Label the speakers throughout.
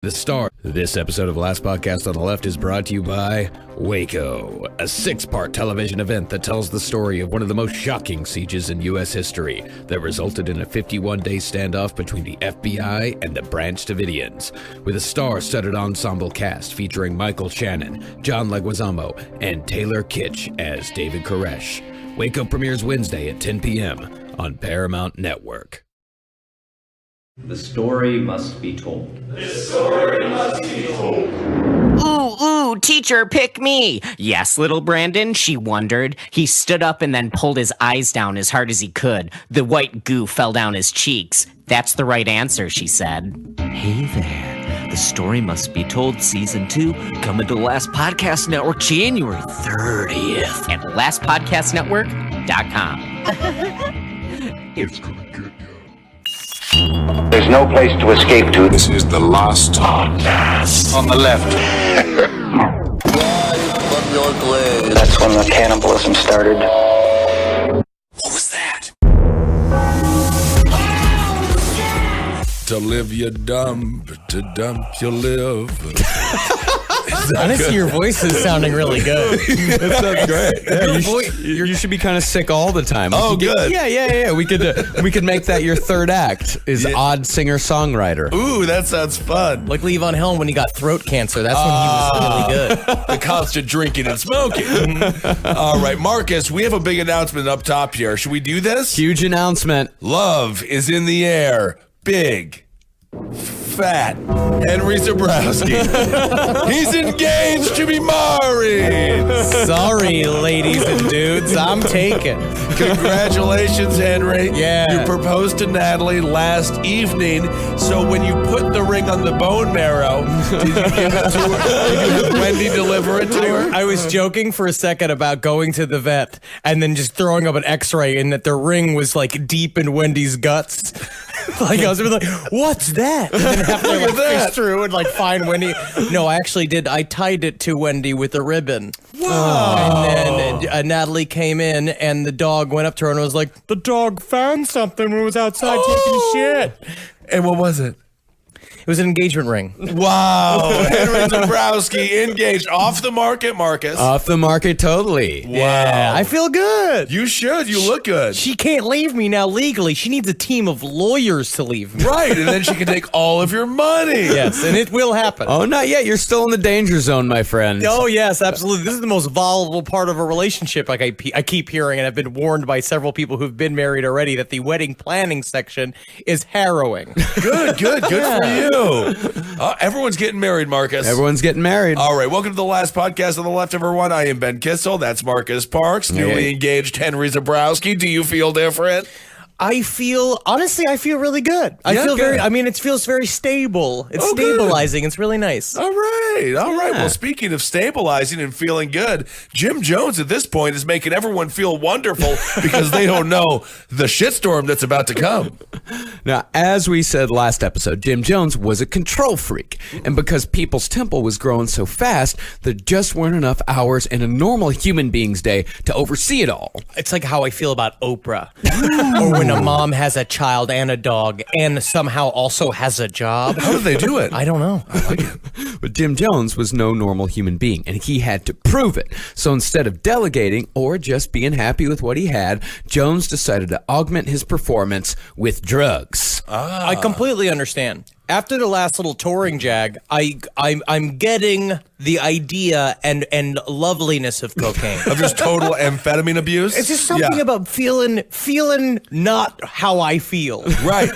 Speaker 1: The Star. This episode of Last Podcast on the Left is brought to you by Waco, a 6-part television event that tells the story of one of the most shocking sieges in U.S. history that resulted in a 51-day standoff between the FBI and the Branch Davidians, with a star-studded ensemble cast featuring Michael Shannon, John Leguizamo, and Taylor Kitsch as David Koresh. Waco premieres Wednesday at 10 p.m. on Paramount Network.
Speaker 2: The story must be told.
Speaker 3: The story must be told.
Speaker 4: Ooh, teacher, pick me. Yes, little Brandon, she wondered. He stood up and then pulled his eyes down as hard as he could. The white goo fell down his cheeks. That's the right answer, she said.
Speaker 5: Hey there. The Story Must Be Told Season 2 coming to Last Podcast Network January 30th.
Speaker 4: At lastpodcastnetwork.com.
Speaker 3: It's gonna get you.
Speaker 6: There's no place to escape to.
Speaker 3: This is the Last Podcast on the Left.
Speaker 6: That's when the cannibalism started.
Speaker 3: What was that? To live you dump, to dump you live.
Speaker 7: Honestly, your voice is sounding really good.
Speaker 1: That sounds great. Yeah, you should be kind of sick all the time.
Speaker 3: Oh, good.
Speaker 1: Yeah. We could make that your third act. Is odd singer-songwriter.
Speaker 3: Ooh, that sounds fun.
Speaker 7: Like Levon Helm when he got throat cancer. That's when he was really good.
Speaker 3: The constant drinking and smoking. All right, Marcus, we have a big announcement up top here. Should we do this?
Speaker 1: Huge announcement.
Speaker 3: Love is in the air. Big. Fat Henry Zebrowski. He's engaged to be married.
Speaker 7: Sorry, ladies and dudes. I'm taken.
Speaker 3: Congratulations, Henry.
Speaker 7: Yeah.
Speaker 3: You proposed to Natalie last evening. So when you put the ring on the bone marrow, did you give it to her? Did you have Wendy deliver it to her?
Speaker 7: I was joking for a second about going to the vet and then just throwing up an x-ray and that the ring was like deep in Wendy's guts. Like I was really like, what's that? And then have to like fish through and like find Wendy. No, I actually did. I tied it to Wendy with a ribbon.
Speaker 3: Wow.
Speaker 7: And then Natalie came in and the dog went up to her and was like, the dog found something when it was outside taking shit.
Speaker 3: And what was it?
Speaker 7: It was an engagement ring.
Speaker 3: Wow. Henry Zebrowski engaged. Off the market, Marcus.
Speaker 1: Off the market, totally.
Speaker 3: Wow.
Speaker 7: Yeah, I feel good.
Speaker 3: You should. You look good.
Speaker 7: She can't leave me now legally. She needs a team of lawyers to leave me.
Speaker 3: Right, and then she can take all of your money.
Speaker 7: Yes, and it will happen.
Speaker 1: Oh, not yet. You're still in the danger zone, my friend.
Speaker 7: Oh, yes, absolutely. This is the most volatile part of a relationship. Like I keep hearing, and I've been warned by several people who've been married already, that the wedding planning section is harrowing.
Speaker 3: Good for you. Everyone's getting married, Marcus.
Speaker 1: Everyone's getting married.
Speaker 3: All right, welcome to the Last Podcast on the Left, everyone. I am Ben Kissel. That's Marcus Parks. Newly engaged Henry Zebrowski. Do you feel different?
Speaker 7: I feel really good. It feels very stable. It's stabilizing. It's really nice.
Speaker 3: All right. Well, speaking of stabilizing and feeling good, Jim Jones at this point is making everyone feel wonderful because they don't know the shitstorm that's about to come.
Speaker 1: Now, as we said last episode, Jim Jones was a control freak. And because People's Temple was growing so fast, there just weren't enough hours in a normal human being's day to oversee it all.
Speaker 7: It's like how I feel about Oprah. Or when a mom has a child and a dog and somehow also has a job.
Speaker 3: How do they do it?
Speaker 7: I don't know.
Speaker 3: I like it.
Speaker 1: But Jim Jones was no normal human being, and he had to prove it. So instead of delegating or just being happy with what he had, Jones decided to augment his performance with drugs.
Speaker 7: I completely understand. After the last little touring jag, I'm getting the idea and loveliness of cocaine.
Speaker 3: Of just total amphetamine abuse?
Speaker 7: It's just something about feeling not how I feel.
Speaker 3: Right.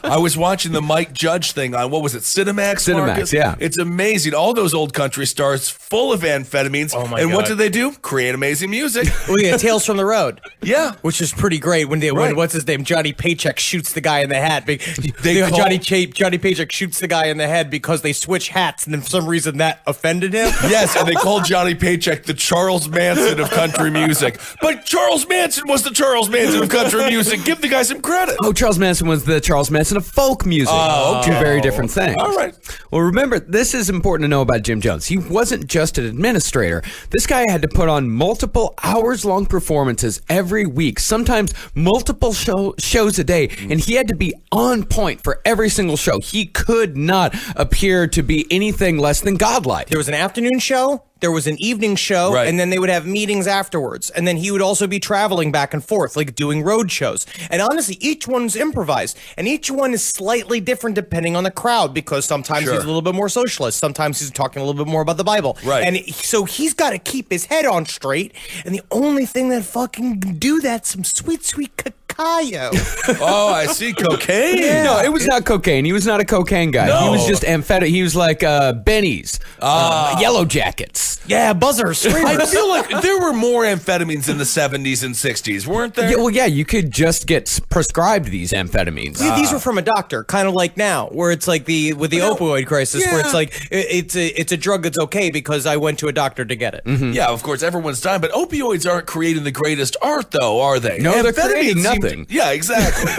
Speaker 3: I was watching the Mike Judge thing on, what was it, Cinemax, Marcus?
Speaker 1: Yeah.
Speaker 3: It's amazing. All those old country stars full of amphetamines.
Speaker 7: Oh, my
Speaker 3: and
Speaker 7: God.
Speaker 3: what do they do? Create amazing music.
Speaker 7: Oh yeah, Tales from the Road.
Speaker 3: Yeah.
Speaker 7: Which is pretty great when what's his name? Johnny Paycheck shoots the guy in the hat. Johnny Paycheck shoots the guy in the head because they switch hats, and then for some reason that offended him.
Speaker 3: Yes, and they called Johnny Paycheck the Charles Manson of country music. But Charles Manson was the Charles Manson of country music. Give the guy some credit.
Speaker 1: Oh, Charles Manson was the Charles Manson of folk music.
Speaker 3: Oh, okay.
Speaker 1: Two very different things.
Speaker 3: All right.
Speaker 1: Well, remember, this is important to know about Jim Jones. He wasn't just an administrator. This guy had to put on multiple hours-long performances every week, sometimes multiple shows a day, and he had to be on
Speaker 7: on point for every single show. He could not appear to be anything less than godlike.
Speaker 8: There was an afternoon show, there was an evening show,
Speaker 3: Right.
Speaker 8: and then they would have meetings afterwards. And then he would also be traveling back and forth, like doing road shows. And honestly, each one's improvised, and each one is slightly different depending on the crowd, because sometimes
Speaker 3: Sure.
Speaker 8: he's a little bit more socialist, sometimes he's talking a little bit more about the Bible.
Speaker 3: Right.
Speaker 8: And so he's got to keep his head on straight, and the only thing that fucking do that's some sweet, sweet cacao.
Speaker 3: Oh, I see. Cocaine.
Speaker 7: No, it was not cocaine. He was not a cocaine guy.
Speaker 3: No.
Speaker 7: He was just amphetamine. He was like Benny's, Yellow Jackets.
Speaker 8: Yeah, buzzers,
Speaker 3: I
Speaker 8: screamers.
Speaker 3: feel like there were more amphetamines in the 70s and 60s, weren't there?
Speaker 7: Yeah, well, yeah, you could just get prescribed these amphetamines.
Speaker 8: Yeah, these were from a doctor, kind of like now, where it's like with the opioid crisis, where it's like it's a drug that's okay because I went to a doctor to get it.
Speaker 3: Yeah, of course, everyone's dying, but opioids aren't creating the greatest art, though, are they?
Speaker 7: No, they're
Speaker 3: Amphetamines
Speaker 7: creating
Speaker 3: seem to-
Speaker 7: nothing.
Speaker 3: yeah, exactly.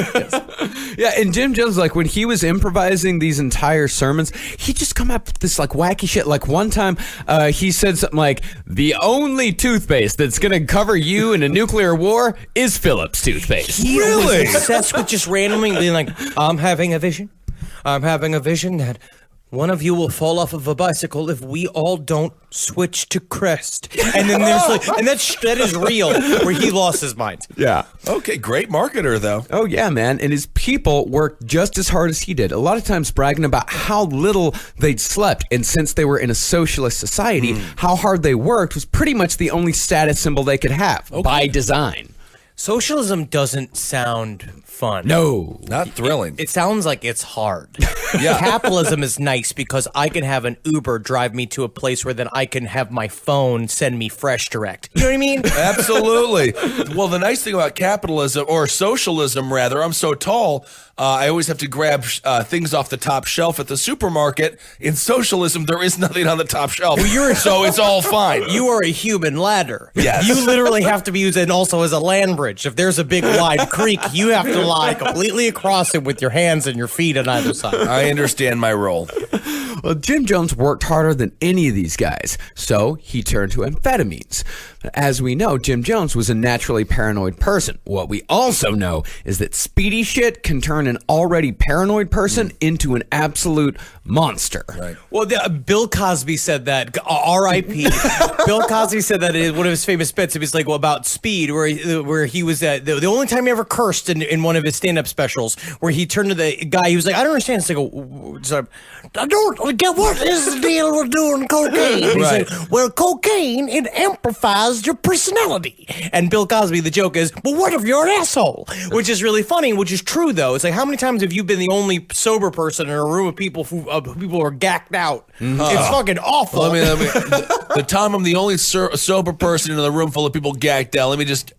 Speaker 7: Yeah, and Jim Jones, like when he was improvising these entire sermons, he just come up with this like wacky shit. Like one time, he said something like, "The only toothpaste that's gonna cover you in a nuclear war is Phillips toothpaste."
Speaker 8: He
Speaker 3: Really?
Speaker 8: was obsessed with just randomly being like, I'm having a vision. I'm having a vision that one of you will fall off of a bicycle if we all don't switch to crest. And then there's like, and that is real, where he lost his mind.
Speaker 7: Yeah.
Speaker 3: Okay, great marketer, though.
Speaker 7: Oh, yeah, man. And his people worked just as hard as he did, a lot of times bragging about how little they'd slept. And since they were in a socialist society, how hard they worked was pretty much the only status symbol they could have by design.
Speaker 8: Socialism doesn't sound fun.
Speaker 7: No.
Speaker 3: Not thrilling.
Speaker 8: It sounds like it's hard.
Speaker 3: Yeah.
Speaker 8: Capitalism is nice because I can have an Uber drive me to a place where then I can have my phone send me Fresh Direct. You know what I mean?
Speaker 3: Absolutely. Well, the nice thing about capitalism, or socialism rather, I'm so tall, I always have to grab things off the top shelf at the supermarket. In socialism, there is nothing on the top shelf. So it's all fine.
Speaker 8: You are a human ladder.
Speaker 3: Yes.
Speaker 8: You literally have to be used and also as a land bridge. If there's a big wide creek, you have to lie completely across it with your hands and your feet on either side.
Speaker 3: I understand my role.
Speaker 7: Well, Jim Jones worked harder than any of these guys, so he turned to amphetamines. As we know, Jim Jones was a naturally paranoid person. What we also know is that speedy shit can turn an already paranoid person into an absolute monster.
Speaker 3: Right.
Speaker 8: Well, Bill Cosby said that. R.I.P. Bill Cosby said that in one of his famous bits. It was like about speed, where he was the only time he ever cursed in one of his stand-up specials, where he turned to the guy. He was like, "I don't understand." It's like, I don't get what is the deal with doing cocaine. He
Speaker 3: Right.
Speaker 8: said, well, cocaine, it amplifies your personality. And Bill Cosby, the joke is, well, what if you're an asshole? Which is really funny, which is true, though. It's like, how many times have you been the only sober person in a room of people who are gacked out? It's fucking awful.
Speaker 3: Let me, the time I'm the only sober person in the room full of people gacked out, let me just...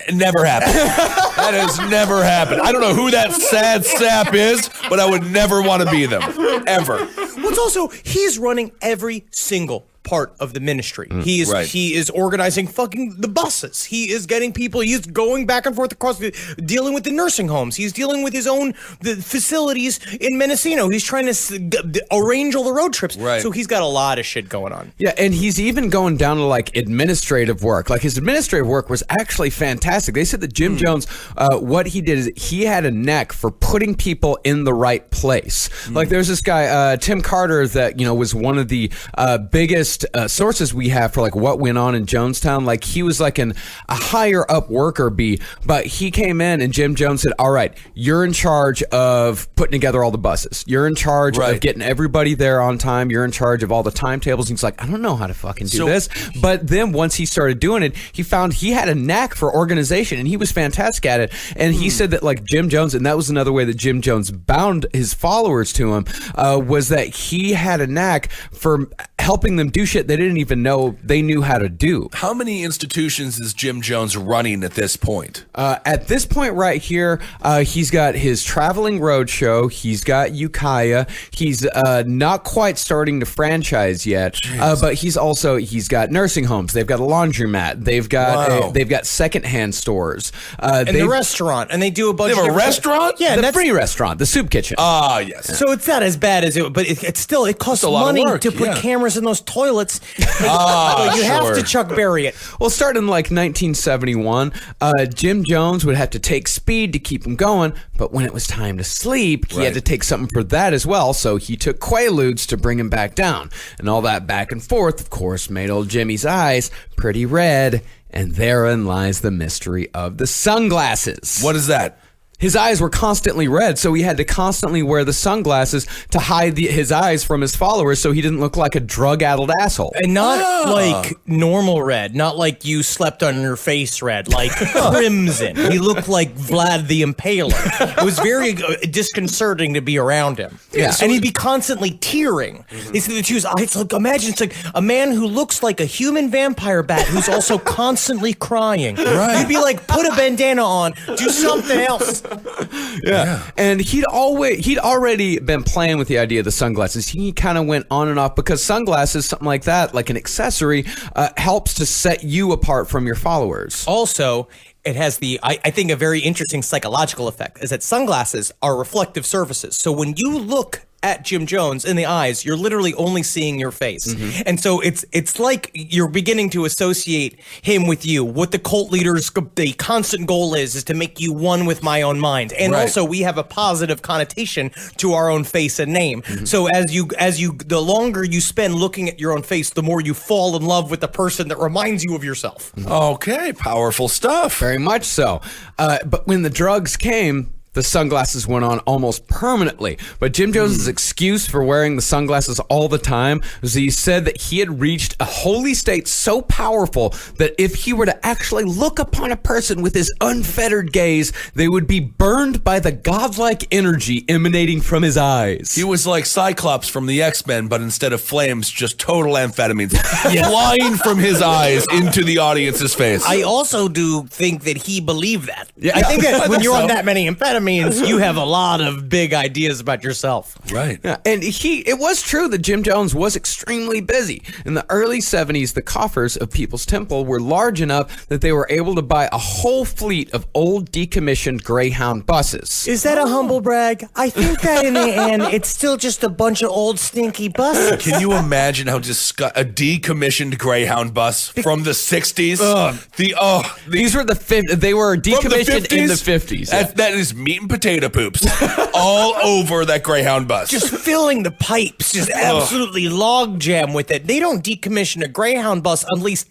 Speaker 3: It never happened. That has never happened. I don't know who that sad sap is, but I would never want to be them. Ever.
Speaker 8: Well, it's also, he's running every single part of the ministry. He is organizing fucking the buses. He is getting people. He's going back and forth across, dealing with the nursing homes. He's dealing with his own the facilities in Mendocino. He's trying to arrange all the road trips.
Speaker 3: Right.
Speaker 8: So he's got a lot of shit going on.
Speaker 7: Yeah, and he's even going down to like administrative work. Like his administrative work was actually fantastic. They said that Jim Jones, what he did is he had a knack for putting people in the right place. Like there's this guy, Tim Carter, that was one of the biggest sources we have for like what went on in Jonestown. Like he was like a higher up worker bee, but he came in and Jim Jones said, "All right, you're in charge of putting together all the buses. You're in charge of getting everybody there on time. You're in charge of all the timetables." And he's like, "I don't know how to fucking do this." But then once he started doing it, he found he had a knack for organization and he was fantastic at it. And he said that like Jim Jones, and that was another way that Jim Jones bound his followers to him, was that he had a knack for helping them do shit they didn't even know they knew how to do.
Speaker 3: How many institutions is Jim Jones running at this point?
Speaker 7: At this point right here, he's got his traveling road show. He's got Ukiah. He's not quite starting to franchise yet, but he's got nursing homes. They've got a laundromat. They've got secondhand stores.
Speaker 8: And the restaurant. And they do a bunch
Speaker 3: They have
Speaker 8: of
Speaker 3: a restaurant?
Speaker 8: Yeah,
Speaker 7: the free restaurant, the soup kitchen.
Speaker 3: Ah, yes.
Speaker 8: So it's not as bad as it, but it costs
Speaker 3: a lot of
Speaker 8: money
Speaker 3: work,
Speaker 8: to put
Speaker 3: yeah.
Speaker 8: cameras in those toilets. Like, you have to Chuck Berry it.
Speaker 9: Well, starting in like 1971, Jim Jones would have to take speed to keep him going, but when it was time to sleep, he had to take something for that as well, so he took Quaaludes to bring him back down. And all that back and forth, of course, made old Jimmy's eyes pretty red, and therein lies the mystery of the sunglasses.
Speaker 3: What is that?
Speaker 9: His eyes were constantly red, so he had to constantly wear the sunglasses to hide his eyes from his followers so he didn't look like a drug-addled asshole.
Speaker 8: And not like normal red, not like you slept on your face red, like crimson. He looked like Vlad the Impaler. It was very disconcerting to be around him.
Speaker 9: Yeah.
Speaker 8: And he'd be constantly tearing. They said to his eyes, like, imagine it's like a man who looks like a human vampire bat who's also constantly crying.
Speaker 3: Right.
Speaker 8: You'd be like, put a bandana on, do something else.
Speaker 9: Yeah. And he'd already been playing with the idea of the sunglasses. He kind of went on and off because sunglasses, something like that, like an accessory, helps to set you apart from your followers.
Speaker 8: Also, it has I think a very interesting psychological effect is that sunglasses are reflective surfaces. So when you look at Jim Jones in the eyes, you're literally only seeing your face. And so it's like you're beginning to associate him with you. What the cult leaders, the constant goal is to make you one with my own mind. And also we have a positive connotation to our own face and name. So as you the longer you spend looking at your own face, the more you fall in love with the person that reminds you of yourself.
Speaker 3: Okay, powerful stuff.
Speaker 9: Very much so. But when the drugs came, the sunglasses went on almost permanently. But Jim Jones' excuse for wearing the sunglasses all the time was he said that he had reached a holy state so powerful that if he were to actually look upon a person with his unfettered gaze, they would be burned by the godlike energy emanating from his eyes.
Speaker 3: He was like Cyclops from the X-Men, but instead of flames, just total amphetamines flying from his eyes into the audience's face.
Speaker 8: I also do think that he believed that. I think that when you're on that many amphetamines, you have a lot of big ideas about yourself.
Speaker 3: Right.
Speaker 9: Yeah, and it was true that Jim Jones was extremely busy. In the early 70s, the coffers of People's Temple were large enough that they were able to buy a whole fleet of old decommissioned Greyhound buses.
Speaker 8: Is that a humble brag? I think that in the end, it's still just a bunch of old stinky buses.
Speaker 3: Can you imagine how a decommissioned Greyhound bus from the 60s?
Speaker 9: These were they were decommissioned in the 50s.
Speaker 3: That is meat and potato poops all over that Greyhound bus.
Speaker 8: Just filling the pipes, just absolutely log jam with it. They don't decommission a Greyhound bus unless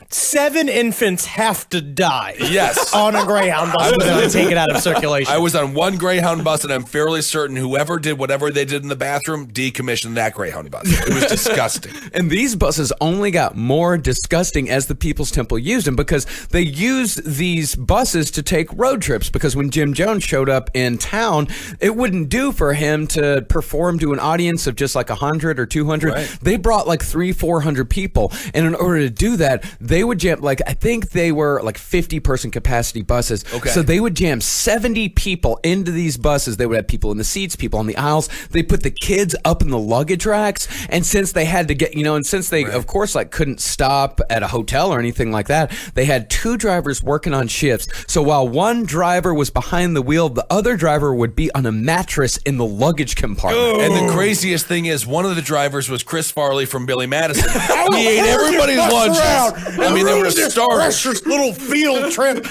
Speaker 8: 7 infants have to die.
Speaker 3: Yes.
Speaker 8: On a Greyhound bus without they take it out of circulation.
Speaker 3: I was on one Greyhound bus, and I'm fairly certain whoever did whatever they did in the bathroom decommissioned that Greyhound bus. It was disgusting.
Speaker 9: And these buses only got more disgusting as the People's Temple used them because they used these buses to take road trips because when Jim Jones showed up in town, it wouldn't do for him to perform to an audience of just like 100 or 200. Right. They brought like 300-400 people. And in order to do that, they would jam, like, I think they were like 50-person capacity buses. Okay. So they would jam 70 people into these buses. They would have people in the seats, people on the aisles. They put the kids up in the luggage racks. And since they had to get, and since they, of course, like couldn't stop at a hotel or anything like that, they had 2 drivers working on shifts. So while one driver was behind the wheel, the other driver would be on a mattress in the luggage compartment.
Speaker 3: And the craziest thing is, one of the drivers was Chris Farley from Billy Madison. He ate everybody's lunches. I mean, they were starving.
Speaker 8: Precious little field trip.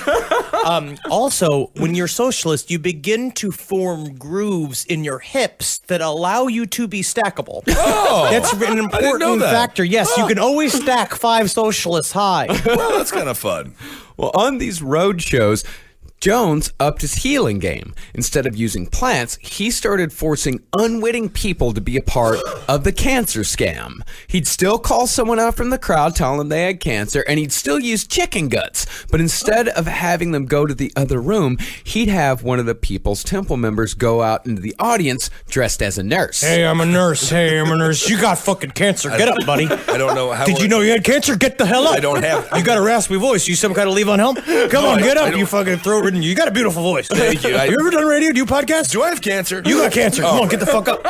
Speaker 8: Also, when you're socialist, you begin to form grooves in your hips that allow you to be stackable. Oh, that's an important factor. Yes, you can always stack 5 socialists high.
Speaker 3: Well, that's kind of fun.
Speaker 9: Well, on these road shows, Jones upped his healing game. Instead of using plants, he started forcing unwitting people to be a part of the cancer scam. He'd still call someone out from the crowd, telling them they had cancer, and he'd still use chicken guts. But instead of having them go to the other room, he'd have one of the People's Temple members go out into the audience dressed as a nurse.
Speaker 8: Hey, I'm a nurse. Hey, I'm a nurse. You got fucking cancer. Get up, buddy.
Speaker 3: I don't know how.
Speaker 8: Did you know you had cancer? Get the hell up.
Speaker 3: I don't have.
Speaker 8: You got a raspy voice. You some kind of Levon Helm? Come on, get up, you fucking throat. You got a beautiful voice.
Speaker 3: Thank you.
Speaker 8: You ever done radio? Do you podcasts?
Speaker 3: Do I have cancer?
Speaker 8: You got cancer. Come on, get the fuck up.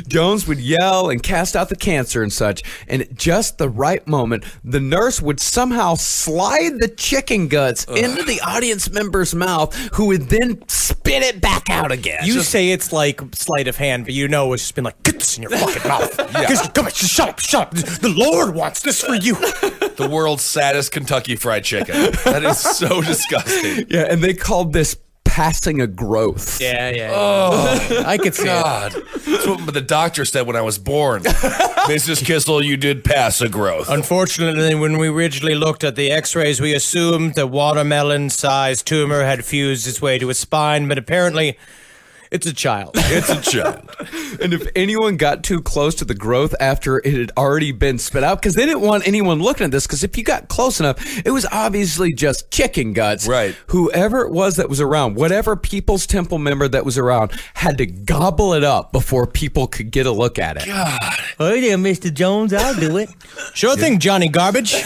Speaker 9: Jones would yell and cast out the cancer and such, and at just the right moment, the nurse would somehow slide the chicken guts into the audience member's mouth, who would then spit it back out again.
Speaker 8: You say it's like sleight of hand, but you know it's just been like, get this in your fucking mouth. Come on, shut up. The Lord wants this for you.
Speaker 3: The world's saddest Kentucky Fried Chicken. That is so disgusting.
Speaker 9: Yeah, and they called this passing a growth.
Speaker 8: Yeah.
Speaker 3: Oh,
Speaker 8: I could see
Speaker 3: God. That's what the doctor said when I was born. Mrs. Kissel, you did pass a growth.
Speaker 8: Unfortunately, when we originally looked at the x-rays, we assumed the watermelon-sized tumor had fused its way to his spine, but apparently it's a child.
Speaker 3: It's a child.
Speaker 9: And if anyone got too close to the growth after it had already been spit out, because they didn't want anyone looking at this, because if you got close enough, it was obviously just chicken guts.
Speaker 3: Right.
Speaker 9: Whoever it was that was around, whatever People's Temple member that was around, had to gobble it up before people could get a look at it.
Speaker 3: God.
Speaker 8: Oh, yeah, Mr. Jones, I'll do it. Sure thing, Johnny Garbage.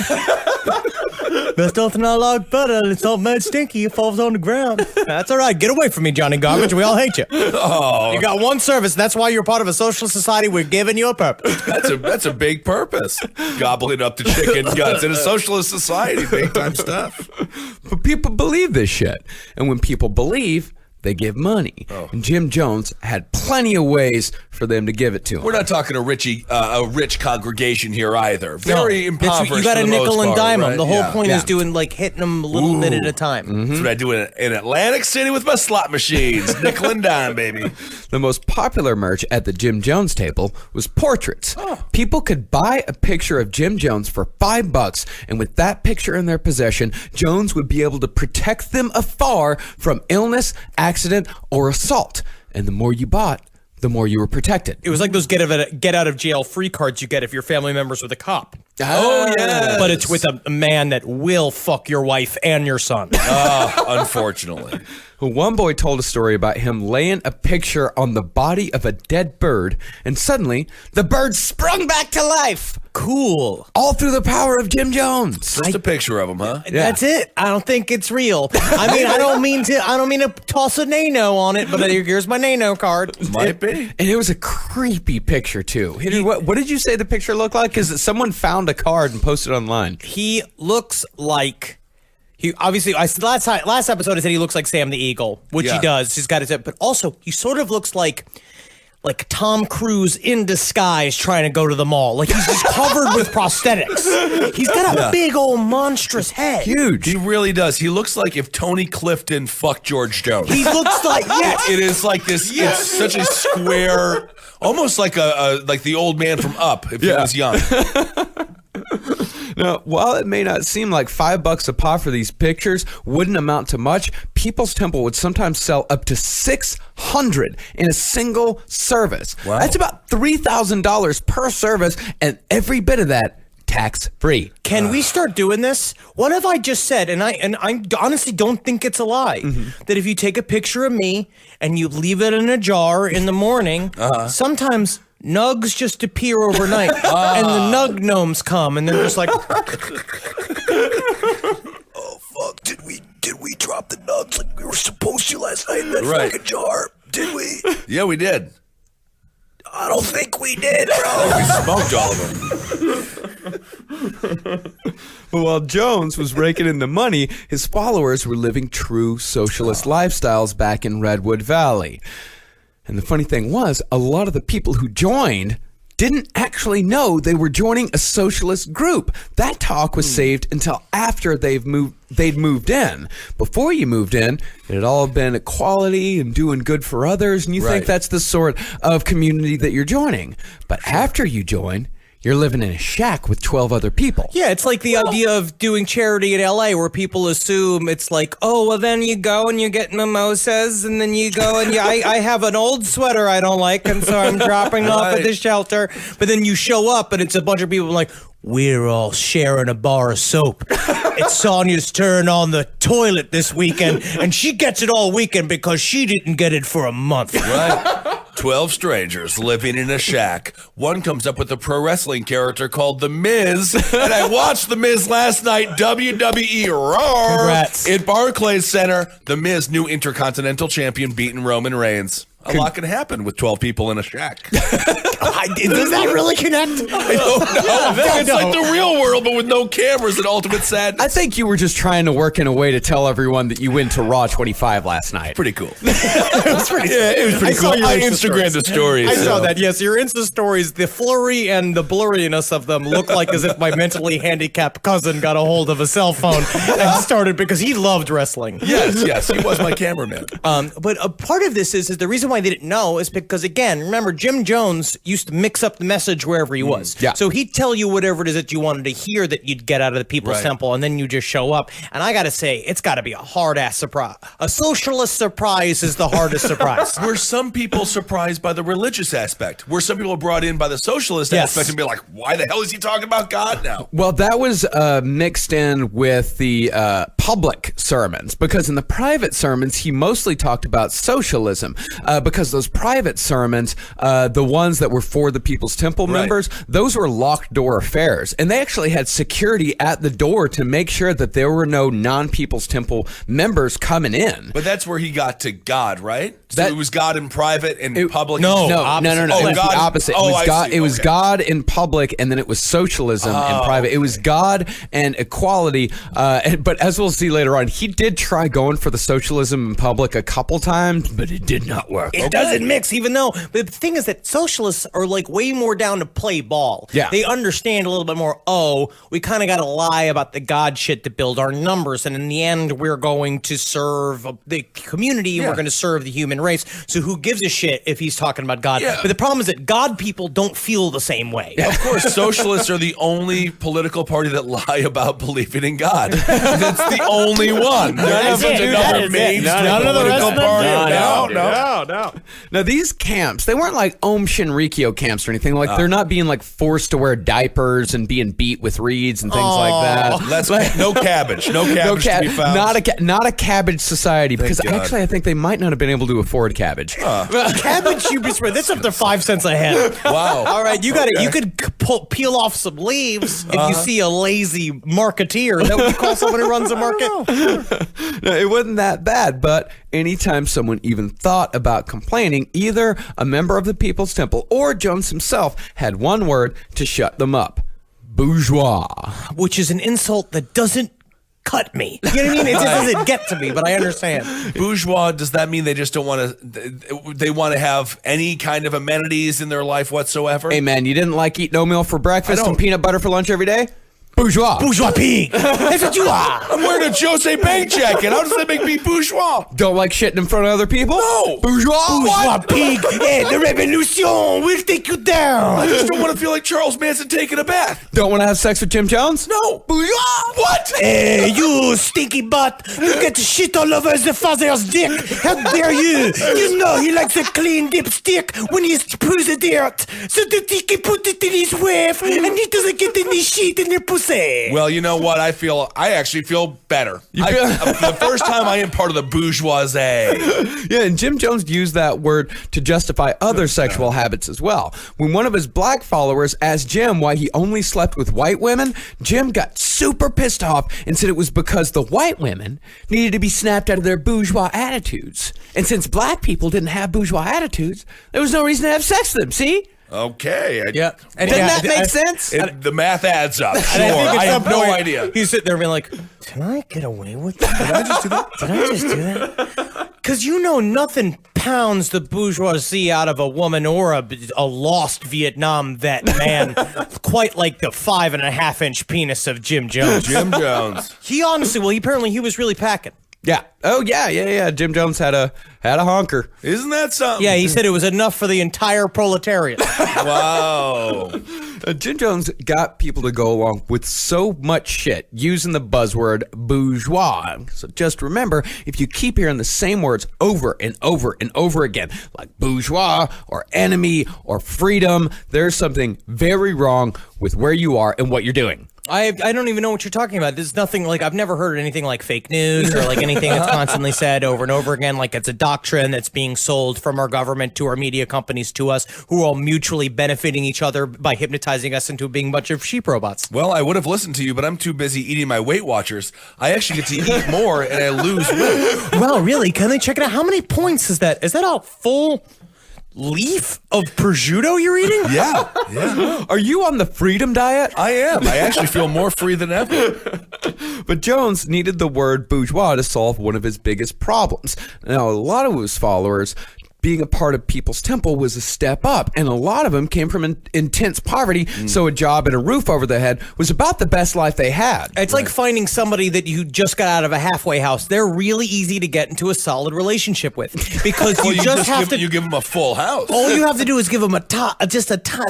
Speaker 8: Best off not like butter, it's all mad stinky, it falls on the ground. That's all right, get away from me, Johnny Garbage, we all hate you.
Speaker 3: Oh,
Speaker 8: You got one service, that's why you're part of a social society, we're giving you a purpose.
Speaker 3: that's a big purpose. Gobbling up the chicken guts in a socialist society. Big time stuff.
Speaker 9: But people believe this shit. And when people believe, they give money. And Jim Jones had plenty of ways for them to give it to him.
Speaker 3: We're not talking a rich congregation here either. Very impoverished.
Speaker 8: You got a
Speaker 3: for the
Speaker 8: nickel
Speaker 3: most
Speaker 8: and
Speaker 3: part,
Speaker 8: dime them.
Speaker 3: right?
Speaker 8: The whole
Speaker 3: Yeah.
Speaker 8: point
Speaker 9: Yeah.
Speaker 8: is doing hitting them a little bit at a time.
Speaker 3: That's what I do in Atlantic City with my slot machines. Nickel and dime, baby.
Speaker 9: The most popular merch at the Jim Jones table was portraits. People could buy a picture of Jim Jones for $5, and with that picture in their possession, Jones would be able to protect them afar from illness, accident, or assault. And the more you bought, the more you were protected.
Speaker 8: It was like those get out of jail free cards you get if your family member's with a cop.
Speaker 3: Oh, yeah.
Speaker 8: But it's with a man that will fuck your wife and your son.
Speaker 3: Unfortunately.
Speaker 9: Well, one boy told a story about him laying a picture on the body of a dead bird, and suddenly the bird sprung back to life.
Speaker 8: Cool.
Speaker 9: All through the power of Jim Jones.
Speaker 3: Just a picture of him, huh?
Speaker 8: That's it. I don't think it's real. I mean, I don't mean to toss a nano on it, but here's my nano card.
Speaker 3: Might be.
Speaker 9: And it was a creepy picture, too. What did you say the picture looked like? Because someone found a card and posted it online.
Speaker 8: He looks like he obviously. Last episode I said he looks like Sam the Eagle, which he
Speaker 3: Yeah.
Speaker 8: does. He's got his, but also he sort of looks like Tom Cruise in disguise trying to go to the mall. Like he's just covered with prosthetics. He's got a big old monstrous head.
Speaker 9: Huge.
Speaker 3: He really does. He looks like if Tony Clifton fucked George Jones.
Speaker 8: He looks like
Speaker 3: It is like this. It's such a square, almost like like the old man from Up if he was young.
Speaker 9: Now, while it may not seem like $5 a pop for these pictures wouldn't amount to much, People's Temple would sometimes sell up to 600 in a single service.
Speaker 3: Wow.
Speaker 9: That's about $3,000 per service, and every bit of that tax-free.
Speaker 8: Can we start doing this? What have I just said? And I honestly don't think it's a lie. That if you take a picture of me and you leave it in a jar in the morning, sometimes nugs just appear overnight, and the nug gnomes come, and they're just like,
Speaker 10: Oh fuck! Did we drop the nugs like we were supposed to last night in that
Speaker 3: Right.
Speaker 10: fucking jar? Did we?
Speaker 3: Yeah, we did.
Speaker 10: I don't think we did, bro.
Speaker 3: We smoked all of them.
Speaker 9: But while Jones was raking in the money, his followers were living true socialist lifestyles back in Redwood Valley. And the funny thing was, a lot of the people who joined didn't actually know they were joining a socialist group. That talk was saved until after they'd moved in. Before you moved in, it had all been equality and doing good for others, and you think
Speaker 3: Right.
Speaker 9: that's the sort of community that you're joining. But after you join, you're living in a shack with 12 other people.
Speaker 8: yeah, it's like the idea of doing charity in LA where people assume it's like, oh, well, then you go and you get mimosas, and then you go and I have an old sweater I don't like, and so I'm dropping off at the shelter. But then you show up and it's a bunch of people like, we're all sharing a bar of soap. It's Sonia's turn on the toilet this weekend, and she gets it all weekend because she didn't get it for a month.
Speaker 3: Right. 12 strangers living in a shack. One comes up with a pro wrestling character called The Miz, and I watched The Miz last night, WWE Raw,
Speaker 8: Congrats.
Speaker 3: at Barclays Center. The Miz, new Intercontinental Champion, beating Roman Reigns. A lot can happen with 12 people in a shack.
Speaker 8: Does that really connect?
Speaker 3: I don't know. It's like the real world, but with no cameras and ultimate sadness.
Speaker 9: I think you were just trying to work in a way to tell everyone that you went to Raw 25 last night.
Speaker 3: Pretty cool. It was pretty cool. I Instagrammed the stories.
Speaker 8: I saw that. Yes, your Insta stories, the flurry and the blurriness of them look like as if my mentally handicapped cousin got a hold of a cell phone and started because he loved wrestling.
Speaker 3: Yes, he was my cameraman.
Speaker 8: But a part of this is the reason why they didn't know is because, again, remember, Jim Jones used to mix up the message wherever he was.
Speaker 9: Yeah.
Speaker 8: So he'd tell you whatever it is that you wanted to hear that you'd get out of the People's
Speaker 3: Right.
Speaker 8: Temple, and then you just show up. And I got to say, it's got to be a hard-ass surprise. A socialist surprise is the hardest surprise.
Speaker 3: Were some people surprised by the religious aspect? Were some people brought in by the socialist
Speaker 8: Yes.
Speaker 3: aspect and be like, why the hell is he talking about God now?
Speaker 9: Well, that was mixed in with the public sermons, because in the private sermons, he mostly talked about socialism, because those private sermons, the ones that were for the People's Temple
Speaker 3: Right.
Speaker 9: members, those were locked door affairs. And they actually had security at the door to make sure that there were no non-People's Temple members coming in.
Speaker 3: But that's where he got to God, right? So
Speaker 9: That-
Speaker 3: it was God in private and public.
Speaker 8: no.
Speaker 9: No.
Speaker 3: Oh,
Speaker 9: It was
Speaker 3: God-
Speaker 9: the opposite.
Speaker 3: Oh,
Speaker 9: it was
Speaker 3: I
Speaker 9: God.
Speaker 3: see.
Speaker 9: It was
Speaker 3: Okay.
Speaker 9: God in public, and then it was socialism in private. It was God and equality. But as we'll see later on, he did try going for the socialism in public a couple times, but it did not work.
Speaker 8: It doesn't mix, even though. But the thing is that socialists are like way more down to play ball.
Speaker 9: Yeah.
Speaker 8: They understand a little bit more. Oh, we kind of got to lie about the God shit to build our numbers. And in the end, we're going to serve the community and we're going to serve the human race. So who gives a shit if he's talking about God?
Speaker 3: Yeah.
Speaker 8: But the problem is that God people don't feel the same way.
Speaker 3: Of course, socialists are the only political party that lie about believing in God. That's the only one. There
Speaker 8: That is
Speaker 3: isn't
Speaker 8: it. That
Speaker 3: another
Speaker 8: is it.
Speaker 3: mainstream
Speaker 8: None of the rest
Speaker 3: political
Speaker 8: of them?
Speaker 3: party.
Speaker 8: No.
Speaker 9: Now, these camps, they weren't like Om Shinrikyo camps or anything. Like, they're not being like forced to wear diapers and being beat with reeds and things like that.
Speaker 3: No cabbage. No cabbage to be found.
Speaker 9: Not a cabbage society, because
Speaker 3: God.
Speaker 9: actually I think they might not have been able to afford cabbage.
Speaker 8: Cabbage, you'd be spread. That's up to 5 cents a head.
Speaker 3: Wow.
Speaker 8: All right, you got it. You could peel off some leaves if you see a lazy marketeer. Is that what you call someone who runs a market?
Speaker 9: No, it wasn't that bad, but anytime someone even thought about complaining, either a member of the People's Temple or Jones himself had one word to shut them up: bourgeois.
Speaker 8: Which is an insult that doesn't cut me. You know what I mean? It just doesn't get to me, but I understand.
Speaker 3: Bourgeois, does that mean they just don't want to, they want to have any kind of amenities in their life whatsoever?
Speaker 9: Hey man, you didn't like eating oatmeal for breakfast
Speaker 3: don't.
Speaker 9: and peanut butter for lunch every day? Bourgeois.
Speaker 8: Bourgeois pig. That's what you are.
Speaker 3: I'm wearing a Jose Bank jacket. How does that make me bourgeois?
Speaker 9: Don't like shitting in front of other people?
Speaker 3: No.
Speaker 9: Bourgeois.
Speaker 8: Bourgeois pig. Hey, the revolution will take you down.
Speaker 3: I just don't want to feel like Charles Manson taking a bath.
Speaker 9: Don't want to have sex with Jim Jones?
Speaker 3: No. Bourgeois. What?
Speaker 8: Hey, you stinky butt. You get shit all over the father's dick. How dare you? You know he likes a clean dipstick when he screws the dirt so that he can put it in his wife and he doesn't get any shit in the pussy.
Speaker 3: Well, you know what? I actually feel better.
Speaker 9: feel-
Speaker 3: The first time I am part of the bourgeoisie.
Speaker 9: Yeah, and Jim Jones used that word to justify other sexual habits as well. When one of his black followers asked Jim why he only slept with white women, Jim got super pissed off and said it was because the white women needed to be snapped out of their bourgeois attitudes. And since black people didn't have bourgeois attitudes, there was no reason to have sex with them, see?
Speaker 3: Okay.
Speaker 8: Yeah. And
Speaker 9: Doesn't
Speaker 8: yeah,
Speaker 9: that make sense?
Speaker 3: The math adds up. Sure.
Speaker 8: And I think at
Speaker 3: I
Speaker 8: some
Speaker 3: have no
Speaker 8: point,
Speaker 3: idea.
Speaker 8: He's sitting there being like, "Did I get away with that? Did I just do that? Did I just do that?" Because you know nothing pounds the bourgeoisie out of a woman or a lost Vietnam vet man quite like the 5.5-inch penis of Jim Jones.
Speaker 3: Jim Jones.
Speaker 8: He honestly, he was really packing.
Speaker 9: Yeah. Oh, yeah. Jim Jones had a honker.
Speaker 3: Isn't that something?
Speaker 8: Yeah, he said it was enough for the entire proletariat.
Speaker 3: Wow.
Speaker 9: Jim Jones got people to go along with so much shit using the buzzword bourgeois. So just remember, if you keep hearing the same words over and over and over again, like bourgeois or enemy or freedom, there's something very wrong with where you are and what you're doing.
Speaker 8: I don't even know what you're talking about. There's nothing like I've never heard anything like fake news or like anything that's constantly said over and over again. Like it's a doctrine that's being sold from our government to our media companies to us, who are all mutually benefiting each other by hypnotizing us into being a bunch of sheep robots.
Speaker 3: Well, I would have listened to you, but I'm too busy eating my Weight Watchers. I actually get to eat more and I lose weight.
Speaker 8: Wow, really? Can they check it out? How many points is that? Is that a full leaf of prosciutto you're eating?
Speaker 3: Yeah.
Speaker 9: Are you on the freedom diet?
Speaker 3: I am. I actually feel more free than ever.
Speaker 9: But Jones needed the word bourgeois to solve one of his biggest problems. Now, a lot of his followers, being a part of People's Temple was a step up, and a lot of them came from intense poverty, so a job and a roof over their head was about the best life they had.
Speaker 8: It's like finding somebody that you just got out of a halfway house. They're really easy to get into a solid relationship with because
Speaker 3: Well,
Speaker 8: you just have to.
Speaker 3: You give them a full house.
Speaker 8: All you have to do is give them a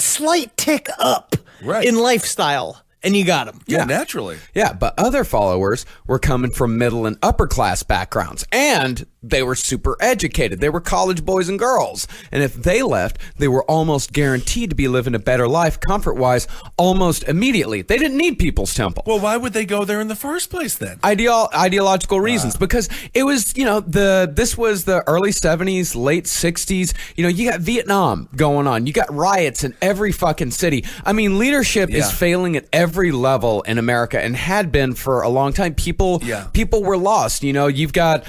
Speaker 8: slight tick up in lifestyle, and you got them.
Speaker 3: Yeah, naturally.
Speaker 9: Yeah, but other followers were coming from middle and upper class backgrounds, and they were super educated. They were college boys and girls. And if they left, they were almost guaranteed to be living a better life comfort-wise almost immediately. They didn't need People's Temple.
Speaker 3: Well, why would they go there in the first place then?
Speaker 9: Ideological reasons, because it was, this was the early 70s, late 60s. You got Vietnam going on. You got riots in every fucking city. I mean, leadership is failing at every level in America and had been for a long time. People were lost. You've got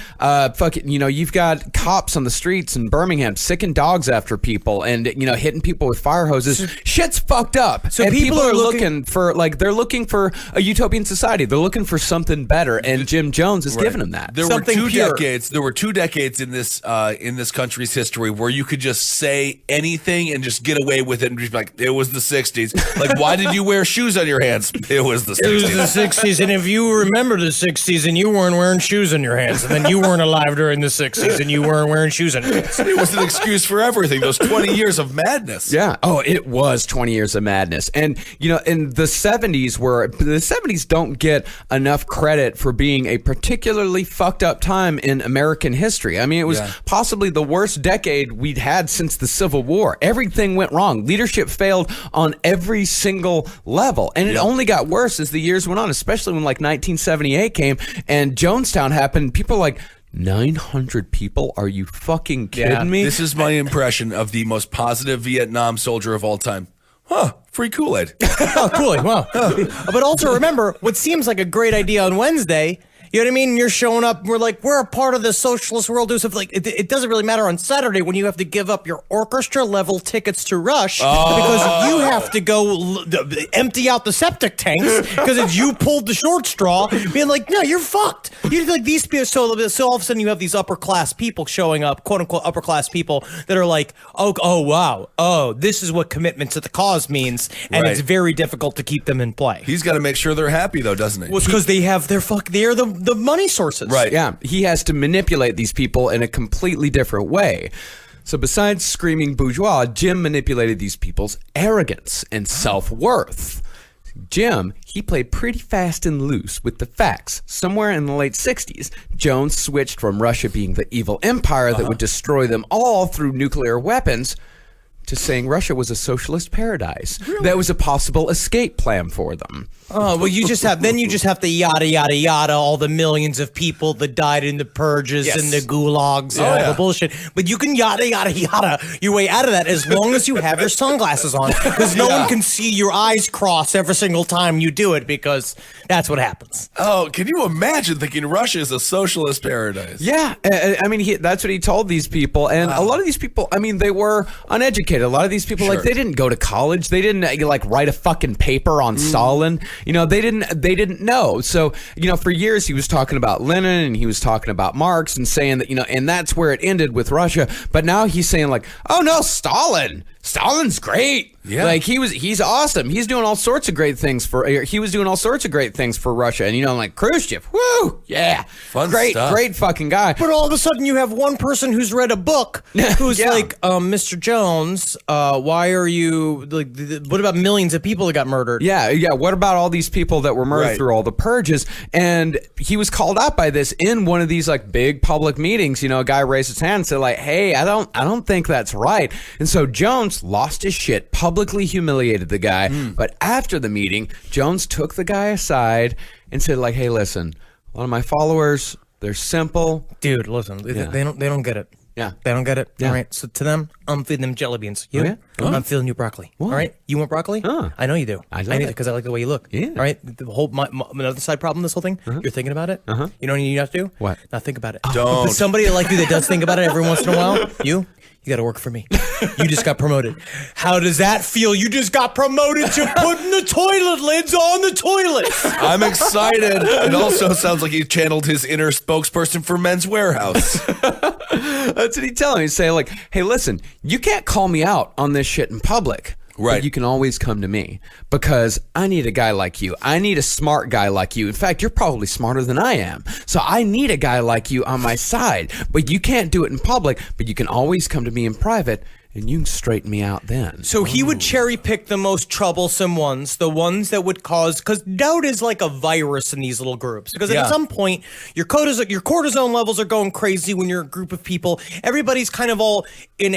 Speaker 9: you've got cops on the streets in Birmingham sicking dogs after people and hitting people with fire hoses. Shit's fucked up.
Speaker 8: So
Speaker 9: and
Speaker 8: people are
Speaker 9: looking for they're looking for a utopian society. They're looking for something better, and Jim Jones is giving them that.
Speaker 3: There were two decades in this country's history where you could just say anything and just get away with it and just be like, it was the 60s. Like, why did you wear shoes on your hands? It was the 60s.
Speaker 8: It was the 60s, and if you remember the 60s and you weren't wearing shoes on your hands, and then you weren't alive during the 60s and you weren't wearing shoes on your hands.
Speaker 3: It was an excuse for everything. Those 20 years of madness.
Speaker 9: Yeah. Oh, it was 20 years of madness. And, in the 70s don't get enough credit for being a particularly fucked up time in American history. I mean, it was possibly the worst decade we'd had since the Civil War. Everything went wrong. Leadership failed on every single level. And it only got worse as the years went on, especially when 1978 came and Jonestown happened. People were like, 900 people? Are you fucking kidding me?
Speaker 3: This is my impression of the most positive Vietnam soldier of all time. Huh, free Kool-Aid.
Speaker 8: Oh, Kool-Aid, wow. But also remember, what seems like a great idea on Wednesday, you know what I mean? You're showing up, we're a part of the socialist world. It doesn't really matter on Saturday when you have to give up your orchestra level tickets to Rush because you have to go empty out the septic tanks because it's you pulled the short straw, being like, no, you're fucked. You're like these people. So all of a sudden you have these upper class people showing up, quote unquote upper class people that are like, oh wow, this is what commitment to the cause means, and it's very difficult to keep them in play.
Speaker 3: He's got to make sure they're happy though, doesn't he?
Speaker 8: Well, it's because they're the money sources.
Speaker 9: Right. Yeah. He has to manipulate these people in a completely different way. So besides screaming bourgeois, Jim manipulated these people's arrogance and self-worth. Jim, he played pretty fast and loose with the facts. Somewhere in the late 60s, Jones switched from Russia being the evil empire that would destroy them all through nuclear weapons to saying Russia was a socialist paradise. Really? That was a possible escape plan for them.
Speaker 8: Oh, well, you just have the yada, yada, yada, all the millions of people that died in the purges and the gulags and all the bullshit. But you can yada, yada, yada your way out of that as long as you have your sunglasses on. Because no one can see your eyes cross every single time you do it because that's what happens.
Speaker 3: Oh, can you imagine thinking Russia is a socialist paradise?
Speaker 9: Yeah. I mean, that's what he told these people. And a lot of these people, I mean, they were uneducated. A lot of these people, they didn't go to college. They didn't write a fucking paper on Stalin. They didn't know. So, for years he was talking about Lenin and he was talking about Marx and saying that, and that's where it ended with Russia. But now he's saying oh no, Stalin's great. Yeah. He's awesome. He's doing all sorts of great things he was doing all sorts of great things for Russia. And Khrushchev, woo, yeah.
Speaker 3: Fun
Speaker 9: great,
Speaker 3: stuff.
Speaker 9: Great fucking guy.
Speaker 8: But all of a sudden you have one person who's read a book who's Mr. Jones, why are you, what about millions of people that got murdered?
Speaker 9: Yeah. What about all these people that were murdered through all the purges? And he was called out by this in one of these big public meetings. A guy raised his hand and said hey, I don't think that's right. And so Jones Jones lost his shit, publicly humiliated the guy. But after the meeting, Jones took the guy aside and said, like, hey, listen, one of my followers, they're simple.
Speaker 8: Dude, listen, they don't get it.
Speaker 9: Yeah.
Speaker 8: They don't get it.
Speaker 9: Yeah.
Speaker 8: All right. So to them, I'm feeding them jelly beans. You?
Speaker 9: Oh, yeah?
Speaker 8: I'm feeding you broccoli. All right. You want broccoli? I know you do.
Speaker 9: I love it.
Speaker 8: because I like the way you look.
Speaker 9: Yeah.
Speaker 8: All right. The whole another side problem. This whole thing. You're thinking about it. You know what you have to do?
Speaker 9: What?
Speaker 8: Not think about it.
Speaker 3: Don't.
Speaker 8: But somebody like you that does think about it every once in a while. You got to work for me. You just got promoted. How does that feel? You just got promoted to putting the toilet lids on the toilet.
Speaker 3: I'm excited. It also sounds like he channeled his inner spokesperson for Men's Warehouse.
Speaker 9: That's what he tell him. He'd say, like, hey, listen, you can't call me out on this shit in public.
Speaker 3: Right.
Speaker 9: But you can always come to me because I need a guy like you. I need a smart guy like you. In fact, you're probably smarter than I am. So I need a guy like you on my side. But you can't do it in public, but you can always come to me in private and you can straighten me out then.
Speaker 8: So he would cherry pick the most troublesome ones, the ones that would cause, because doubt is like a virus in these little groups. Because
Speaker 3: Yeah.
Speaker 8: at some point, your cortisone levels are going crazy when you're a group of people. Everybody's kind of all in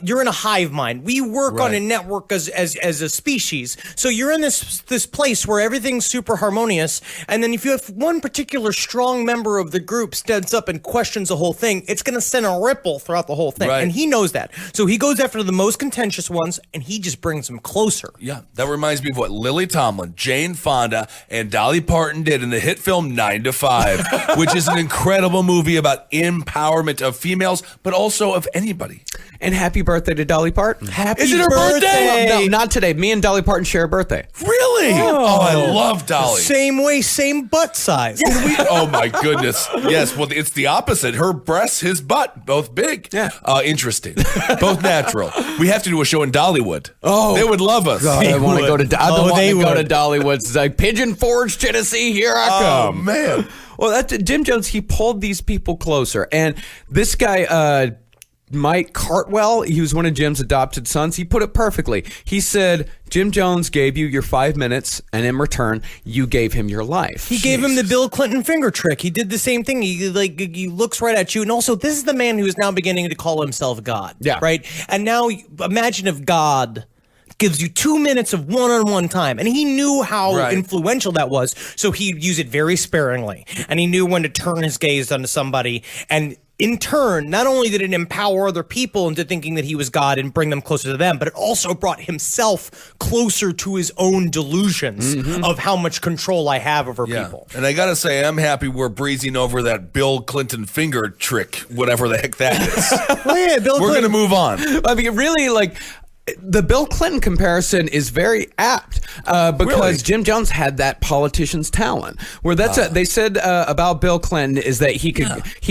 Speaker 8: you're in a hive mind. We work on a network as a species. So you're in this place where everything's super harmonious. And then if you have one particular strong member of the group stands up and questions the whole thing, it's going to send a ripple throughout the whole thing.
Speaker 3: Right.
Speaker 8: And he knows that. So he goes after the most contentious ones and he just brings them closer.
Speaker 3: Yeah, that reminds me of what Lily Tomlin, Jane Fonda, and Dolly Parton did in the hit film 9 to 5, which is an incredible movie about empowerment of females, but also of anybody.
Speaker 9: And happy birthday to Dolly Parton.
Speaker 8: Happy
Speaker 3: Is it her birthday?
Speaker 9: No, not today. Me and Dolly Parton share a birthday.
Speaker 3: Really? Oh, I love Dolly.
Speaker 8: Same way, same butt size.
Speaker 3: Oh my goodness. Yes, well, it's the opposite. Her breasts, his butt, both big.
Speaker 9: Yeah.
Speaker 3: Interesting. Both natural. We have to do a show in Dollywood.
Speaker 9: Oh.
Speaker 3: They would love us.
Speaker 9: God, I want to go to. I
Speaker 8: Oh,
Speaker 9: want
Speaker 8: they
Speaker 9: to go to
Speaker 8: would.
Speaker 9: Dollywood. It's like Pigeon Forge, Tennessee. Here I
Speaker 3: Oh,
Speaker 9: come.
Speaker 3: man.
Speaker 9: Well, Jim Jones, he pulled these people closer, and this guy, Mike Cartwell, he was one of Jim's adopted sons. He put it perfectly. He said, Jim Jones gave you your 5 minutes, and in return, you gave him your life.
Speaker 8: He gave him the Bill Clinton finger trick. He did the same thing. He looks right at you. And also, this is the man who is now beginning to call himself God.
Speaker 9: Yeah.
Speaker 8: Right? And now imagine if God gives you 2 minutes of one-on-one time. And he knew how
Speaker 3: Right.
Speaker 8: influential that was. So he'd use it very sparingly. And he knew when to turn his gaze onto somebody. And in turn, not only did it empower other people into thinking that he was God and bring them closer to them, but it also brought himself closer to his own delusions of how much control I have over people.
Speaker 3: And I gotta say, I'm happy we're breezing over that Bill Clinton finger trick, whatever the heck that is.
Speaker 8: Oh yeah, Bill
Speaker 3: We're
Speaker 8: Clinton.
Speaker 3: gonna move on.
Speaker 9: I mean, really, like, the Bill Clinton comparison is very apt because
Speaker 3: Really?
Speaker 9: Jim Jones had that politician's talent. Where they said about Bill Clinton is that he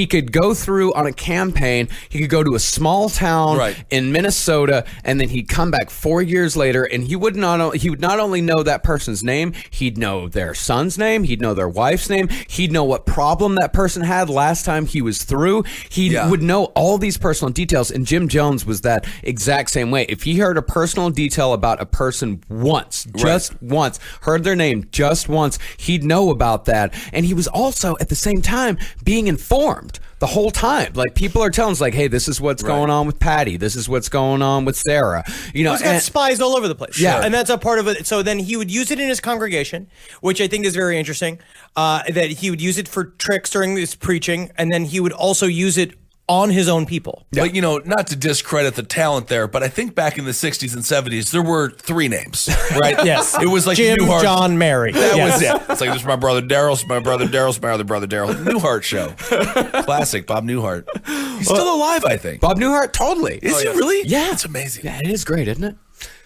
Speaker 9: could go through on a campaign. He could go to a small town
Speaker 3: Right.
Speaker 9: in Minnesota, and then he'd come back 4 years later, and he would not only know that person's name, he'd know their son's name, he'd know their wife's name, he'd know what problem that person had last time he was through. He would know all these personal details, and Jim Jones was that exact same way. If he heard a personal detail about a person once, just once, heard their name just once, he'd know about that. And he was also at the same time being informed the whole time. Like, people are telling us, like, hey, this is what's going on with Patty. This is what's going on with Sarah. You know,
Speaker 8: He's got spies all over the place.
Speaker 9: Yeah.
Speaker 8: And that's a part of it. So then he would use it in his congregation, which I think is very interesting, that he would use it for tricks during his preaching, and then he would also use it on his own people.
Speaker 3: But, you know, not to discredit the talent there, but I think back in the 60s and 70s, there were 3 names, right?
Speaker 8: Yes.
Speaker 3: It was like
Speaker 8: Jim,
Speaker 3: Newhart.
Speaker 8: John, Mary.
Speaker 3: That
Speaker 8: Yes.
Speaker 3: was it. It's like, this is my brother Daryl, this is my brother Daryl, this is my other brother Daryl. Newhart show. Classic, Bob Newhart. He's still alive, I think.
Speaker 9: Bob Newhart, totally.
Speaker 3: Is he really?
Speaker 9: Yeah.
Speaker 3: That's amazing.
Speaker 9: Yeah, it is great, isn't it?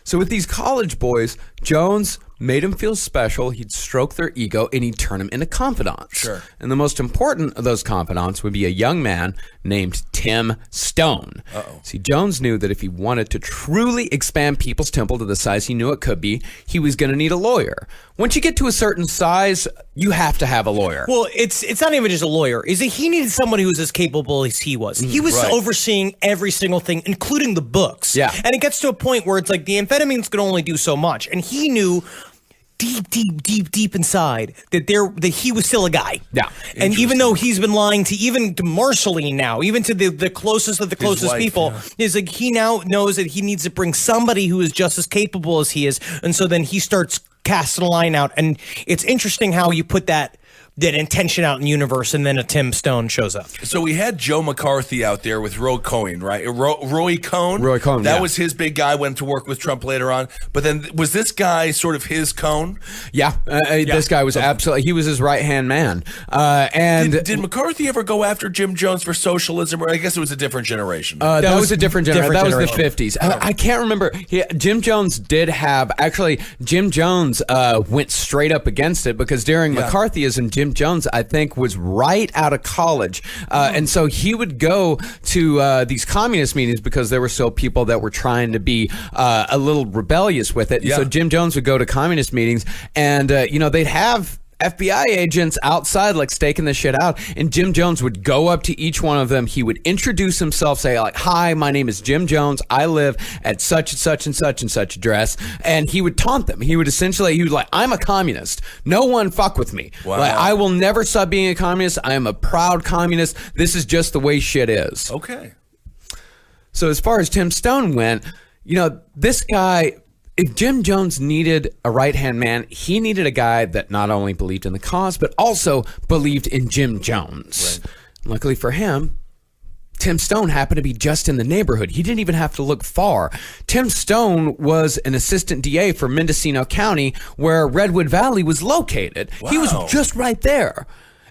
Speaker 9: So with these college boys, Jones made them feel special. He'd stroke their ego and he'd turn them into confidants.
Speaker 3: Sure.
Speaker 9: And the most important of those confidants would be a young man named Tim Stone. See, Jones knew that if he wanted to truly expand People's Temple to the size he knew it could be, he was going to need a lawyer. Once you get to a certain size, you have to have a lawyer.
Speaker 8: Well, it's not even just a lawyer. Is that he needed someone who was as capable as he was. He was
Speaker 3: right.
Speaker 8: overseeing every single thing, including the books.
Speaker 9: Yeah.
Speaker 8: And it gets to a point where it's like the amphetamines could only do so much. And he knew deep inside that he was still a guy.
Speaker 9: Yeah.
Speaker 8: And even though he's been lying to Marceline now, even to the closest of the closest
Speaker 3: wife,
Speaker 8: people, is like he now knows that he needs to bring somebody who is just as capable as he is. And so then he starts casting a line out. And it's interesting how you put that intention out in the universe, and then a Tim Stone shows up.
Speaker 3: So we had Joe McCarthy out there with Roy Cohn, right? Roy Cohn.
Speaker 9: Roy Cohn,
Speaker 3: That
Speaker 9: yeah.
Speaker 3: was his big guy, went to work with Trump later on. But then was this guy sort of his Cohn?
Speaker 9: Yeah, this guy was absolutely, he was his right-hand man. And
Speaker 3: Did McCarthy ever go after Jim Jones for socialism? Or I guess it was a different generation.
Speaker 9: that was a different generation. That was the
Speaker 8: generation.
Speaker 9: 50s. I can't remember. Jim Jones did have, actually, Jim Jones went straight up against it because during McCarthyism, Jim Jones, I think, was right out of college. And so he would go to these communist meetings because there were still people that were trying to be a little rebellious with it.
Speaker 3: Yeah.
Speaker 9: So Jim Jones would go to communist meetings and, they'd have FBI agents outside, like, staking this shit out. And Jim Jones would go up to each one of them. He would introduce himself, say, like, "Hi, my name is Jim Jones. I live at such and such and such and such address." And he would taunt them. He would like, "I'm a communist. No one fuck with me.
Speaker 3: Wow.
Speaker 9: Like, I will never stop being a communist. I am a proud communist. This is just the way shit is."
Speaker 3: Okay.
Speaker 9: So as far as Tim Stone went, this guy, if Jim Jones needed a right-hand man, he needed a guy that not only believed in the cause, but also believed in Jim Jones. Right. Luckily for him, Tim Stone happened to be just in the neighborhood. He didn't even have to look far. Tim Stone was an assistant DA for Mendocino County, where Redwood Valley was located.
Speaker 3: Wow.
Speaker 9: He was just right there.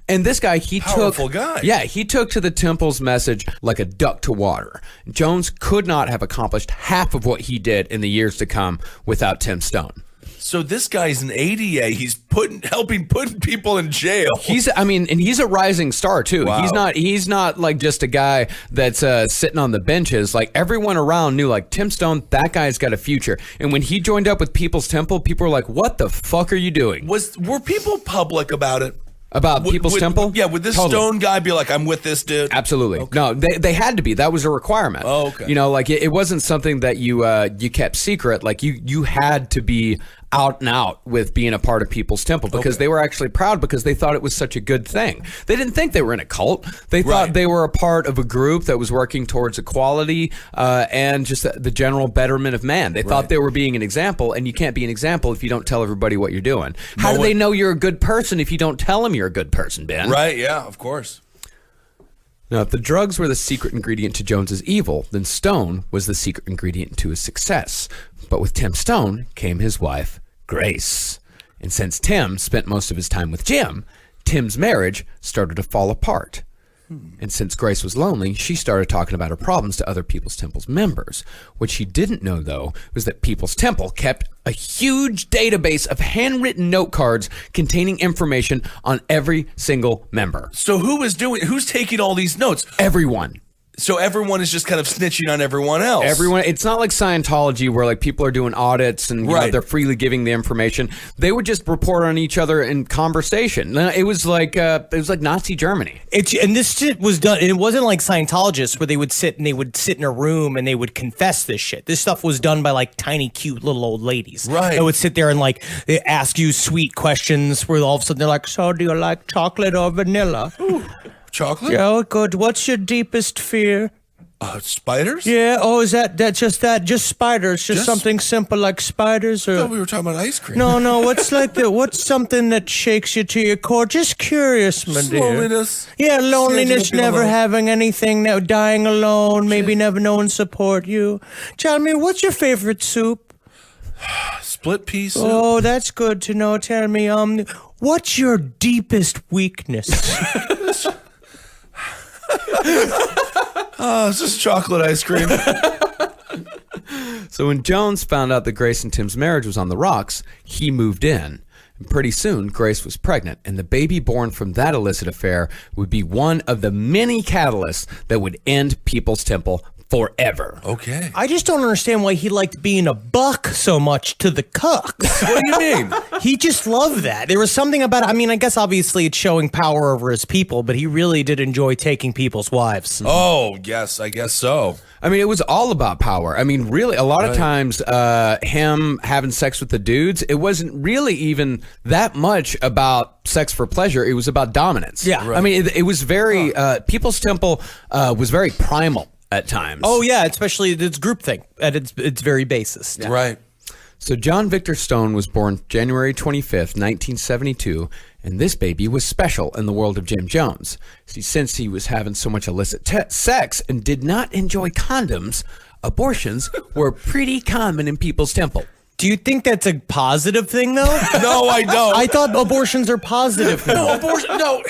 Speaker 9: And this guy,
Speaker 3: Powerful guy.
Speaker 9: Yeah, he took to the Temple's message like a duck to water. Jones could not have accomplished half of what he did in the years to come without Tim Stone.
Speaker 3: So this guy's an ADA. He's helping put people in jail.
Speaker 9: He's a rising star too.
Speaker 3: Wow.
Speaker 9: He's not like just a guy that's sitting on the benches. Like, everyone around knew, like, Tim Stone, that guy's got a future. And when he joined up with People's Temple, people were like, "What the fuck are you doing?"
Speaker 3: Were people public about it?
Speaker 9: About People's Temple?
Speaker 3: Yeah, would this
Speaker 9: Totally.
Speaker 3: Stone guy be like, "I'm with this dude"?
Speaker 9: Absolutely. Okay. No, they had to be. That was a requirement.
Speaker 3: Oh, okay.
Speaker 9: Like, it wasn't something that you kept secret. Like, you had to be out and out with being a part of People's Temple because they were actually proud because they thought it was such a good thing. They didn't think they were in a cult. They thought they were a part of a group that was working towards equality and just the general betterment of man. They thought they were being an example, and you can't be an example if you don't tell everybody what you're doing. How do they know you're a good person if you don't tell them you're a good person, Ben?
Speaker 3: Right, yeah, of course.
Speaker 9: Now, if the drugs were the secret ingredient to Jones's evil, then Stone was the secret ingredient to his success. But with Tim Stone came his wife, Grace. And since Tim spent most of his time with Jim, Tim's marriage started to fall apart. And since Grace was lonely, she started talking about her problems to other People's Temple's members. What she didn't know, though, was that People's Temple kept a huge database of handwritten note cards containing information on every single member.
Speaker 3: So who's taking all these notes?
Speaker 9: Everyone.
Speaker 3: So everyone is just kind of snitching on everyone else.
Speaker 9: Everyone. It's not like Scientology where, like, people are doing audits and you know, they're freely giving the information. They would just report on each other in conversation. It was like Nazi Germany.
Speaker 8: And this shit was done. It wasn't like Scientologists where they would sit in a room and they would confess this shit. This stuff was done by, like, tiny, cute little old ladies.
Speaker 3: Right.
Speaker 8: They would sit there and, like, they ask you sweet questions where all of a sudden they're like, "So do you like chocolate or vanilla?"
Speaker 3: Ooh, chocolate?
Speaker 8: Yeah, good. What's your deepest fear?
Speaker 3: Spiders?
Speaker 8: Yeah. Oh, is that just spiders? Just something simple like spiders, or?
Speaker 3: I thought we were talking about ice cream.
Speaker 8: No. What's something that shakes you to your core? Just curious, my dear.
Speaker 3: Loneliness.
Speaker 8: Yeah, loneliness.
Speaker 3: Being
Speaker 8: Never
Speaker 3: alone.
Speaker 8: having anything. Now dying alone. Maybe never no one support you. Tell me, what's your favorite soup?
Speaker 3: Split pea soup.
Speaker 8: Oh, that's good to know. Tell me, what's your deepest weakness?
Speaker 3: Oh, it's just chocolate ice cream.
Speaker 9: So when Jones found out that Grace and Tim's marriage was on the rocks, he moved in. And pretty soon, Grace was pregnant, and the baby born from that illicit affair would be one of the many catalysts that would end People's Temple forever.
Speaker 3: Okay.
Speaker 8: I just don't understand why he liked being a buck so much to the cooks.
Speaker 3: What do you mean?
Speaker 8: He just loved that. There was something about it. I mean, I guess obviously it's showing power over his people, but he really did enjoy taking people's wives.
Speaker 3: Oh, yes, I guess so.
Speaker 9: I mean, it was all about power. I mean, really, a lot of times, him having sex with the dudes, it wasn't really even that much about sex for pleasure. It was about dominance.
Speaker 8: Yeah.
Speaker 9: I mean, it was very, People's Temple was very primal at times.
Speaker 8: Oh, yeah, especially its group thing at its very basis. Yeah.
Speaker 3: Right.
Speaker 9: So John Victor Stone was born January 25th, 1972, and this baby was special in the world of Jim Jones. See, since he was having so much illicit sex and did not enjoy condoms, abortions were pretty common in People's Temple.
Speaker 8: Do you think that's a positive thing, though?
Speaker 3: No, I don't.
Speaker 8: I thought abortions are positive.
Speaker 3: No, abortion. No.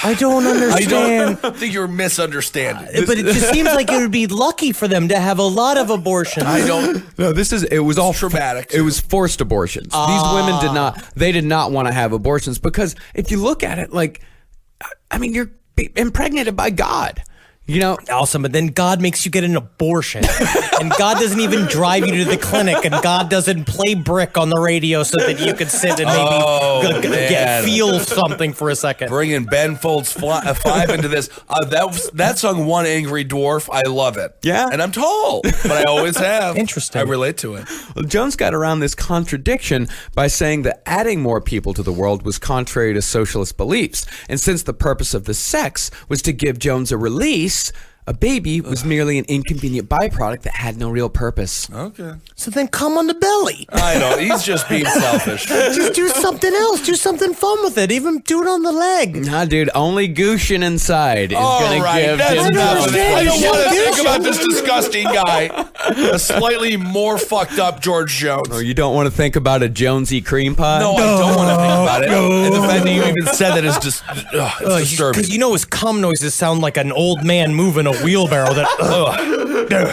Speaker 8: I don't
Speaker 3: I
Speaker 8: understand.
Speaker 3: don't think you're misunderstanding.
Speaker 8: But it just seems like it would be lucky for them to have a lot of abortions.
Speaker 3: I don't.
Speaker 9: No, it was all
Speaker 3: traumatic.
Speaker 9: It was forced abortions. These women did not want to have abortions because if you look at it, like, I mean, you're impregnated by God. You know,
Speaker 8: awesome, but then God makes you get an abortion, and God doesn't even drive you to the clinic, and God doesn't play brick on the radio so that you can sit and maybe feel something for a second.
Speaker 3: Bringing Ben Folds 5 into this. That song, One Angry Dwarf, I love it.
Speaker 9: Yeah.
Speaker 3: And I'm tall, but I always have.
Speaker 8: Interesting.
Speaker 3: I relate to it.
Speaker 9: Well, Jones got around this contradiction by saying that adding more people to the world was contrary to socialist beliefs. And since the purpose of the sex was to give Jones a release, a baby was merely an inconvenient byproduct that had no real purpose.
Speaker 3: Okay.
Speaker 8: So then come on the belly.
Speaker 3: I know. He's just being selfish.
Speaker 8: Just do something else. Do something fun with it. Even do it on the leg.
Speaker 9: Nah, dude, only Gushin inside is going to give
Speaker 3: That's
Speaker 9: him
Speaker 3: enough. I don't want to think
Speaker 8: Gushin.
Speaker 3: about this disgusting guy. A slightly more fucked up George Jones.
Speaker 9: Oh, you don't want to think about a Jonesy cream pie?
Speaker 3: No, I don't want to think about it. And the fact that you even said that is just it's disturbing.
Speaker 8: Because you know his cum noises sound like an old man moving a wheelbarrow that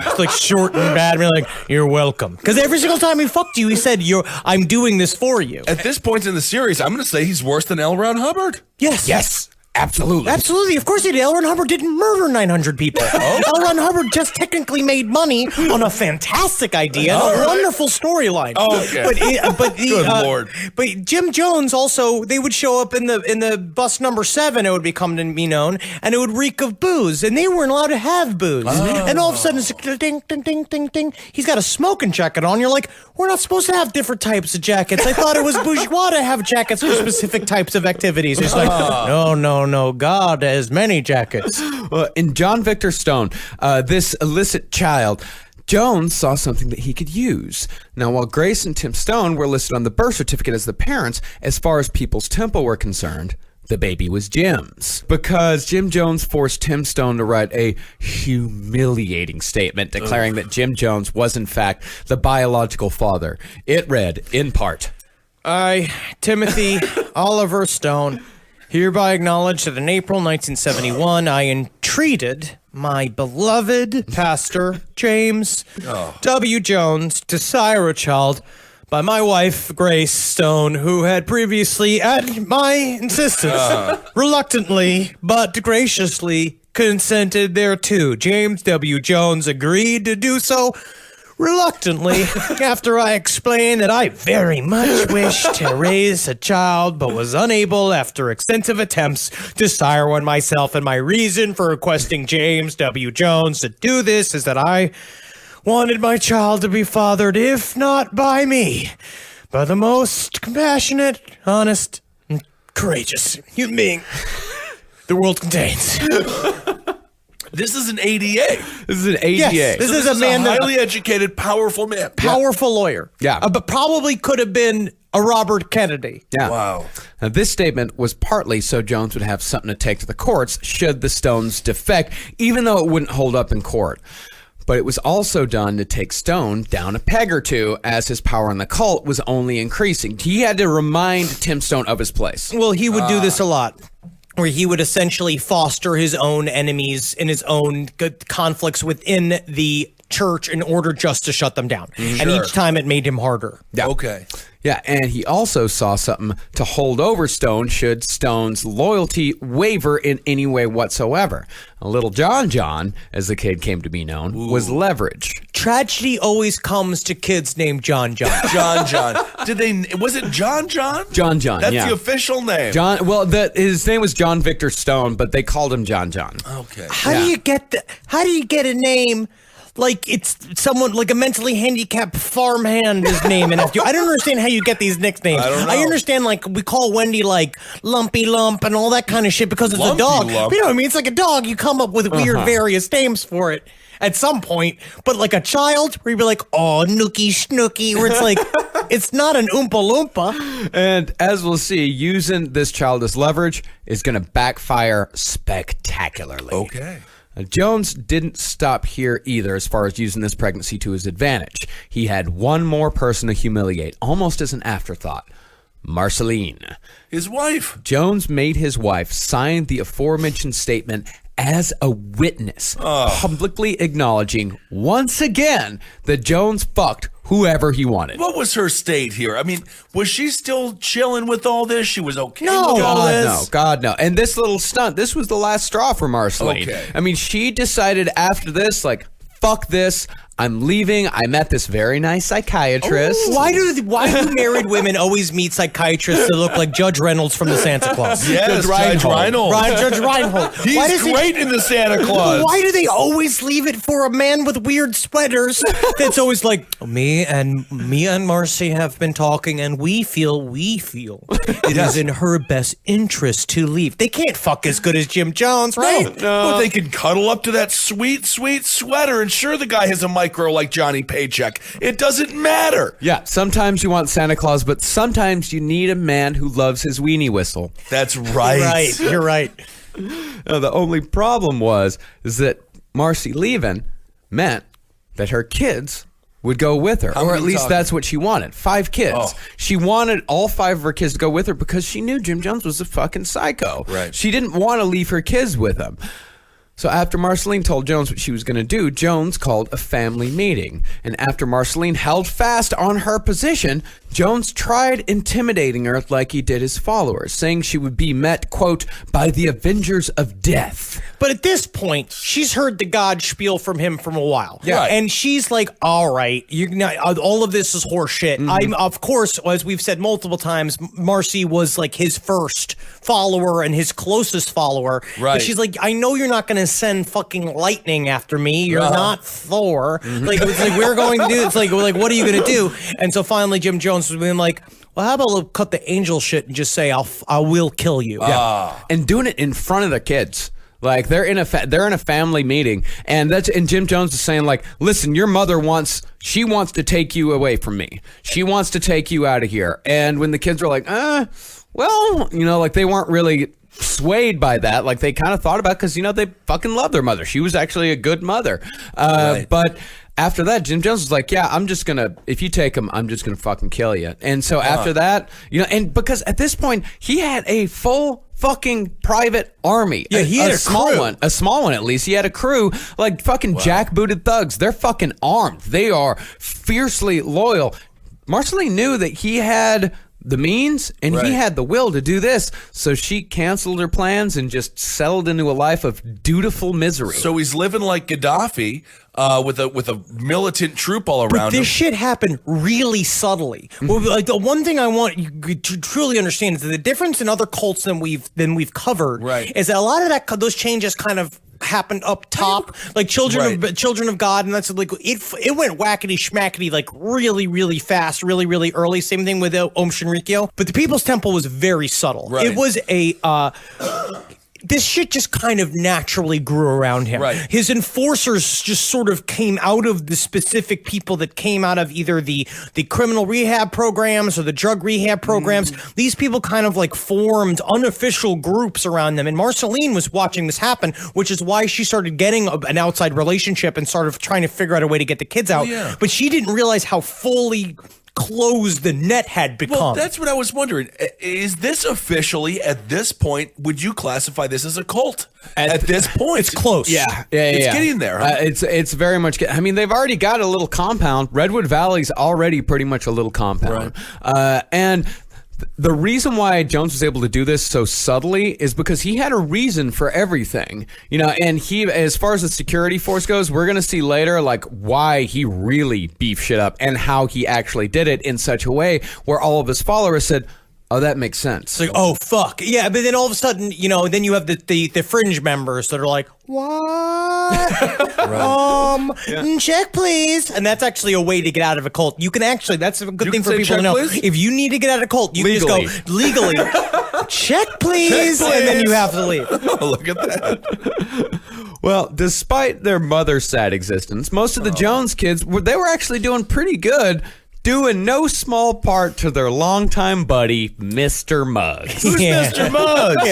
Speaker 8: it's like short and bad. We're like, you're welcome. Because every single time he fucked you, he said, I'm doing this for you.
Speaker 3: At this point in the series, I'm going to say he's worse than L. Ron Hubbard.
Speaker 8: Yes.
Speaker 9: Yes, absolutely.
Speaker 8: Absolutely. Of course he did. L. Ron Hubbard didn't murder 900 people. L. Ron Hubbard just technically made money on a fantastic idea and a wonderful storyline.
Speaker 3: Okay. Good Lord.
Speaker 8: But Jim Jones also, they would show up in the bus number 7, it would become to be known, and it would reek of booze, and they weren't allowed to have booze. And all of a sudden, it's like, ding, ding, ding, ding, ding. He's got a smoking jacket on. You're like, we're not supposed to have different types of jackets. I thought it was bourgeois to have jackets for specific types of activities. It's like, no, God has many jackets.
Speaker 9: Well, in John Victor Stone, this illicit child, Jones saw something that he could use. Now, while Grace and Tim Stone were listed on the birth certificate as the parents, as far as People's Temple were concerned, the baby was Jim's. Because Jim Jones forced Tim Stone to write a humiliating statement declaring that Jim Jones was, in fact, the biological father. It read, in part,
Speaker 8: I, Timothy Oliver Stone, hereby acknowledge that in April 1971, I entreated my beloved pastor, James W. Jones, to sire a child by my wife, Grace Stone, who had previously, at my insistence, reluctantly but graciously consented thereto. James W. Jones agreed to do so reluctantly, after I explained that I very much wished to raise a child, but was unable after extensive attempts to sire one myself. And my reason for requesting James W. Jones to do this is that I wanted my child to be fathered, if not by me, by the most compassionate, honest, and courageous human being the world contains.
Speaker 3: This is an ADA.
Speaker 9: this is an ADA.
Speaker 8: Yes, this is a man that
Speaker 3: highly educated, powerful man.
Speaker 8: powerful lawyer.
Speaker 9: Yeah.
Speaker 8: But probably could have been a Robert Kennedy.
Speaker 9: Yeah.
Speaker 3: Wow.
Speaker 9: Now, this statement was partly so Jones would have something to take to the courts should the Stones defect, even though it wouldn't hold up in court. But it was also done to take Stone down a peg or two as his power in the cult was only increasing. He had to remind Tim Stone of his place.
Speaker 8: Well, he would do this a lot, where he would essentially foster his own enemies and his own conflicts within the church in order just to shut them down. And each time it made him harder.
Speaker 9: Yeah.
Speaker 3: Okay.
Speaker 9: Yeah, and he also saw something to hold over Stone should Stone's loyalty waver in any way whatsoever. A little John, as the kid came to be known, was leverage.
Speaker 8: Tragedy always comes to kids named John.
Speaker 3: John. Was it John?
Speaker 9: John,
Speaker 3: That's
Speaker 9: yeah.
Speaker 3: the official name.
Speaker 9: John, well, his name was John Victor Stone, but they called him John.
Speaker 3: Okay.
Speaker 8: How do you get a name like it's someone like a mentally handicapped farmhand's name? And I don't understand how you get these nicknames.
Speaker 3: I don't know.
Speaker 8: I understand like we call Wendy like Lumpy Lump and all that kind of shit because it's
Speaker 3: Lumpy
Speaker 8: a dog.
Speaker 3: Lump.
Speaker 8: But you know what I mean? It's like a dog. You come up with weird various names for it at some point. But like a child, where you'd be like, oh, Nookie Snooky, where it's like it's not an Oompa Loompa.
Speaker 9: And as we'll see, using this child as leverage is going to backfire spectacularly.
Speaker 3: Okay.
Speaker 9: Jones didn't stop here either as far as using this pregnancy to his advantage. He had one more person to humiliate, almost as an afterthought. Marceline.
Speaker 3: His wife.
Speaker 9: Jones made his wife sign the aforementioned statement as a witness, publicly acknowledging once again that Jones fucked whoever he wanted.
Speaker 3: What was her state here? I mean, was she still chilling with all this? She was okay with all
Speaker 9: God,
Speaker 3: this?
Speaker 9: God, no. And this little stunt, this was the last straw for Marceline.
Speaker 3: Okay.
Speaker 9: I mean, she decided after this, like, fuck this. I'm leaving. I met this very nice psychiatrist.
Speaker 8: Why do married women always meet psychiatrists that look like Judge Reynolds from the Santa Claus?
Speaker 3: Yes, Judge Reinhold.
Speaker 8: Judge Reinhold.
Speaker 3: He's great in the Santa Claus.
Speaker 8: Why do they always leave it for a man with weird sweaters that's always like, me and Marcy have been talking and we feel it is in her best interest to leave. They can't fuck as good as Jim Jones, right?
Speaker 3: No. But they can cuddle up to that sweet, sweet sweater, and sure, the guy has a micro like Johnny Paycheck. It doesn't matter.
Speaker 9: Yeah, sometimes you want Santa Claus, but sometimes you need a man who loves his weenie whistle.
Speaker 3: That's right.
Speaker 8: You're right.
Speaker 9: The only problem is that Marcy leaving meant that her kids would go with her, or at least that's what she wanted. 5 kids.
Speaker 3: Oh.
Speaker 9: She wanted all 5 of her kids to go with her because she knew Jim Jones was a fucking psycho.
Speaker 3: Right.
Speaker 9: She didn't want to leave her kids with him. So after Marceline told Jones what she was going to do, Jones called a family meeting. And after Marceline held fast on her position, Jones tried intimidating her like he did his followers, saying she would be met, quote, by the Avengers of Death.
Speaker 8: But at this point, she's heard the God spiel from him from a while.
Speaker 9: Yeah.
Speaker 8: And she's like, all right, all of this is horseshit. I'm, of course, as we've said multiple times, Marcy was like his first follower and his closest follower.
Speaker 3: Right.
Speaker 8: But she's like, I know you're not going to send fucking lightning after me. You're not Thor. Like, it's like, we're going to do, it's like, what are you going to do? And so finally, Jim Jones was being like, well, how about we'll cut the angel shit and just say, I will kill you.
Speaker 9: Yeah. And doing it in front of the kids. Like they're in a family meeting, and Jim Jones is saying like, listen, your mother wants to take you away from me. She wants to take you out of here. And when the kids were like, well, like they weren't really swayed by that. Like they kind of thought about it because they fucking love their mother. She was actually a good mother.
Speaker 3: Right.
Speaker 9: But after that, Jim Jones was like, yeah, if you take him, I'm just gonna fucking kill you. And so after that, and because at this point he had a full fucking private army.
Speaker 8: Yeah, he had a
Speaker 9: small
Speaker 8: crew.
Speaker 9: one, a small one at least. He had a crew like fucking jackbooted thugs. They're fucking armed. They are fiercely loyal. Marceline knew that he had the means and he had the will to do this, so she canceled her plans and just settled into a life of dutiful misery.
Speaker 3: So he's living like Gaddafi with a militant troop all around
Speaker 8: This
Speaker 3: him.
Speaker 8: shit happened really subtly. Well, like the one thing I want you to truly understand is that the difference in other cults than we've covered is that a lot of those changes kind of happened up top, like children of God, and that's like it went whackety schmackety like really, really fast, really, really early. Same thing with Om Shinrikyo. But the People's Temple was very subtle.
Speaker 3: Right.
Speaker 8: It was this shit just kind of naturally grew around him.
Speaker 3: Right.
Speaker 8: His enforcers just sort of came out of the specific people that came out of either the criminal rehab programs or the drug rehab programs. These people kind of like formed unofficial groups around them. And Marceline was watching this happen, which is why she started getting an outside relationship and started trying to figure out a way to get the kids out.
Speaker 3: Yeah.
Speaker 8: But she didn't realize how fully closed the net had become.
Speaker 3: Well, that's what I was wondering. Is this officially, at this point, would you classify this as a cult? At this point,
Speaker 8: it's close.
Speaker 3: It's getting there. Huh?
Speaker 9: It's very much. I mean, they've already got a little compound. Redwood Valley's already pretty much a little compound, and the reason why Jones was able to do this so subtly is because he had a reason for everything, and he, as far as the security force goes, we're going to see later, like, why he really beefed shit up and how he actually did it in such a way where all of his followers said, oh, that makes sense.
Speaker 8: It's like, oh, fuck. Yeah, but then all of a sudden, then you have the fringe members that are like, what? Check, please. And that's actually a way to get out of a cult. You can actually, that's a good thing for people to know. Please? If you need to get out of a cult, you can just go legally, check, please. And then you have to leave.
Speaker 3: Oh, look at that.
Speaker 9: Well, despite their mother's sad existence, most of the Jones kids, they were actually doing pretty good, due in no small part to their longtime buddy, Mr. Muggs.
Speaker 3: Who's Mr. Muggs?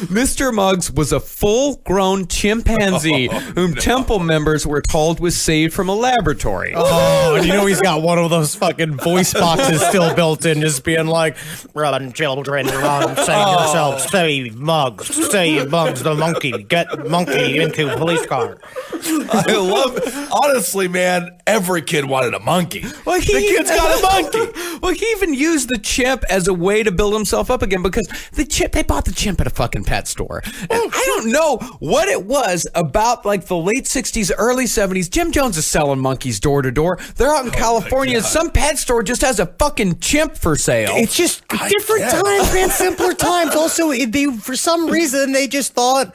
Speaker 9: Mr. Muggs was a full-grown chimpanzee whom temple members were told was saved from a laboratory.
Speaker 8: Oh, and he's got one of those fucking voice boxes still built in, just being like, run, children, run, save yourselves, save Muggs the monkey, get monkey into police car.
Speaker 3: I love, honestly, man, every kid wanted a monkey.
Speaker 9: Well, the kid's got a monkey. Well, he even used the chimp as a way to build himself up again because they bought the chimp at a fucking pet store. And I don't know what it was about like the late 60s, early 70s. Jim Jones is selling monkeys door to door. They're out in California. Some pet store just has a fucking chimp for sale.
Speaker 8: It's just different times, man. Simpler times. Also, for some reason, they just thought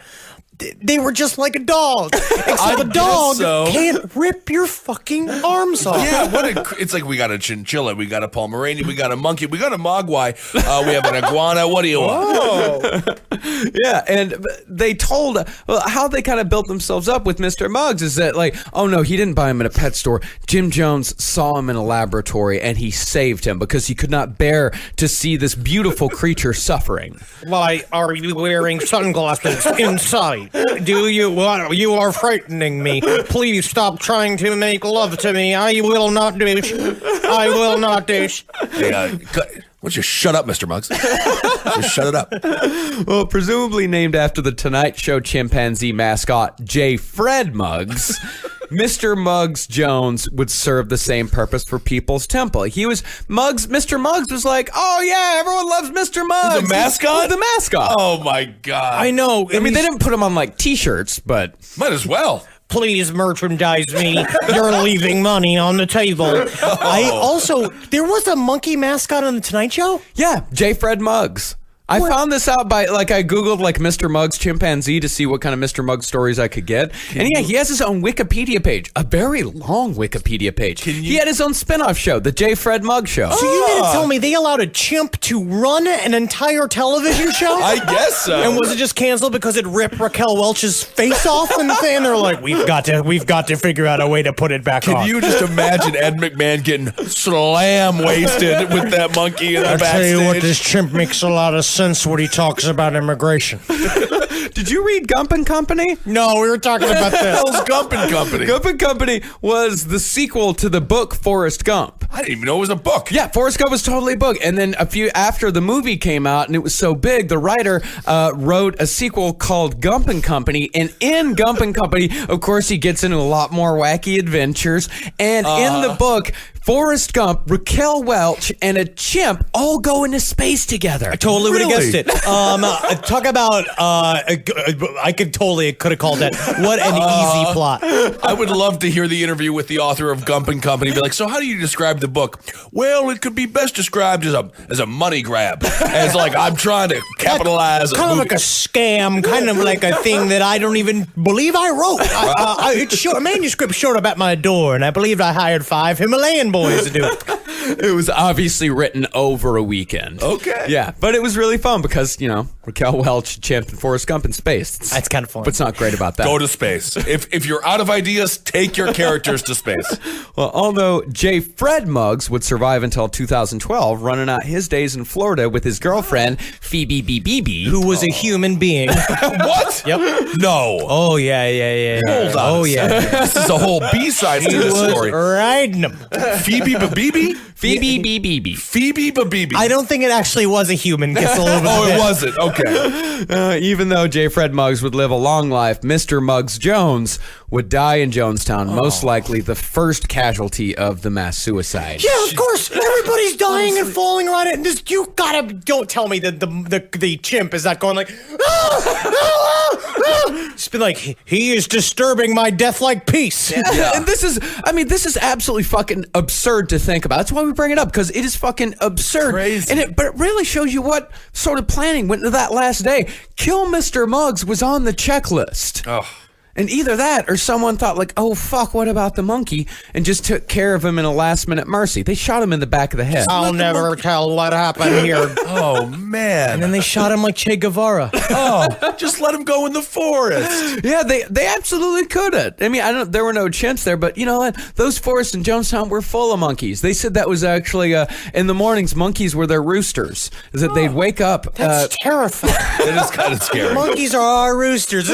Speaker 8: they were just like a dog, except a dog can't rip your fucking arms off.
Speaker 3: Yeah, it's like we got a chinchilla, we got a Pomeranian, we got a monkey, we got a mogwai, we have an iguana. What do you want?
Speaker 9: Yeah, and they told how they kind of built themselves up with Mr. Muggs is that like, oh no, he didn't buy him at a pet store. Jim Jones saw him in a laboratory and he saved him because he could not bear to see this beautiful creature suffering.
Speaker 8: Why are you wearing sunglasses inside? Do you? You are frightening me. Please stop trying to make love to me. I will not douche. I will not douche.
Speaker 3: Hey, why don't you shut up, Mr. Muggs? Just shut it up.
Speaker 9: Well, presumably named after the Tonight Show chimpanzee mascot, J. Fred Muggs, Mr. Muggs Jones would serve the same purpose for People's Temple. Mr. Muggs was like, oh yeah, everyone loves Mr. Muggs.
Speaker 3: He's a mascot?
Speaker 9: He's the mascot.
Speaker 3: Oh my God.
Speaker 8: I know.
Speaker 9: I mean, they didn't put him on like t-shirts, but.
Speaker 3: Might as well.
Speaker 8: Please merchandise me. You're leaving money on the table. There was a monkey mascot on the Tonight Show?
Speaker 9: Yeah, J. Fred Muggs. I found this out by, I Googled, Mr. Muggs chimpanzee to see what kind of Mr. Muggs stories I could get. And yeah, he has his own Wikipedia page, a very long Wikipedia page. He had his own spin-off show, the J. Fred Muggs Show.
Speaker 8: So you mean to tell me they allowed a chimp to run an entire television show?
Speaker 3: I guess so.
Speaker 8: And was it just canceled because it ripped Raquel Welch's face off? And they're like, we've got to figure out a way to put it back on.
Speaker 3: Can you just imagine Ed McMahon getting slam wasted with that monkey in the backstage?
Speaker 8: I tell you what, this chimp makes a lot of sense when he talks about immigration.
Speaker 9: Did you read Gump and Company?
Speaker 8: No, we were talking about this.
Speaker 3: Hell's Gump and Company?
Speaker 9: Gump and Company was the sequel to the book Forrest Gump.
Speaker 3: I didn't even know it was a book.
Speaker 9: Yeah, Forrest Gump was totally a book. And then after the movie came out and it was so big, the writer wrote a sequel called Gump and Company. And in Gump and Company, of course, he gets into a lot more wacky adventures. And in the book, Forrest Gump, Raquel Welch, and a chimp all go into space together.
Speaker 8: I totally would have guessed it. Talk about, I could have called that. What an easy plot.
Speaker 3: I would love to hear the interview with the author of Gump and Company. Be like, so how do you describe the book? Well, it could be best described as a money grab. As like, I'm trying to capitalize.
Speaker 8: Kind of like a scam, kind of like a thing that I don't even believe I wrote. A manuscript showed up at my door, and I believed I hired 5 Himalayan boys to do it.
Speaker 9: It was obviously written over a weekend.
Speaker 3: Okay.
Speaker 9: Yeah, but it was really fun because, Raquel Welch, Chimp, and Forrest Gump in space.
Speaker 8: That's kind of fun.
Speaker 9: What's not great about that?
Speaker 3: Go to space. If you're out of ideas, take your characters to space.
Speaker 9: Well, although J. Fred Muggs would survive until 2012, running out his days in Florida with his girlfriend, Phoebe BBB.
Speaker 8: Who was a human being.
Speaker 3: What?
Speaker 8: Yep.
Speaker 3: No.
Speaker 8: Oh, yeah.
Speaker 3: Hold on.
Speaker 8: Oh, yeah.
Speaker 3: This is a whole B-side to this story.
Speaker 8: Riding him.
Speaker 3: Phoebe Babibi?
Speaker 9: Phoebe BBB.
Speaker 3: Phoebe Babibi.
Speaker 8: I don't think it actually was a human. Gets a little bit
Speaker 3: Oh,
Speaker 8: of
Speaker 3: it
Speaker 8: it.
Speaker 3: wasn't. Okay.
Speaker 9: Even though J. Fred Muggs would live a long life, Mr. Muggs Jones would die in Jonestown, most likely the first casualty of the mass suicide.
Speaker 8: Yeah, of course. Everybody's dying and falling around it, and you gotta don't tell me that the chimp is not going like. It's been like he is disturbing my death-like peace.
Speaker 9: Yeah. And this is absolutely fucking absurd to think about. That's why we bring it up, because it is fucking absurd.
Speaker 3: Crazy.
Speaker 9: But it really shows you what sort of planning went into that last day. Kill Mr. Muggs was on the checklist.
Speaker 3: Oh.
Speaker 9: And either that or someone thought like, oh fuck, what about the monkey? And just took care of him in a last minute mercy. They shot him in the back of the head.
Speaker 8: I'll never tell what happened here.
Speaker 3: Oh, man.
Speaker 8: And then they shot him like Che Guevara.
Speaker 3: Oh, just let him go in the forest.
Speaker 9: Yeah, they absolutely could have. I mean, there were no chimps there, but you know what? Those forests in Jonestown were full of monkeys. They said that was actually in the mornings, monkeys were their roosters. Is that they'd wake up.
Speaker 8: That's terrifying.
Speaker 3: It is kind of scary.
Speaker 8: Monkeys are our roosters.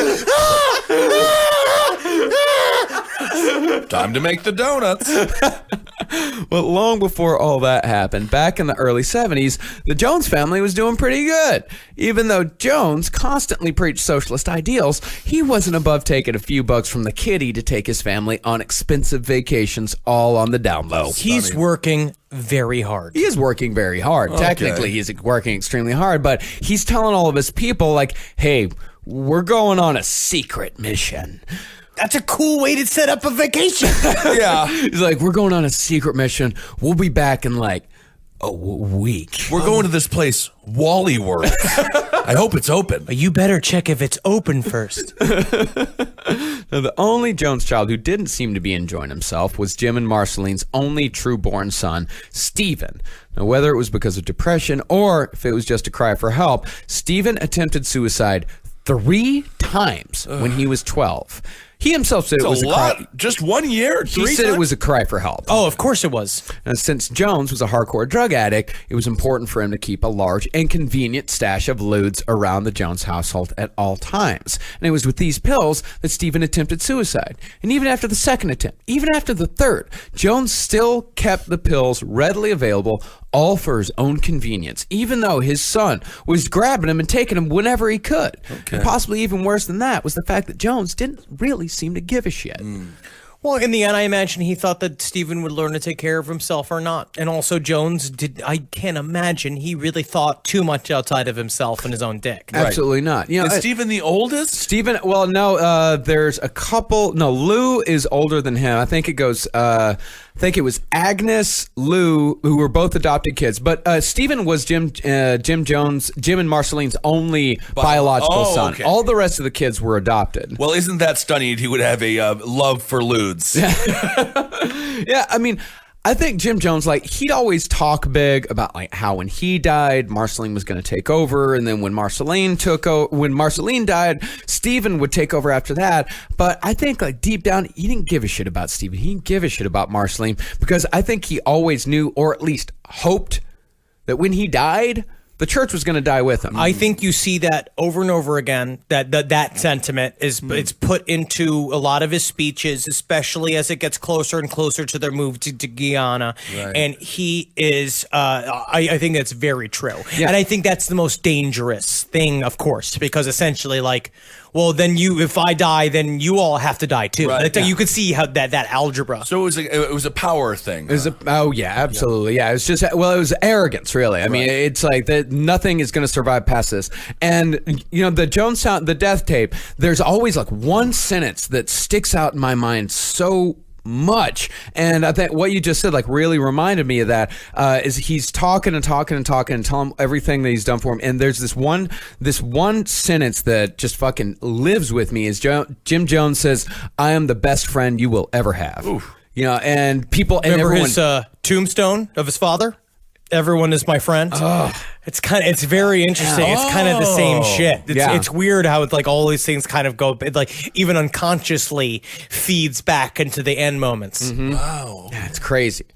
Speaker 3: Time to make the donuts.
Speaker 9: But long before all that happened, back in the early 70s, the Jones family was doing pretty good. Even though Jones constantly preached socialist ideals, he wasn't above taking a few bucks from the kitty to take his family on expensive vacations, all on the down low.
Speaker 8: He's working very hard.
Speaker 9: He is working very hard.
Speaker 3: Okay.
Speaker 9: Technically, he's working extremely hard, but he's telling all of his people, like, hey, we're going on a secret mission.
Speaker 8: That's a cool way to set up a vacation.
Speaker 3: Yeah.
Speaker 9: He's like, we're going on a secret mission. We'll be back in like a week.
Speaker 3: We're going to this place, Wally World. I hope it's open.
Speaker 8: You better check if it's open first.
Speaker 9: Now, the only Jones child who didn't seem to be enjoying himself was Jim and Marceline's only true-born son, Stephen. Now, whether it was because of depression or if it was just a cry for help, Stephen attempted suicide 3 times when he was 12. He himself said it was
Speaker 3: a lot. Just 1 year?
Speaker 9: He said it was a cry for help.
Speaker 8: Oh, of course it was.
Speaker 9: And since Jones was a hardcore drug addict, it was important for him to keep a large and convenient stash of lewds around the Jones household at all times. And it was with these pills that Stephen attempted suicide. And even after the second attempt, even after the third, Jones still kept the pills readily available, all for his own convenience, even though his son was grabbing him and taking them whenever he could.
Speaker 3: Okay.
Speaker 9: And possibly even worse than that was the fact that Jones didn't really seem to give a shit.
Speaker 8: Well, in the end, I imagine he thought that Stephen would learn to take care of himself or not. And also Jones I can't imagine he really thought too much outside of himself and his own dick.
Speaker 9: Absolutely not. You know,
Speaker 3: Is Stephen the oldest?
Speaker 9: Stephen, well, no, there's a couple. No, Lou is older than him. I think it goes, I think it was Agnes, Lou, who were both adopted kids. But Stephen was Jim and Marceline's only biological son.
Speaker 3: Okay.
Speaker 9: All the rest of the kids were adopted.
Speaker 3: Well, isn't that stunning? He would have a love for lewds.
Speaker 9: Yeah, I mean, I think Jim Jones, like, he'd always talk big about like how when he died, Marceline was going to take over, and then when Marceline died, Stephen would take over after that. But I think like deep down, he didn't give a shit about Stephen. He didn't give a shit about Marceline because I think he always knew, or at least hoped, that when he died, the church was going to die with him.
Speaker 8: I think you see that over and over again. That sentiment is it's put into a lot of his speeches, especially as it gets closer and closer to their move to Guyana.
Speaker 3: Right.
Speaker 8: And he is. I think that's very true.
Speaker 9: Yeah.
Speaker 8: And I think that's the most dangerous thing, of course, because essentially, like, well, then if I die, then you all have to die too.
Speaker 3: Right.
Speaker 8: You could see how that algebra.
Speaker 3: So it was a power thing.
Speaker 9: Oh yeah, absolutely. Yeah, it's just, well, it was arrogance, really. I mean, it's like that. Nothing is going to survive past this. And you know, the Jonestown, the death tape. There's always like one sentence that sticks out in my mind so much, and I think what you just said like really reminded me of that. Is he's talking and telling him everything that he's done for him, and there's this one sentence that just fucking lives with me. Is Jim Jones says, "I am the best friend you will ever have." Oof. You know, and people and
Speaker 8: Remember
Speaker 9: everyone.
Speaker 8: his tombstone of his father? Everyone is my friend. It's very interesting. It's kind of the same shit. It's weird how it's like all these things kind of go, it like even unconsciously feeds back into the end moments.
Speaker 3: Wow.
Speaker 9: Yeah, it's crazy.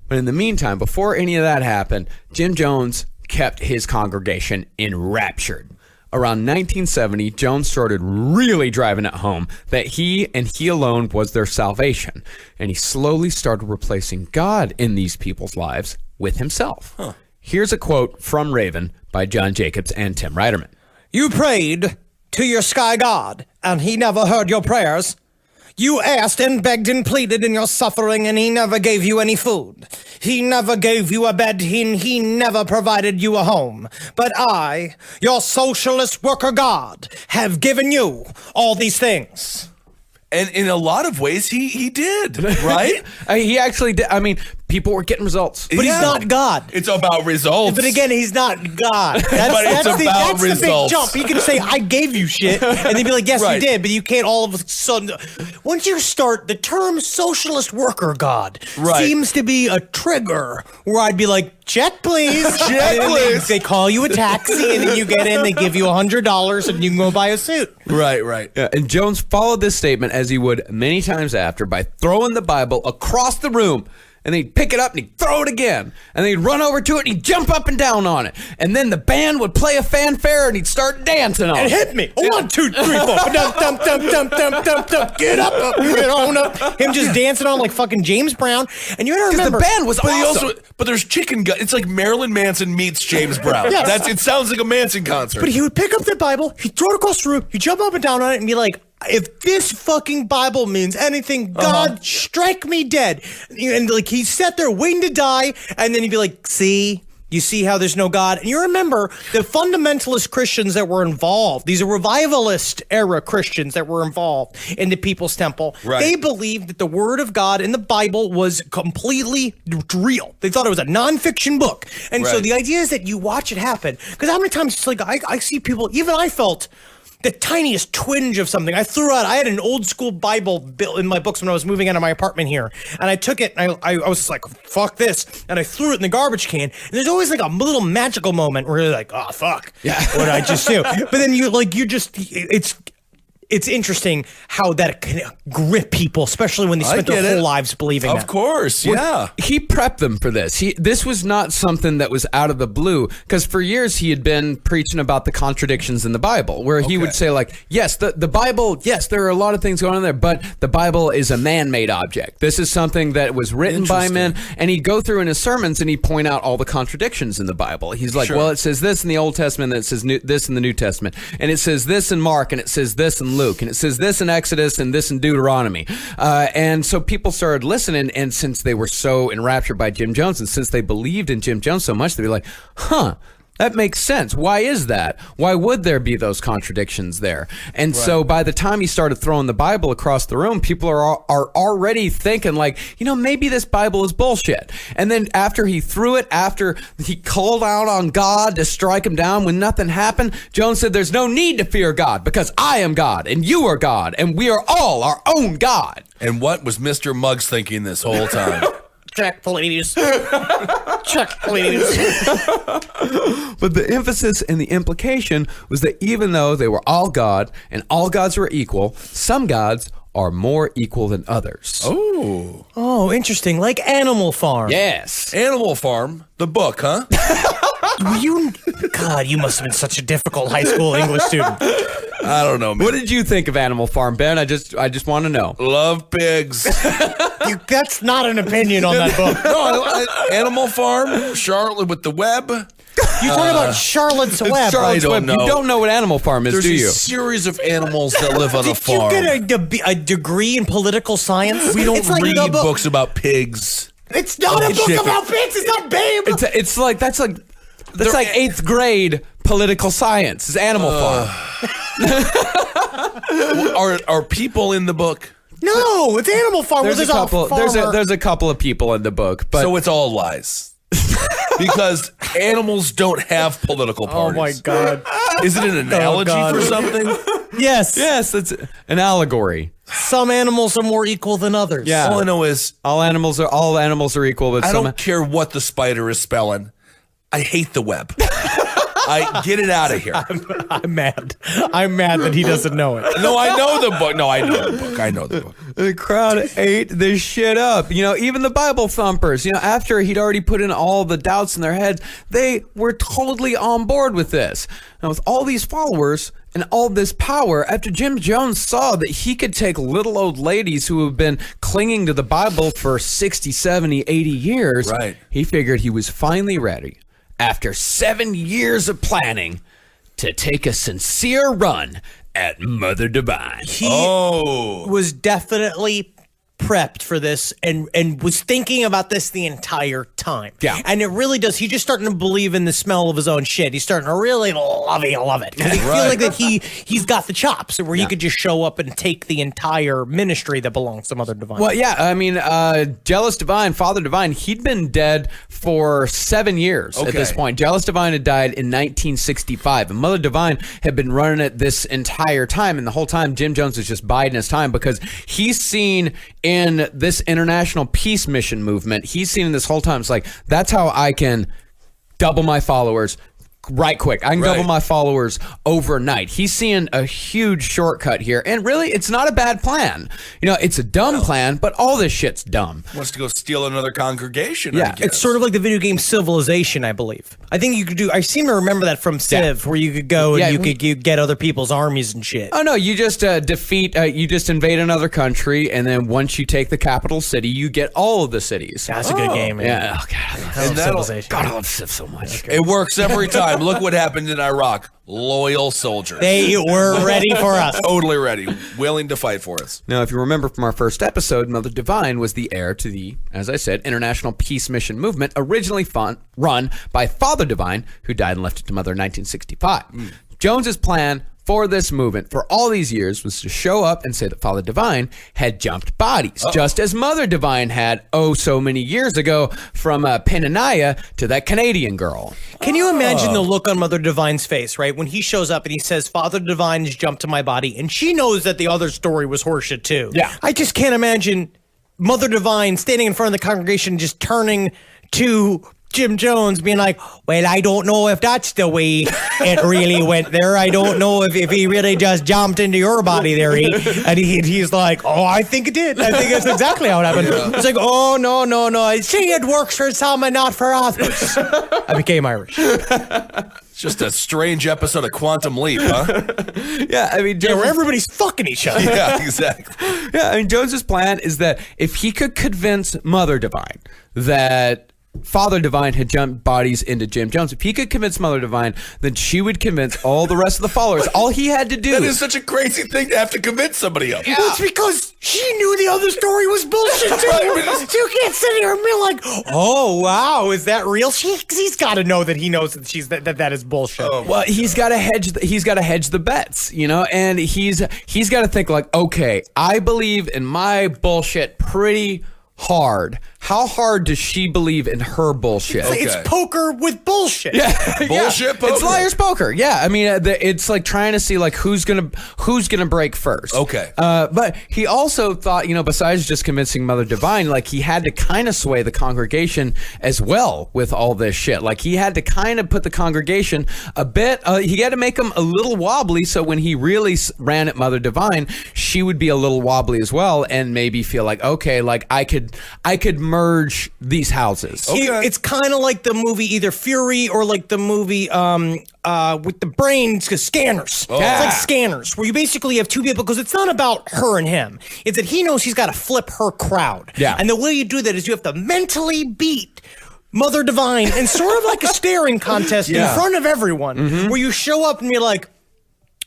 Speaker 9: But in the meantime, before any of that happened, Jim Jones kept his congregation enraptured. Around 1970, Jones started really driving it home that he and he alone was their salvation. And he slowly started replacing God in these people's lives with himself. Here's a quote from Raven by John Jacobs and Tim Reiterman.
Speaker 8: You prayed to your sky god, and he never heard your prayers. You asked and begged and pleaded in your suffering, and he never gave you any food. He never gave you a bed, and he never provided you a home. But I, your socialist worker god, have given you all these things.
Speaker 3: And in a lot of ways, he did, right?
Speaker 9: He actually did. I mean, people were getting results.
Speaker 8: But he's not God.
Speaker 3: It's about results.
Speaker 8: But again, he's not God.
Speaker 3: But it's about
Speaker 8: that's the big
Speaker 3: results.
Speaker 8: jump. He can say, I gave you shit, and they'd be like, yes,
Speaker 3: Right.
Speaker 8: you did, but you can't all of a sudden. Once you start, the term socialist worker God
Speaker 3: Right.
Speaker 8: seems to be a trigger where I'd be like, check, please.
Speaker 3: Check,
Speaker 8: And then
Speaker 3: please.
Speaker 8: They call you a taxi, and then you get in, they give you $100, and you can go buy a suit.
Speaker 3: Right.
Speaker 9: Yeah, and Jones followed this statement as he would many times after by throwing the Bible across the room. And they'd pick it up and he'd throw it again. And they'd run over to it and he'd jump up and down on it. And then the band would play a fanfare and he'd start dancing on
Speaker 8: And
Speaker 9: it.
Speaker 8: hit me. 1, 2, 3, 4. Dum, dum, dum, dum, dum, dum, dum. Get up, get on up. Him just dancing on like fucking James Brown. And you gotta
Speaker 9: Because
Speaker 8: remember,
Speaker 9: the band was
Speaker 3: But
Speaker 9: awesome.
Speaker 3: but there's chicken gut. It's like Marilyn Manson meets James Brown.
Speaker 8: Yes.
Speaker 3: It sounds like a Manson concert.
Speaker 8: But he would pick up the Bible, he'd throw it across the room, he'd jump up and down on it and be like, if this fucking Bible means anything, God, strike me dead. And like he sat there waiting to die, and then he'd be like, see? You see how there's no God? And you remember the fundamentalist Christians that were involved, these are revivalist era Christians that were involved in the People's Temple.
Speaker 3: Right.
Speaker 8: They believed that the Word of God in the Bible was completely real. They thought it was a nonfiction book. And so
Speaker 3: Right.
Speaker 8: the idea is that you watch it happen. Because how many times it's like, I see people, even I felt the tiniest twinge of something. I had an old school Bible built in my books when I was moving out of my apartment here. And I took it and I was just like, fuck this. And I threw it in the garbage can. And there's always like a little magical moment where you're like, oh, fuck. Yeah. What did I just do? But then it's interesting how that can grip people, especially when they spent
Speaker 3: get
Speaker 8: their
Speaker 3: it.
Speaker 8: whole lives believing
Speaker 3: Of
Speaker 8: that.
Speaker 3: course, yeah.
Speaker 9: He prepped them for this. This was not something that was out of the blue, because for years he had been preaching about the contradictions in the Bible, where he would say like, yes, the Bible, yes, there are a lot of things going on there, but the Bible is a man-made object. This is something that was written by men, and he'd go through in his sermons and he'd point out all the contradictions in the Bible. He's like, well, it says this in the Old Testament, and it says this in the New Testament, and it says this in Mark, and it says this in Luke, and it says this in Exodus and this in Deuteronomy. And so people started listening, and since they were so enraptured by Jim Jones, and since they believed in Jim Jones so much, they were like, huh, that makes sense. Why is that? Why would there be those contradictions there? And so by the time he started throwing the Bible across the room, people are already thinking like, maybe this Bible is bullshit. And then after he threw it, after he called out on God to strike him down when nothing happened, Jones said, there's no need to fear God because I am God and you are God and we are all our own God.
Speaker 3: And what was Mr. Muggs thinking this whole time?
Speaker 8: Check, please. Check, please.
Speaker 9: But the emphasis and the implication was that even though they were all God and all gods were equal, some gods are more equal than others.
Speaker 8: Oh, interesting. Like Animal Farm.
Speaker 9: Yes.
Speaker 3: Animal Farm, the book, huh?
Speaker 8: God, you must have been such a difficult high school English student.
Speaker 3: I don't know, man.
Speaker 9: What did you think of Animal Farm, Ben? I just want to know.
Speaker 3: Love pigs.
Speaker 8: That's not an opinion on that book.
Speaker 3: No, Animal Farm, Charlotte with the web.
Speaker 8: You're talking about Charlotte's Web.
Speaker 9: Charlotte's
Speaker 3: I don't
Speaker 9: Web.
Speaker 3: know.
Speaker 9: You don't know what Animal Farm is,
Speaker 3: There's
Speaker 9: do
Speaker 3: a
Speaker 9: you?
Speaker 3: series of animals that live on a
Speaker 8: Did you
Speaker 3: farm.
Speaker 8: get a degree in political science?
Speaker 3: We don't
Speaker 8: It's like
Speaker 3: read
Speaker 8: the book-
Speaker 3: books about pigs.
Speaker 8: It's not a book
Speaker 3: chicken.
Speaker 8: about pigs. It's not Babe.
Speaker 9: It's like that's like 8th grade political science. It's Animal Farm.
Speaker 3: Are people in the book?
Speaker 8: No, it's Animal Farm.
Speaker 9: There's a couple.
Speaker 8: farmer.
Speaker 9: There's a couple of people in the book, but
Speaker 3: So it's all lies. Because animals don't have political
Speaker 8: Oh
Speaker 3: parties.
Speaker 8: my God.
Speaker 3: Is it an analogy
Speaker 8: God.
Speaker 3: for something?
Speaker 8: Yes.
Speaker 9: yes, it's an allegory.
Speaker 8: Some animals are more equal than others.
Speaker 9: Yeah.
Speaker 3: All I know is
Speaker 9: All animals are equal, but
Speaker 3: I
Speaker 9: some
Speaker 3: don't care what the spider is spelling. I hate the web. Get it out of here.
Speaker 8: I'm mad. I'm mad that he doesn't know it.
Speaker 3: No, I know the book. No, I know the book. I know the book.
Speaker 9: The crowd ate this shit up. You know, even the Bible thumpers, you know, after he'd already put in all the doubts in their heads, they were totally on board with this. Now, with all these followers and all this power, after Jim Jones saw that he could take little old ladies who have been clinging to the Bible for 60, 70, 80 years,
Speaker 3: right,
Speaker 9: he figured he was finally ready, after 7 years of planning, to take a sincere run at Mother Divine.
Speaker 8: He was definitely prepped for this and was thinking about this the entire time.
Speaker 9: Yeah.
Speaker 8: And it really does. He's just starting to believe in the smell of his own shit. He's starting to really love it. And I feel like that he's got the chops where he could just show up and take the entire ministry that belongs to Mother Divine.
Speaker 9: Well, yeah, I mean, Jealous Divine, Father Divine, he'd been dead for 7 years at this point. Jealous Divine had died in 1965, and Mother Divine had been running it this entire time, and the whole time Jim Jones was just biding his time because he's seen in this international peace mission movement, he's seen this whole time, it's like, that's how I can double my followers right quick. I can double my followers overnight. He's seeing a huge shortcut here. And really, it's not a bad plan. You know, it's a dumb plan, but all this shit's dumb.
Speaker 3: Wants to go steal another congregation.
Speaker 9: Yeah,
Speaker 3: I guess.
Speaker 8: It's sort of like the video game Civilization, I believe. I think you could do. I seem to remember that from Civ, where you could go and you could get other people's armies and shit.
Speaker 9: Oh no, you just defeat. You just invade another country, and then once you take the capital city, you get all of the cities.
Speaker 8: That's a good game. Man.
Speaker 9: Yeah. Oh god,
Speaker 8: I love Civilization.
Speaker 9: God, I love Civ so much.
Speaker 3: It works every time. Look what happened in Iraq. Loyal soldiers.
Speaker 8: They were ready for us.
Speaker 3: Totally ready. Willing to fight for us.
Speaker 9: Now, if you remember from our first episode, Mother Divine was the heir to the, as I said, International Peace Mission movement, originally run by Father Divine, who died and left it to Mother in 1965. Jones's plan for this movement for all these years was to show up and say that Father Divine had jumped bodies, just as Mother Divine had so many years ago from Penania to that Canadian girl.
Speaker 8: Can you imagine the look on Mother Divine's face, right? When he shows up and he says, Father Divine has jumped to my body, and she knows that the other story was horseshit too.
Speaker 9: Yeah.
Speaker 8: I just can't imagine Mother Divine standing in front of the congregation just turning to Jim Jones being like, well, I don't know if that's the way it really went there. I don't know if he really just jumped into your body there. He's like, oh, I think it did. I think that's exactly how it happened. It's like, oh, no. See, it works for some and not for others. I became Irish.
Speaker 3: It's just a strange episode of Quantum Leap, huh?
Speaker 9: Yeah, I mean,
Speaker 8: where everybody's fucking each other.
Speaker 3: Yeah, exactly.
Speaker 9: Yeah, I mean, Jones's plan is that if he could convince Mother Divine that Father Divine had jumped bodies into Jim Jones, if he could convince Mother Divine, then she would convince all the rest of the followers. All he had to do.
Speaker 3: That is such a crazy thing to have to convince somebody of.
Speaker 8: Yeah. Well, it's because she knew the other story was bullshit too. So you can't sit here and be like, "Oh wow, is that real?" He's got to know that he knows that that is bullshit.
Speaker 9: Well, he's got to hedge. He's got to hedge the bets, you know, and he's got to think like, okay, I believe in my bullshit pretty hard. How hard does she believe in her bullshit?
Speaker 8: It's poker with bullshit.
Speaker 9: Yeah,
Speaker 3: bullshit poker.
Speaker 9: It's liar's poker. Yeah, I mean, it's like trying to see like who's gonna break first.
Speaker 3: Okay.
Speaker 9: But he also thought, you know, besides just convincing Mother Divine, like he had to kind of sway the congregation as well with all this shit. Like he had to kind of put the congregation a bit. He had to make them a little wobbly, so when he really ran at Mother Divine, she would be a little wobbly as well, and maybe feel like, okay, like I could merge these houses.
Speaker 8: Okay. It's kind of like the movie either Fury or like the movie with the brains, Scanners.
Speaker 3: Oh.
Speaker 8: It's like Scanners, where you basically have two people, because it's not about her and him. It's that he knows he's got to flip her crowd.
Speaker 9: Yeah.
Speaker 8: And the way you do that is you have to mentally beat Mother Divine in sort of like a staring contest in front of everyone, where you show up and you're like,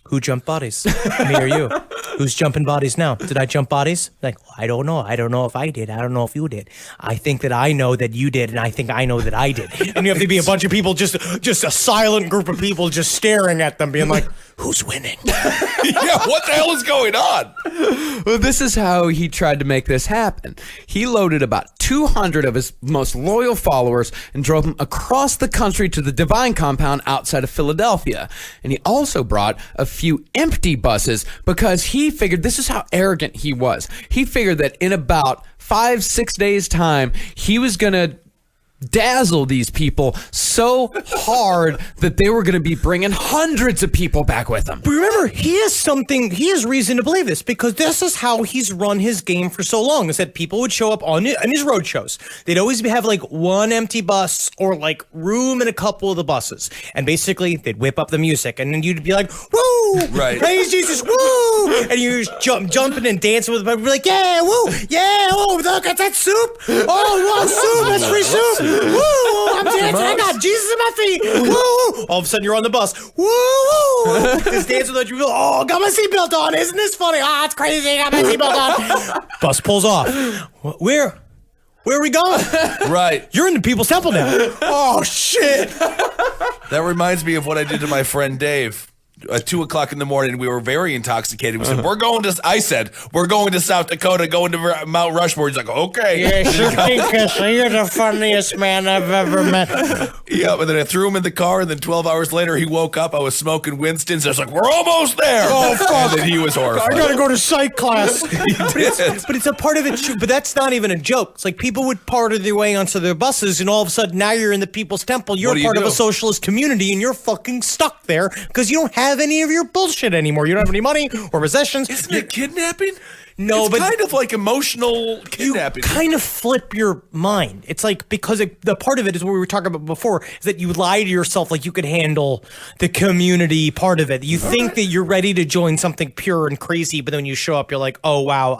Speaker 8: who jumped bodies? Me or you? Who's jumping bodies now? Did I jump bodies? Like, I don't know. I don't know if I did. I don't know if you did. I think that I know that you did, and I think I know that I did. And you have to be a bunch of people, just a silent group of people just staring at them, being like, who's winning?
Speaker 3: Yeah, what the hell is going on?
Speaker 9: Well, this is how he tried to make this happen. He loaded about 200 of his most loyal followers and drove them across the country to the Divine compound outside of Philadelphia. And he also brought a few empty buses because he figured, this is how arrogant he was. He figured that in about 5-6 days' time, he was going to dazzle these people so hard that they were going to be bringing hundreds of people back with them.
Speaker 8: But remember, he has reason to believe this because this is how he's run his game for so long, is that people would show up on his road shows. They'd always have like one empty bus or like room in a couple of the buses. And basically they'd whip up the music and then you'd be like, woo,
Speaker 3: Right.
Speaker 8: praise Jesus, woo. And you just jumping and dancing with them. Be like, yeah, woo, yeah, woo, look at that soup. Oh, one soup, that's free soup. Woo, I'm dancing, I got Jesus in my feet. Woo, all of a sudden you're on the bus. Woo, just dancing with you. Oh, got my seatbelt on. Isn't this funny? Ah, it's crazy. I got my seatbelt on. Bus pulls off. Where are we going?
Speaker 3: Right.
Speaker 8: You're in the People's Temple now. Oh, shit.
Speaker 3: That reminds me of what I did to my friend Dave. At 2 o'clock in the morning, we were very intoxicated. We said, we're going to South Dakota, going to Mount Rushmore. He's like, okay.
Speaker 8: Yes, you think so. You're the funniest man I've ever met.
Speaker 3: Yeah, but then I threw him in the car, and then 12 hours later, he woke up. I was smoking Winston's. I was like, we're almost there.
Speaker 8: Oh, fuck.
Speaker 3: And then he was horrified.
Speaker 8: I gotta go to psych class. But it's a part of it, too. But that's not even a joke. It's like people would part of their way onto their buses, and all of a sudden, now you're in the People's Temple. You're
Speaker 3: What do you
Speaker 8: part of
Speaker 3: do?
Speaker 8: a socialist community, and you're fucking stuck there because you don't have any of your bullshit anymore. You don't have any money or possessions.
Speaker 3: Isn't it kidnapping?
Speaker 8: No,
Speaker 3: it's
Speaker 8: but
Speaker 3: kind of like emotional kidnapping.
Speaker 8: You kind of flip your mind. It's like because the part of it is what we were talking about before is that you lie to yourself like you could handle the community part of it. You think that you're ready to join something pure and crazy, but then when you show up, you're like, oh wow,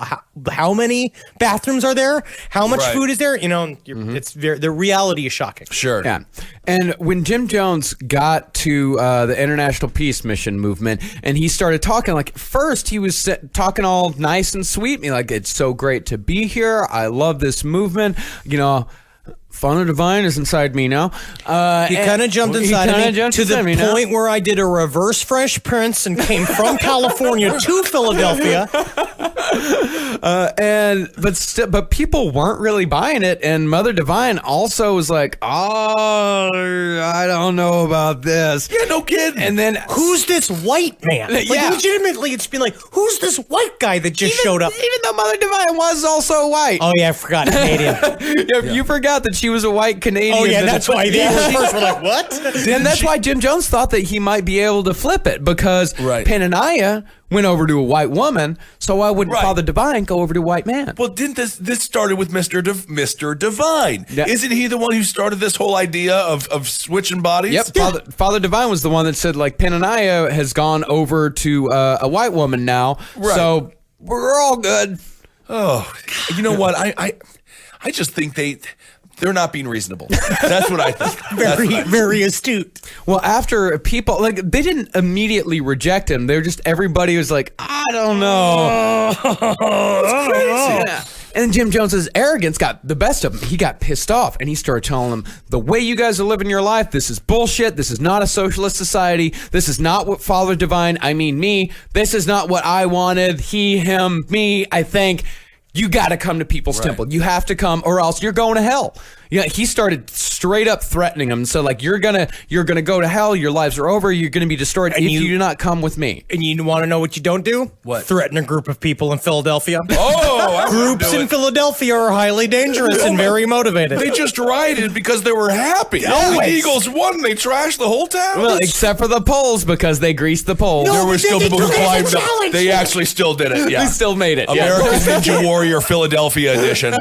Speaker 8: how many bathrooms are there? How much
Speaker 3: Right.
Speaker 8: food is there? You know, it's the reality is shocking.
Speaker 3: Sure.
Speaker 9: Yeah. And when Jim Jones got to the International Peace Mission movement and he started talking, like, first he was talking all nice and sweet, me like, it's so great to be here. I love this movement. You know, Father Divine is inside me now.
Speaker 8: He kind of jumped inside of me to the point where I did a reverse Fresh Prince and came from California to Philadelphia.
Speaker 9: But people weren't really buying it, and Mother Divine also was like, "Oh, I don't know about this."
Speaker 3: Yeah, no kidding.
Speaker 9: And then
Speaker 8: Who's this white man? Like,
Speaker 9: Yeah.
Speaker 8: legitimately, it's been like, who's this white guy that just showed up?
Speaker 9: even though Mother Divine was also white.
Speaker 8: Oh yeah, I forgot Canadian.
Speaker 9: You forgot that she was a white Canadian.
Speaker 8: Oh yeah,
Speaker 9: that-
Speaker 8: that's why the first were like, what?
Speaker 9: And that's why Jim Jones thought that he might be able to flip it because
Speaker 3: Right.
Speaker 9: Penaniah went over to a white woman, so why wouldn't
Speaker 3: Right.
Speaker 9: Father Divine go over to a white man?
Speaker 3: Well, didn't this started with Mr. Divine?
Speaker 9: Yeah.
Speaker 3: Isn't he the one who started this whole idea of switching bodies?
Speaker 9: Yep, Father Divine was the one that said, like, Penaniah has gone over to a white woman now,
Speaker 3: Right.
Speaker 9: so we're all good.
Speaker 3: Oh, you know what? I just think they're not being reasonable. That's what I think.
Speaker 8: Very astute.
Speaker 9: Well, after people, like, they didn't immediately reject him. They were just, everybody was like, I don't know.
Speaker 3: It's crazy.
Speaker 9: Yeah. And Jim Jones's arrogance got the best of him. He got pissed off and he started telling them, the way you guys are living your life, this is bullshit. This is not a socialist society. This is not what Father Divine, I mean me. This is not what I wanted. He, him, me, I think. You got to come to People's Temple. You have to come or else you're going to hell. Yeah, he started straight up threatening them. So, like, you're gonna go to hell. Your lives are over. You're gonna be destroyed if you do not come with me.
Speaker 8: And you want to know what you don't do?
Speaker 3: What?
Speaker 8: Threaten a group of people in Philadelphia.
Speaker 3: Oh, I wouldn't
Speaker 8: Groups
Speaker 3: do
Speaker 8: in
Speaker 3: it.
Speaker 8: Philadelphia are highly dangerous and very motivated.
Speaker 3: They just rioted because they were happy. Oh, the Eagles won. They trashed the whole town.
Speaker 9: Well, except for the polls because they greased the polls.
Speaker 3: there were still people who climbed up.
Speaker 8: challenge.
Speaker 3: They actually still did it. Yeah.
Speaker 9: They still made it. Yeah.
Speaker 3: American Ninja Warrior Philadelphia edition.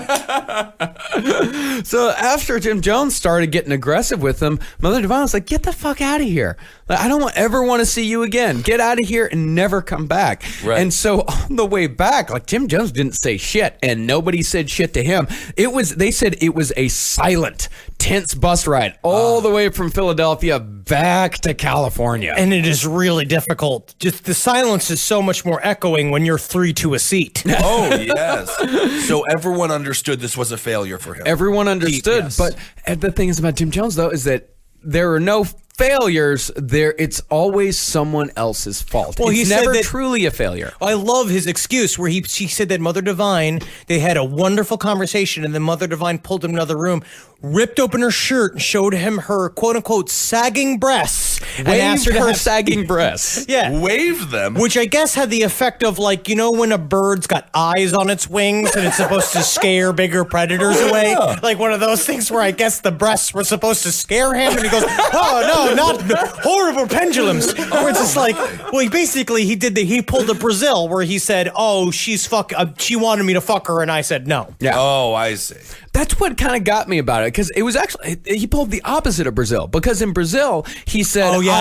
Speaker 9: So after Jim Jones started getting aggressive with him, Mother Divine was like, get the fuck out of here. Like, I don't ever want to see you again. Get out of here and never come back.
Speaker 3: Right.
Speaker 9: And so on the way back, like, Jim Jones didn't say shit and nobody said shit to him. They said it was a silent, tense bus ride all the way from Philadelphia back to California.
Speaker 8: And it is really difficult. Just the silence is so much more echoing when you're 3 to a seat.
Speaker 3: Oh, yes. So everyone understood this was a failure for him.
Speaker 9: Everyone understood,
Speaker 8: Yes.
Speaker 9: but the thing is about Jim Jones, though, is that there are no failures, it's always someone else's fault.
Speaker 8: Well, he
Speaker 9: it's
Speaker 8: said
Speaker 9: never
Speaker 8: that-
Speaker 9: truly a failure.
Speaker 8: I love his excuse where she said that Mother Divine, they had a wonderful conversation, and then Mother Divine pulled him in another room, ripped open her shirt, and showed him her quote unquote sagging breasts, and asked her to have
Speaker 9: sagging breasts.
Speaker 8: Yeah.
Speaker 3: Waved them.
Speaker 8: Which I guess had the effect of, like, you know when a bird's got eyes on its wings and it's supposed to scare bigger predators away? Like one of those things where I guess the breasts were supposed to scare him, and he goes, oh no, not horrible pendulums. Where it's just like, well, he pulled a Brazil where he said, oh, she wanted me to fuck her, and I said no.
Speaker 9: Yeah.
Speaker 3: Oh, I see.
Speaker 9: That's what kind of got me about it, because it was actually, he pulled the opposite of Brazil, because in Brazil, he said,
Speaker 8: Oh yeah,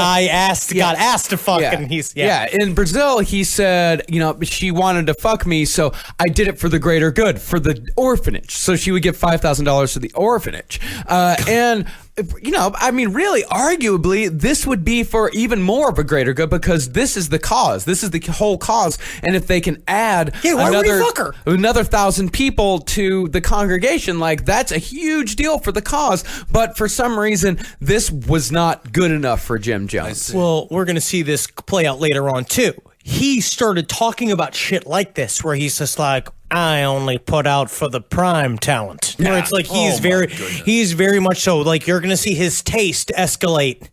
Speaker 8: got asked to fuck, and
Speaker 9: in Brazil, he said, she wanted to fuck me, so I did it for the greater good, for the orphanage. So she would give $5,000 to the orphanage. And really, arguably, this would be for even more of a greater good, because this is the cause. This is the whole cause. And if they can add
Speaker 8: why would he fuck her?
Speaker 9: another 1,000 people to the congregation, like, that's a huge deal for the cause. But for some reason, this was not good enough for Jim Jones.
Speaker 8: Well, we're going to see this play out later on, too. He started talking about shit like this, where he's just like, I only put out for the prime talent. Where it's like he's very much so, like, you're going to see his taste escalate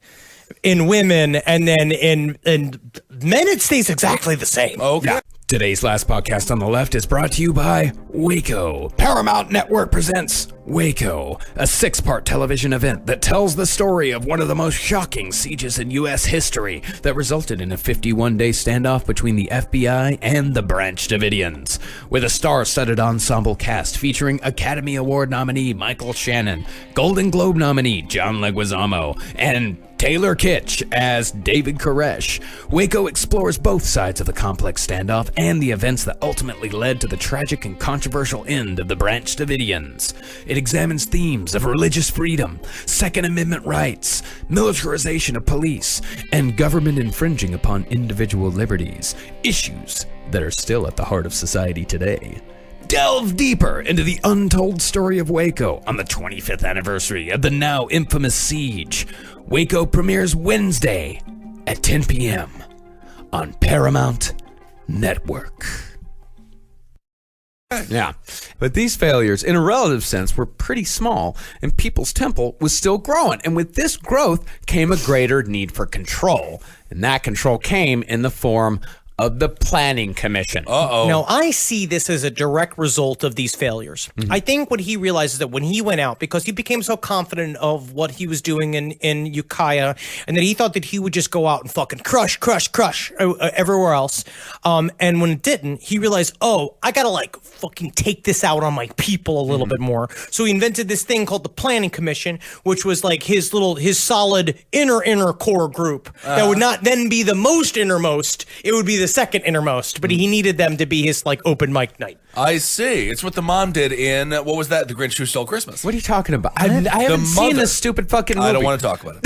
Speaker 8: in women, and then in men it stays exactly the same.
Speaker 3: Okay.
Speaker 1: Today's last podcast on the left is brought to you by Waco. Paramount Network presents Waco, a 6-part television event that tells the story of one of the most shocking sieges in U.S. history that resulted in a 51-day standoff between the FBI and the Branch Davidians. With a star-studded ensemble cast featuring Academy Award nominee Michael Shannon, Golden Globe nominee John Leguizamo, and Taylor Kitsch as David Koresh, Waco explores both sides of the complex standoff and the events that ultimately led to the tragic and controversial end of the Branch Davidians. It examines themes of religious freedom, Second Amendment rights, militarization of police, and government infringing upon individual liberties, issues that are still at the heart of society today. Delve deeper into the untold story of Waco on the 25th anniversary of the now infamous siege. Waco premieres Wednesday at 10 p.m. on Paramount Network.
Speaker 9: Yeah, but these failures, in a relative sense, were pretty small, and People's Temple was still growing. And with this growth came a greater need for control, and that control came in the form of the Planning Commission.
Speaker 8: Now, I see this as a direct result of these failures. I think what he realized is that when he went out, because he became so confident of what he was doing in Ukiah, and that he thought that he would just go out and fucking crush everywhere else. And when it didn't, he realized, I gotta fucking take this out on my people a little bit more. So he invented this thing called the Planning Commission, which was like his solid inner core group that would not then be the most innermost. It would be the second innermost, but he needed them to be his open mic night.
Speaker 3: I see. It's what the mom did in, what was that? The Grinch Who Stole Christmas.
Speaker 9: What are you talking about? I haven't seen this stupid fucking movie.
Speaker 3: I don't want to talk about it.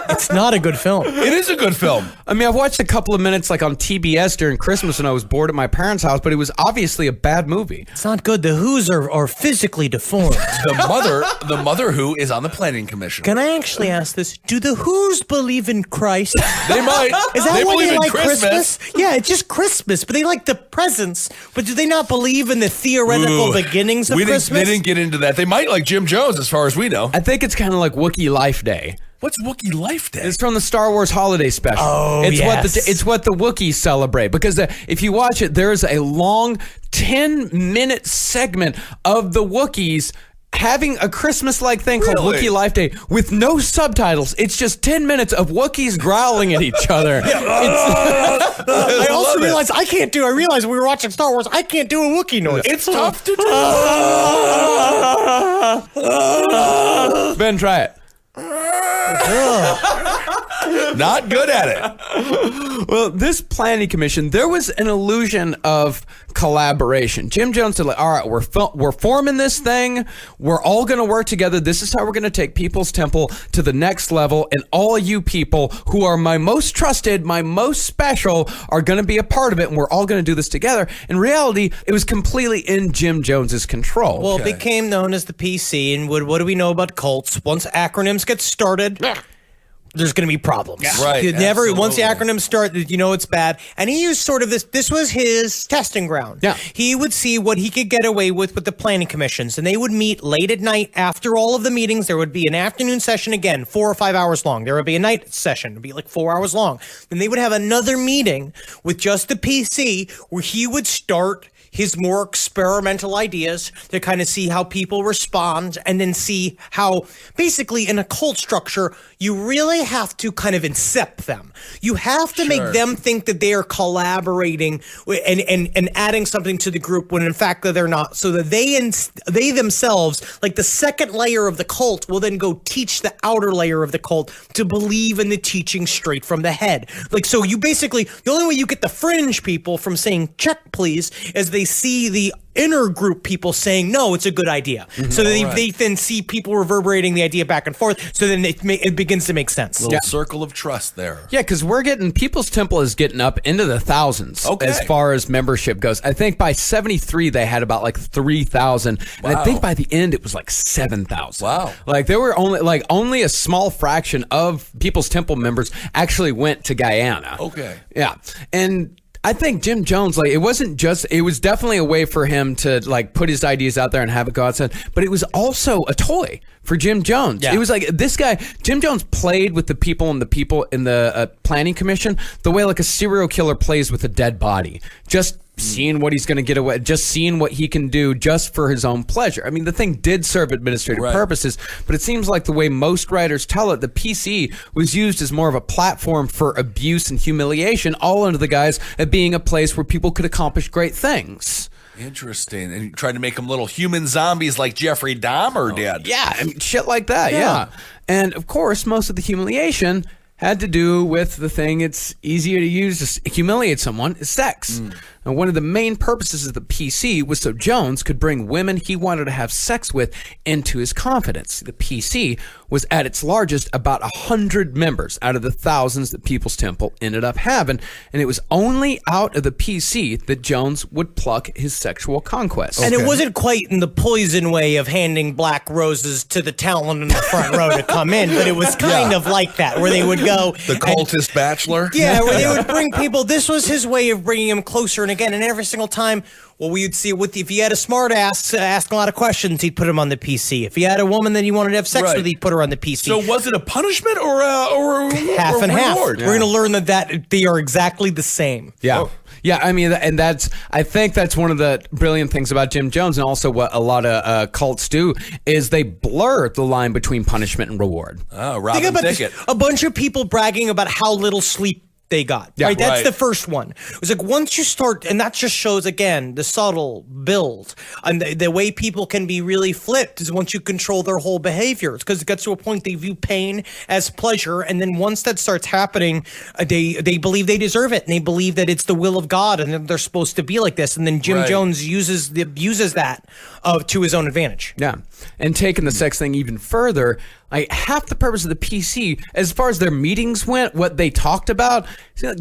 Speaker 8: It's not a good film.
Speaker 3: It is a good film.
Speaker 9: I mean, I've watched a couple of minutes on TBS during Christmas when I was bored at my parents' house, but it was obviously a bad movie.
Speaker 8: It's not good. The Who's are physically deformed.
Speaker 3: The mother Who is on the Planning Commission.
Speaker 8: Can I actually ask this? Do the Who's believe in Christ?
Speaker 3: They might.
Speaker 8: Is that
Speaker 3: they
Speaker 8: why
Speaker 3: believe
Speaker 8: they
Speaker 3: in
Speaker 8: like
Speaker 3: Christmas.
Speaker 8: Yeah, it's just Christmas, but they like the presents. But do they not believe in the theoretical beginnings of Christmas?
Speaker 3: They didn't get into that. They might like Jim Jones, as far as we know.
Speaker 9: I think it's kind of like Wookiee Life Day.
Speaker 3: What's Wookiee Life Day?
Speaker 9: It's from the Star Wars Holiday Special.
Speaker 8: Oh,
Speaker 9: it's
Speaker 8: yes.
Speaker 9: It's what the Wookiees celebrate, because if you watch it, there's a long 10-minute segment of the Wookiees having a Christmas-like thing called Wookiee Life Day with no subtitles. It's just 10 minutes of Wookiees growling at each other.
Speaker 8: I also realized I realized we were watching Star Wars. I can't do a Wookiee noise.
Speaker 3: It's tough to do.
Speaker 9: Ben, try it.
Speaker 3: Not good at it.
Speaker 9: Well, this Planning Commission, there was an illusion of collaboration. Jim Jones said, all right, we're forming this thing. We're all going to work together. This is how we're going to take People's Temple to the next level. And all you people who are my most trusted, my most special, are going to be a part of it. And we're all going to do this together. In reality, it was completely in Jim Jones's control.
Speaker 8: Well, it became known as the PC. And what do we know about cults? Once acronyms get started, there's going to be problems.
Speaker 3: Right,
Speaker 8: You never, once the
Speaker 3: absolutely.
Speaker 8: acronyms start, you know it's bad. And he used sort of this was his testing ground.
Speaker 9: Yeah.
Speaker 8: He would see what he could get away with the planning commissions. And they would meet late at night after all of the meetings. There would be an afternoon session again, 4 or 5 hours long. There would be a night session. It would be like 4 hours long. Then they would have another meeting with just the PC where he would start his more experimental ideas to kind of see how people respond and then see how basically in a cult structure, you really have to kind of incept them. You have to make them think that they are collaborating and adding something to the group when in fact they're not, so that they themselves, like the second layer of the cult, will then go teach the outer layer of the cult to believe in the teaching straight from the head. Like, so you basically, the only way you get the fringe people from saying check please is they see the inner group people saying no, it's a good idea. So they then see people reverberating the idea back and forth, so then it begins to make sense.
Speaker 3: Little circle of trust there.
Speaker 9: Yeah, because People's Temple is getting up into the thousands as far as membership goes. I think by 73 they had about like 3,000, and I think by the end it was like 7,000.
Speaker 3: Wow!
Speaker 9: Like there were only a small fraction of People's Temple members actually went to Guyana.
Speaker 3: Okay.
Speaker 9: Yeah, and I think Jim Jones, like, it was definitely a way for him to like put his ideas out there and have it go outside, but it was also a toy for Jim Jones.
Speaker 8: Yeah.
Speaker 9: It was like this guy, Jim Jones, played with the people in the planning commission the way like a serial killer plays with a dead body, just seeing what he's going to get away, just seeing what he can do just for his own pleasure. I mean, the thing did serve administrative purposes, but it seems like the way most writers tell it, the PC was used as more of a platform for abuse and humiliation, all under the guise of being a place where people could accomplish great things.
Speaker 3: Interesting. And you tried to make them little human zombies like Jeffrey Dahmer did.
Speaker 9: Yeah, I mean, shit like that, yeah. And of course, most of the humiliation had to do with the thing it's easier to use to humiliate someone is sex. And one of the main purposes of the PC was so Jones could bring women he wanted to have sex with into his confidence. The PC was at its largest about 100 members out of the thousands that People's Temple ended up having, and it was only out of the PC that Jones would pluck his sexual conquests.
Speaker 8: And it wasn't quite in the Poison way of handing black roses to the talent in the front row to come in, but it was kind of like that, where they would go.
Speaker 3: The cultist bachelor?
Speaker 8: Yeah, where they would bring people. This was his way of bringing him closer. And again, and every single time, well, we would see if he had a smart ass asking a lot of questions, he'd put him on the PC. If he had a woman that he wanted to have sex with, he'd put her on the PC.
Speaker 3: So was it a punishment or
Speaker 8: half and half?
Speaker 3: reward?
Speaker 8: We're going to learn that they are exactly the same.
Speaker 9: Yeah. Yeah, I mean, and I think that's one of the brilliant things about Jim Jones, and also what a lot of cults do, is they blur the line between punishment and reward.
Speaker 3: Oh, Robin
Speaker 8: Think about
Speaker 3: Thicke.
Speaker 8: this, a bunch of people bragging about how little sleep they got.
Speaker 9: Yeah,
Speaker 8: right? That's
Speaker 3: right.
Speaker 8: the first one. It was like once you start, and that just shows again the subtle build and the way people can be really flipped is once you control their whole behavior. It's because it gets to a point they view pain as pleasure, and then once that starts happening, they believe they deserve it, and they believe that it's the will of God, and that they're supposed to be like this. And then Jim Jones uses that to his own advantage.
Speaker 9: Yeah, and taking the sex thing even further, like half the purpose of the PC, as far as their meetings went, what they talked about,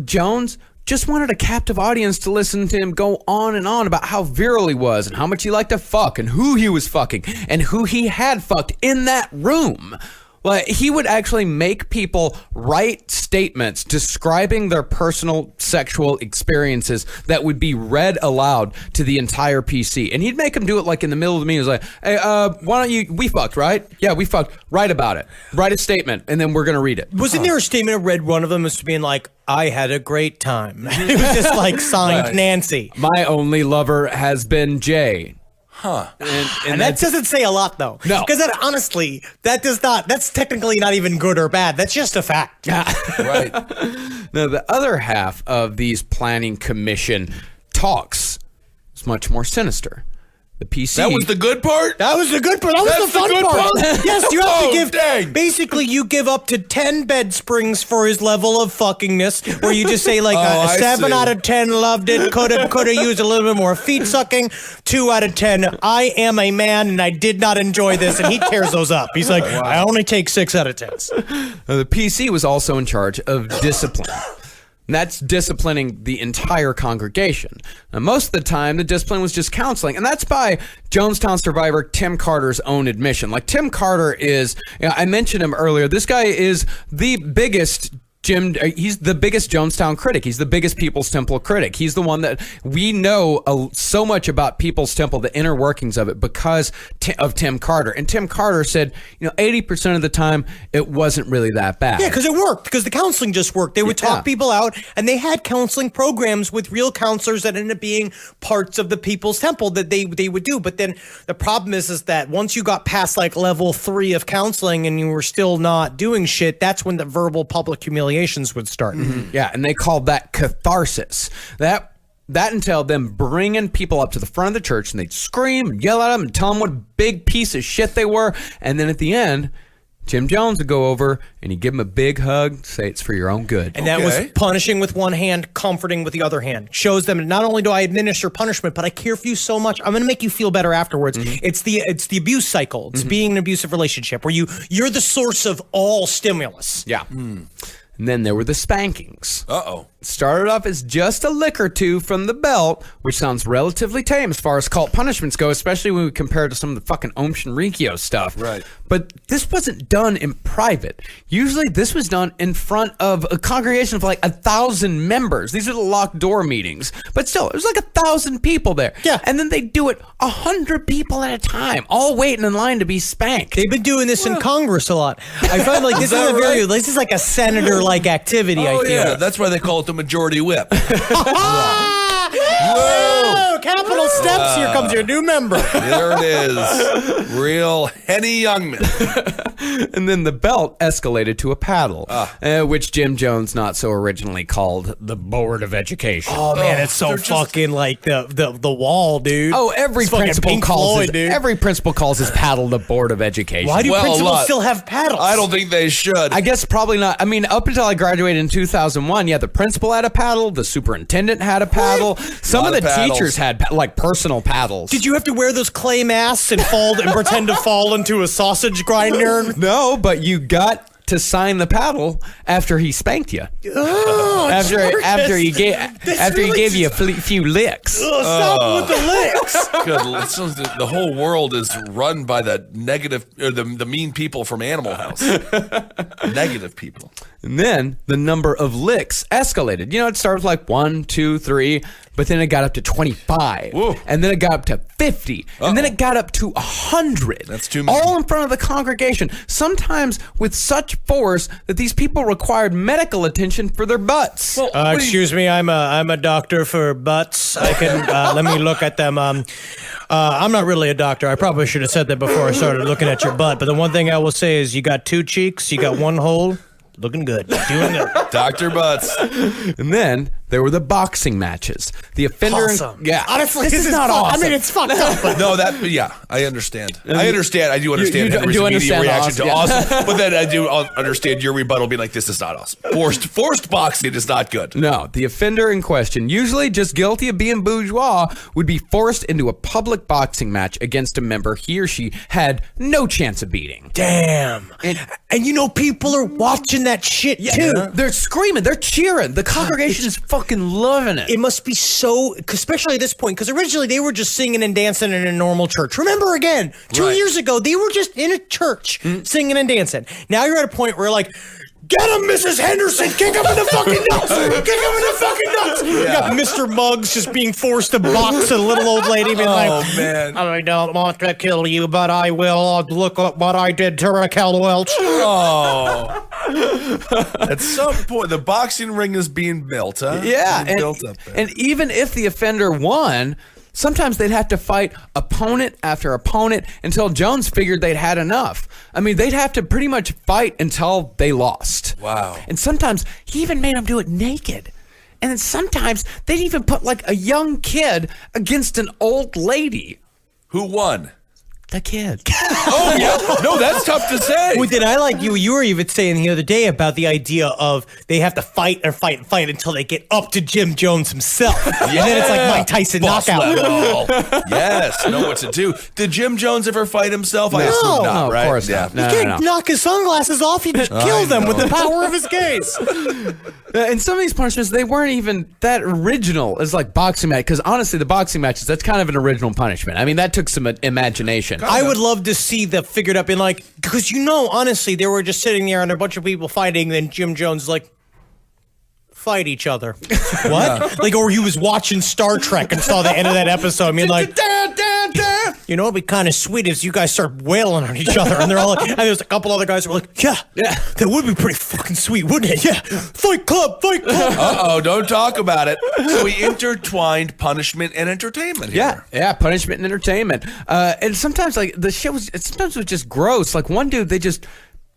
Speaker 9: Jones just wanted a captive audience to listen to him go on and on about how virile he was and how much he liked to fuck and who he was fucking and who he had fucked in that room. Well, he would actually make people write statements describing their personal sexual experiences that would be read aloud to the entire PC. And he'd make them do it like in the middle of the meeting. He was like, hey, why don't you, we fucked, right? Yeah, we fucked. Write about it. Write a statement, and then we're going to read it.
Speaker 8: Wasn't there a statement I read one of them as being like, I had a great time. It was just like signed Nancy.
Speaker 9: My only lover has been Jay.
Speaker 3: Huh.
Speaker 8: And that doesn't say a lot, though.
Speaker 9: No.
Speaker 8: Because that, honestly, that's technically not even good or bad. That's just a fact.
Speaker 3: Right.
Speaker 9: Now, the other half of these planning commission talks is much more sinister. The PC.
Speaker 3: That was the good part?
Speaker 8: That was the good part. That was
Speaker 3: That's
Speaker 8: the fun
Speaker 3: the good
Speaker 8: part.
Speaker 3: part?
Speaker 8: Yes, you have to
Speaker 3: Oh,
Speaker 8: give.
Speaker 3: dang.
Speaker 8: Basically, you give up to 10 bed springs for his level of fuckingness, where you just say like
Speaker 3: I
Speaker 8: a 7
Speaker 3: see.
Speaker 8: out of 10 loved it. Could have used a little bit more feet sucking. 2 out of 10. I am a man and I did not enjoy this, and he tears those up. He's like, I only take 6 out of 10s.
Speaker 9: The PC was also in charge of discipline. And that's disciplining the entire congregation. Now, most of the time, the discipline was just counseling. And that's by Jonestown survivor Tim Carter's own admission. Like, Tim Carter is, I mentioned him earlier, this guy is the biggest he's the biggest Jonestown critic. He's the biggest People's Temple critic. He's the one that we know so much about People's Temple, the inner workings of it, because of Tim Carter. And Tim Carter said, 80% of the time, it wasn't really that bad.
Speaker 8: Yeah, because it worked, because the counseling just worked. They would talk people out, and they had counseling programs with real counselors that ended up being parts of the People's Temple that they would do. But then the problem is that once you got past like level 3 of counseling and you were still not doing shit, that's when the verbal public humiliation would start.
Speaker 9: Mm-hmm. Yeah, and they called that catharsis. That entailed them bringing people up to the front of the church, and they'd scream and yell at them and tell them what a big piece of shit they were. And then at the end, Jim Jones would go over and he'd give them a big hug, say it's for your own good.
Speaker 8: And that was punishing with one hand, comforting with the other hand. Shows them not only do I administer punishment, but I care for you so much. I'm going to make you feel better afterwards. Mm-hmm. It's the abuse cycle. It's being in an abusive relationship where you're the source of all stimulus.
Speaker 9: Yeah. And then there were the spankings.
Speaker 3: Uh-oh.
Speaker 9: Started off as just a lick or two from the belt, which sounds relatively tame as far as cult punishments go, especially when we compare it to some of the fucking Om Shinrikyo stuff.
Speaker 3: Right.
Speaker 9: But this wasn't done in private. Usually this was done in front of a congregation of like 1,000 members. These are the locked door meetings. But still, there's like 1,000 people there.
Speaker 8: Yeah.
Speaker 9: And then they do it 100 people at a time, all waiting in line to be spanked.
Speaker 8: They've been doing this in Congress a lot. I find like this this is like a senator-like activity, I feel.
Speaker 3: Yeah, that's why they call it the majority whip.
Speaker 8: Whoa! Capitol Steps, here comes your new member.
Speaker 3: There it is. Real Henny Youngman.
Speaker 9: And then the belt escalated to a paddle, which Jim Jones not so originally called the Board of Education.
Speaker 8: Oh man, it's so fucking like the wall, dude.
Speaker 9: Oh, every principal calls his paddle the Board of Education.
Speaker 8: Why do principals still have paddles?
Speaker 3: I don't think they should.
Speaker 9: I guess probably not. I mean, up until I graduated in 2001, the principal had a paddle, the superintendent had a paddle. Some of the teachers had like personal paddles.
Speaker 8: Did you have to wear those clay masks and pretend to fall into a sausage grinder?
Speaker 9: No, but you got to sign the paddle after he spanked you.
Speaker 8: Oh,
Speaker 9: after he gave you a few licks.
Speaker 8: Stop with the licks.
Speaker 3: Good. The whole world is run by the negative, or the mean people from Animal House. Negative people.
Speaker 9: And then the number of licks escalated. It started with like 1, 2, 3, but then it got up to 25.
Speaker 3: Whoa.
Speaker 9: And then it got up to 50. And then it got up to 100.
Speaker 3: That's too many.
Speaker 9: All in front of the congregation. Sometimes with such force that these people required medical attention for their butts.
Speaker 8: Well, excuse me, I'm a doctor for butts. I can let me look at them. I'm not really a doctor. I probably should have said that before I started looking at your butt. But the one thing I will say is you got 2 cheeks, you got 1 hole. Looking good. Doing good.
Speaker 3: Dr. Butts.
Speaker 9: And then there were the boxing matches. The offender.
Speaker 8: Awesome.
Speaker 9: Yeah.
Speaker 8: Honestly, this is not awesome. I mean, it's fucked up. But
Speaker 3: No, I understand. I do understand
Speaker 9: you
Speaker 3: Henry's
Speaker 9: do
Speaker 3: immediate
Speaker 9: understand
Speaker 3: reaction
Speaker 9: awesome,
Speaker 3: to awesome. But then I do understand your rebuttal being like, this is not awesome. Forced boxing is not good.
Speaker 9: No, the offender in question, usually just guilty of being bourgeois, would be forced into a public boxing match against a member he or she had no chance of beating.
Speaker 8: damn. And people are watching that shit too.
Speaker 9: They're screaming, they're cheering. The congregation is fucking loving it.
Speaker 8: It must be so, especially at this point, because originally they were just singing and dancing in a normal church. Remember again, 2 years ago, they were just in a church singing and dancing. Now you're at a point where like, get him, Mrs. Henderson! Kick him in the fucking nuts! Kick him in the fucking nuts! You got Mr. Muggs just being forced to box a little old lady being
Speaker 3: man.
Speaker 8: I don't want to kill you, but I will. Look at what I did to Raquel Welch.
Speaker 3: Oh. At some point, the boxing ring is being built, huh?
Speaker 9: Yeah,
Speaker 3: built up there.
Speaker 9: And even if the offender won, sometimes they'd have to fight opponent after opponent until Jones figured they'd had enough. I mean, they'd have to pretty much fight until they lost.
Speaker 3: Wow.
Speaker 9: And sometimes he even made them do it naked. And then sometimes they'd even put like a young kid against an old lady.
Speaker 3: Who won?
Speaker 9: the kid.
Speaker 3: Oh yeah, no, that's tough to say.
Speaker 8: Well, then I like you were even saying the other day about the idea of they have to fight and fight and fight until they get up to Jim Jones himself. And then it's like Mike Tyson
Speaker 3: Boss
Speaker 8: knockout.
Speaker 3: level. Yes, know what to do. Did Jim Jones ever fight himself? I assume not,
Speaker 9: No, of
Speaker 3: right?
Speaker 9: course
Speaker 3: yeah.
Speaker 9: not. No,
Speaker 8: You can't knock his sunglasses off. He just kill them with the power of his gaze.
Speaker 9: And some of these punishments, they weren't even that original as like boxing match. Because honestly, the boxing matches, that's kind of an original punishment. I mean, that took some imagination.
Speaker 8: I would love to see the figured up in like, because honestly, they were just sitting there and a bunch of people fighting. Then Jim Jones is like, fight each other. What? Like, or he was watching Star Trek and saw the end of that episode. I mean, like, it'd be kind of sweet if you guys start wailing on each other. And they're all like, and there's a couple other guys who were like, yeah, that would be pretty fucking sweet, wouldn't it? Yeah, fight club.
Speaker 3: Uh-oh, don't talk about it. So we intertwined punishment and entertainment here.
Speaker 9: Yeah, punishment and entertainment. And sometimes, like, the show was just gross. Like, one dude, they just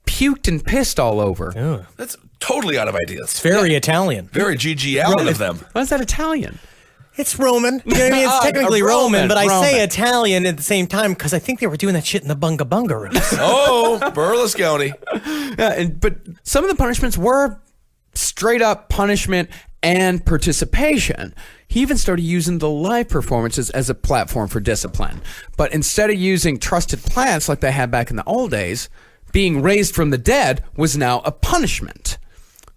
Speaker 9: puked and pissed all over.
Speaker 3: That's totally out of ideas.
Speaker 8: Very Italian.
Speaker 3: Very G.G. Allen of them.
Speaker 9: Why is that Italian?
Speaker 8: It's Roman. You know what I mean? It's technically Roman, but I
Speaker 9: Roman.
Speaker 8: say Italian at the same time because I think they were doing that shit in the Bunga Bunga rooms.
Speaker 3: Oh, Berlusconi.
Speaker 9: Yeah, but some of the punishments were straight up punishment and participation. He even started using the live performances as a platform for discipline. But instead of using trusted plants like they had back in the old days, being raised from the dead was now a punishment.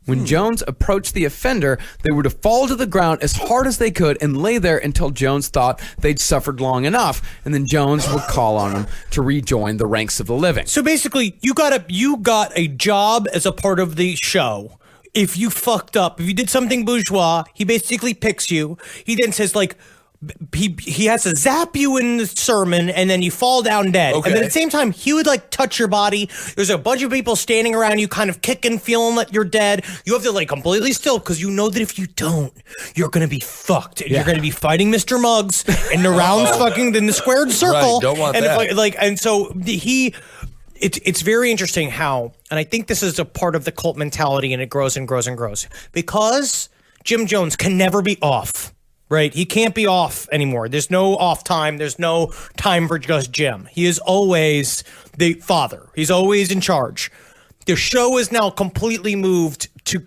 Speaker 9: When Jones approached the offender, they were to fall to the ground as hard as they could and lay there until Jones thought they'd suffered long enough, and then Jones would call on them to rejoin the ranks of the living.
Speaker 8: So basically, you got a job as a part of the show. If you fucked up, if you did something bourgeois, he basically picks you. He then says like, he has to zap you in the sermon and then you fall down dead.
Speaker 3: Okay.
Speaker 8: And then at the same time, he would like touch your body. There's a bunch of people standing around you kind of kicking, feeling that you're dead. You have to like completely still because you know that if you don't, you're going to be fucked. And you're going to be fighting Mr. Muggs and the rounds fucking in the squared circle.
Speaker 3: Right, don't want
Speaker 8: and
Speaker 3: that.
Speaker 8: And so it's very interesting how, and I think this is a part of the cult mentality and it grows and grows and grows because Jim Jones can never be off. Right? He can't be off anymore. There's no off time. There's no time for just Jim. He is always the father. He's always in charge. The show is now completely moved to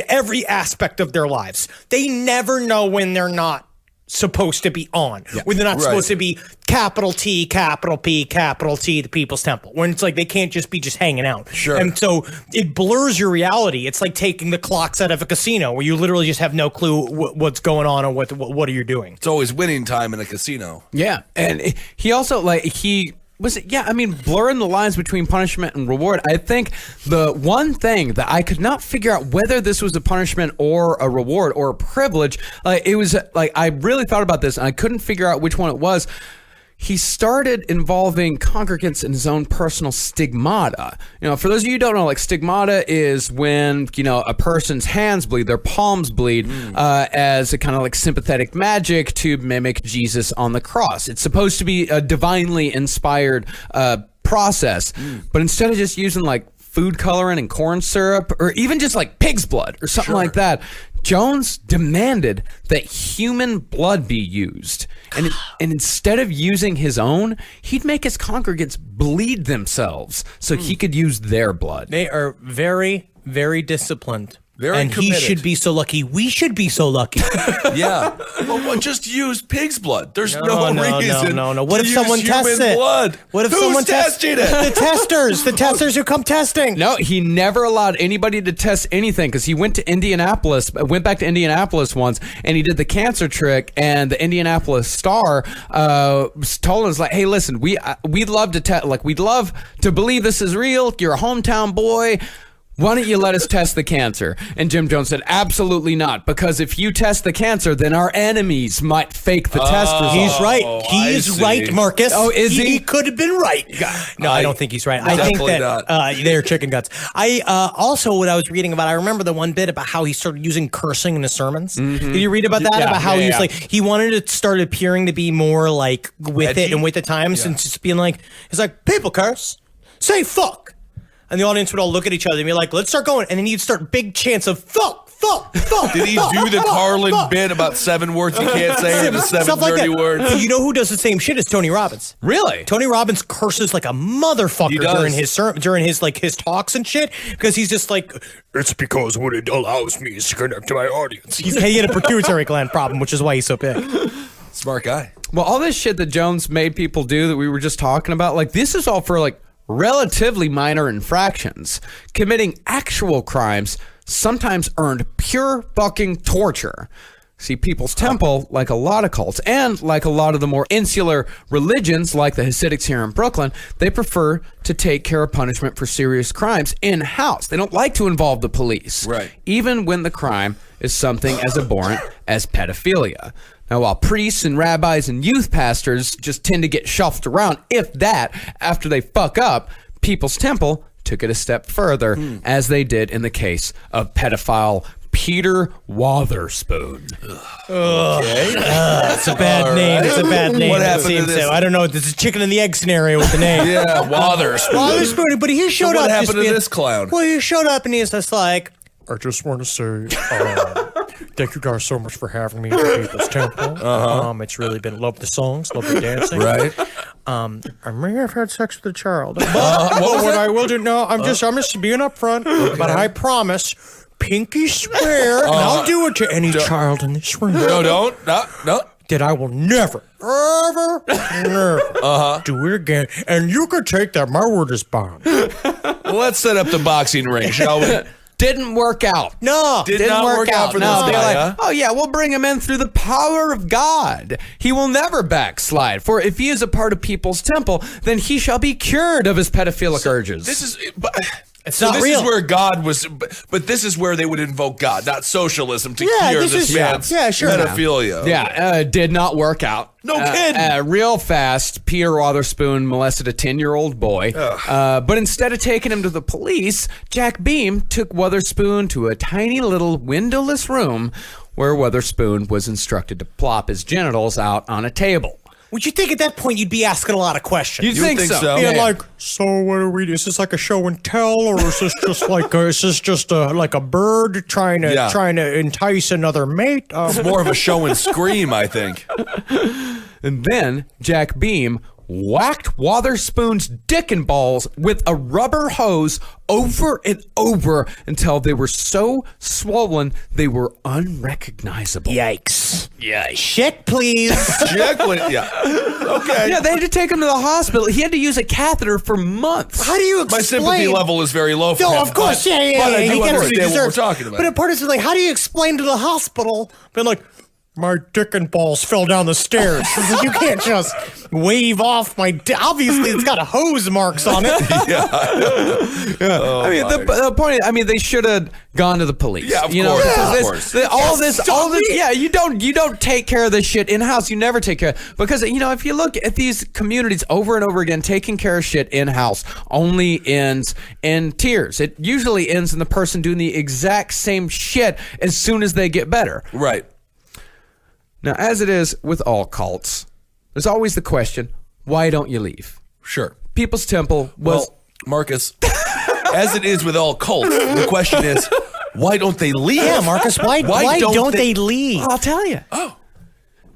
Speaker 8: every aspect of their lives. They never know when they're not supposed to be on, when they're not supposed to be capital T, capital P, capital T, the People's Temple, when it's like they can't just be hanging out.
Speaker 3: Sure.
Speaker 8: And so it blurs your reality. It's like taking the clocks out of a casino where you literally just have no clue what's going on or what are you doing.
Speaker 3: It's always winning time in a casino.
Speaker 9: Yeah, and he also blurring the lines between punishment and reward. I think the one thing that I could not figure out whether this was a punishment or a reward or a privilege, it was like I really thought about this and I couldn't figure out which one it was. He started involving congregants in his own personal stigmata. For those of you who don't know, like stigmata is when, a person's hands bleed, their palms bleed, as a kind of like sympathetic magic to mimic Jesus on the cross. It's supposed to be a divinely inspired process, but instead of just using like food coloring and corn syrup, or even just like pig's blood or something like that, Jones demanded that human blood be used. And instead of using his own, he'd make his congregants bleed themselves so he could use their blood.
Speaker 8: They are very, very disciplined.
Speaker 3: Very committed.
Speaker 8: He should be so lucky. We should be so lucky.
Speaker 3: Yeah. Well, just use pig's blood. There's no reason.
Speaker 8: No.
Speaker 3: to
Speaker 8: What if
Speaker 3: use
Speaker 8: someone tests
Speaker 3: human
Speaker 8: it?
Speaker 3: blood?
Speaker 8: What if
Speaker 3: Who's
Speaker 8: someone
Speaker 3: testing it?
Speaker 8: The testers who come testing.
Speaker 9: No, he never allowed anybody to test anything because he went back to Indianapolis once, and he did the cancer trick, and the Indianapolis Star told us, like, hey, listen, we'd love to test, like, we'd love to believe this is real. You're a hometown boy. Why don't you let us test the cancer? And Jim Jones said, absolutely not, because if you test the cancer, then our enemies might fake the test results.
Speaker 8: He's right. He is right, Marcus.
Speaker 9: Oh, is he?
Speaker 8: He could have been right. No, I don't think he's right. I think that they're chicken guts. Also, what I was reading about, I remember the one bit about how he started using cursing in his sermons. Mm-hmm. Did you read about that?
Speaker 9: Yeah,
Speaker 8: about how he was like, he wanted to start appearing to be more like with it and with the times and just being like, he's like, people curse, say fuck. And the audience would all look at each other and be like, let's start going. And then you'd start big chants of fuck.
Speaker 3: Did he do the Carlin bit about 7 words you can't say or the 7
Speaker 8: Stuff like
Speaker 3: dirty
Speaker 8: that.
Speaker 3: words?
Speaker 8: You know who does the same shit as Tony Robbins?
Speaker 9: Really?
Speaker 8: Tony Robbins curses like a
Speaker 3: He
Speaker 8: motherfucker
Speaker 3: does.
Speaker 8: during his like his talks and shit because he's just like
Speaker 10: It's because what it allows me is to connect to my audience.
Speaker 8: he had a pituitary gland problem, which is why he's so big.
Speaker 3: Smart guy.
Speaker 9: Well, all this shit that Jones made people do that we were just talking about, like this is all for like relatively minor infractions. Committing actual crimes sometimes earned pure fucking torture. See, People's Temple, like a lot of cults, and like a lot of the more insular religions, like the Hasidics here in Brooklyn, they prefer to take care of punishment for serious crimes in-house. They don't like to involve the police.
Speaker 3: Right.
Speaker 9: Even when the crime is something as abhorrent as pedophilia. Now, while priests and rabbis and youth pastors just tend to get shuffled around, if that, after they fuck up, People's Temple took it a step further, as they did in the case of pedophile Peter Wotherspoon.
Speaker 8: It's a bad name. It's a bad name.
Speaker 3: What
Speaker 8: It
Speaker 3: happened to
Speaker 8: seems
Speaker 3: this?
Speaker 8: so. I don't know. This is chicken and the egg scenario with the name.
Speaker 3: Yeah, Wotherspoon.
Speaker 8: Wotherspoon, but he showed
Speaker 3: So what
Speaker 8: up.
Speaker 3: happened
Speaker 8: just
Speaker 3: to
Speaker 8: being-
Speaker 3: this clown?
Speaker 8: Well, he showed up and he's just like,
Speaker 10: I just want to say, thank you guys so much for having me at People's Temple.
Speaker 8: it's really been love the songs, love the dancing.
Speaker 3: Right.
Speaker 8: I may have had sex with a child, but what I will do no, I'm just being upfront. But I promise, pinky swear, and I'll do it to any child in this room.
Speaker 3: No, don't. No.
Speaker 8: That I will never, ever, never do it again. And you could take that. My word is bond.
Speaker 3: Well, let's set up the boxing ring, shall we?
Speaker 9: Didn't work out.
Speaker 8: No,
Speaker 3: Did not work out for
Speaker 9: No,
Speaker 3: this
Speaker 9: they're
Speaker 3: guy,
Speaker 9: like,
Speaker 3: huh?
Speaker 9: oh yeah, we'll bring him in through the power of God. He will never backslide. For if he is a part of People's Temple, then he shall be cured of his pedophilic urges.
Speaker 3: This is... But,
Speaker 8: It's
Speaker 3: so
Speaker 8: not
Speaker 3: this
Speaker 8: real.
Speaker 3: is where God was... But this is where they would invoke God, not socialism, to
Speaker 8: Yeah,
Speaker 3: cure
Speaker 8: this
Speaker 3: this
Speaker 8: is-
Speaker 3: man's
Speaker 8: yeah, sure.
Speaker 3: pedophilia.
Speaker 9: Yeah, did not work out.
Speaker 3: No kidding.
Speaker 9: Real fast, Peter Wotherspoon molested a 10-year-old boy. But instead of taking him to the police, Jack Beam took Wotherspoon to a tiny little windowless room where Wotherspoon was instructed to plop his genitals out on a table.
Speaker 8: Would you think at that point you'd be asking a lot of questions?
Speaker 9: You'd think so.
Speaker 8: Yeah,
Speaker 9: Yeah.
Speaker 8: like, so what are we? Is this like a show and tell, or is this just like like a bird trying to entice another mate?
Speaker 3: It's more of a show and scream, I think.
Speaker 9: And then Jack Beam whacked Wotherspoon's dick and balls with a rubber hose over and over until they were so swollen they were unrecognizable.
Speaker 8: Yikes! Shit, please.
Speaker 3: Jacqueline, yeah. Okay.
Speaker 9: Yeah, they had to take him to the hospital. He had to use a catheter for months.
Speaker 8: How do you
Speaker 3: My
Speaker 8: explain?
Speaker 3: sympathy level is very low for
Speaker 8: No,
Speaker 3: him.
Speaker 8: of course,
Speaker 3: but,
Speaker 8: yeah.
Speaker 3: But I
Speaker 8: He
Speaker 3: do
Speaker 8: gets what he
Speaker 3: understand what we're
Speaker 8: deserves.
Speaker 3: talking about.
Speaker 8: But a part is like, how do you explain to the hospital? Been like, my dick and balls fell down the stairs. It's like, you can't just wave off my dick. Obviously, it's got a hose marks on it.
Speaker 9: I mean, the point is, I mean, they should have gone to the police.
Speaker 3: Yeah, of
Speaker 9: you know,
Speaker 3: course,
Speaker 9: because
Speaker 3: of course.
Speaker 9: all this. Yeah, you don't take care of this shit in house. You never take care because you know if you look at these communities over and over again, taking care of shit in house only ends in tears. It usually ends in the person doing the exact same shit as soon as they get better.
Speaker 3: Right.
Speaker 9: Now, as it is with all cults, there's always the question: why don't you leave?
Speaker 3: Sure.
Speaker 9: People's Temple was.
Speaker 3: Well, Marcus, as it is with all cults, the question is, why don't they leave?
Speaker 8: Yeah, Marcus, why don't they leave?
Speaker 9: I'll tell you. Oh.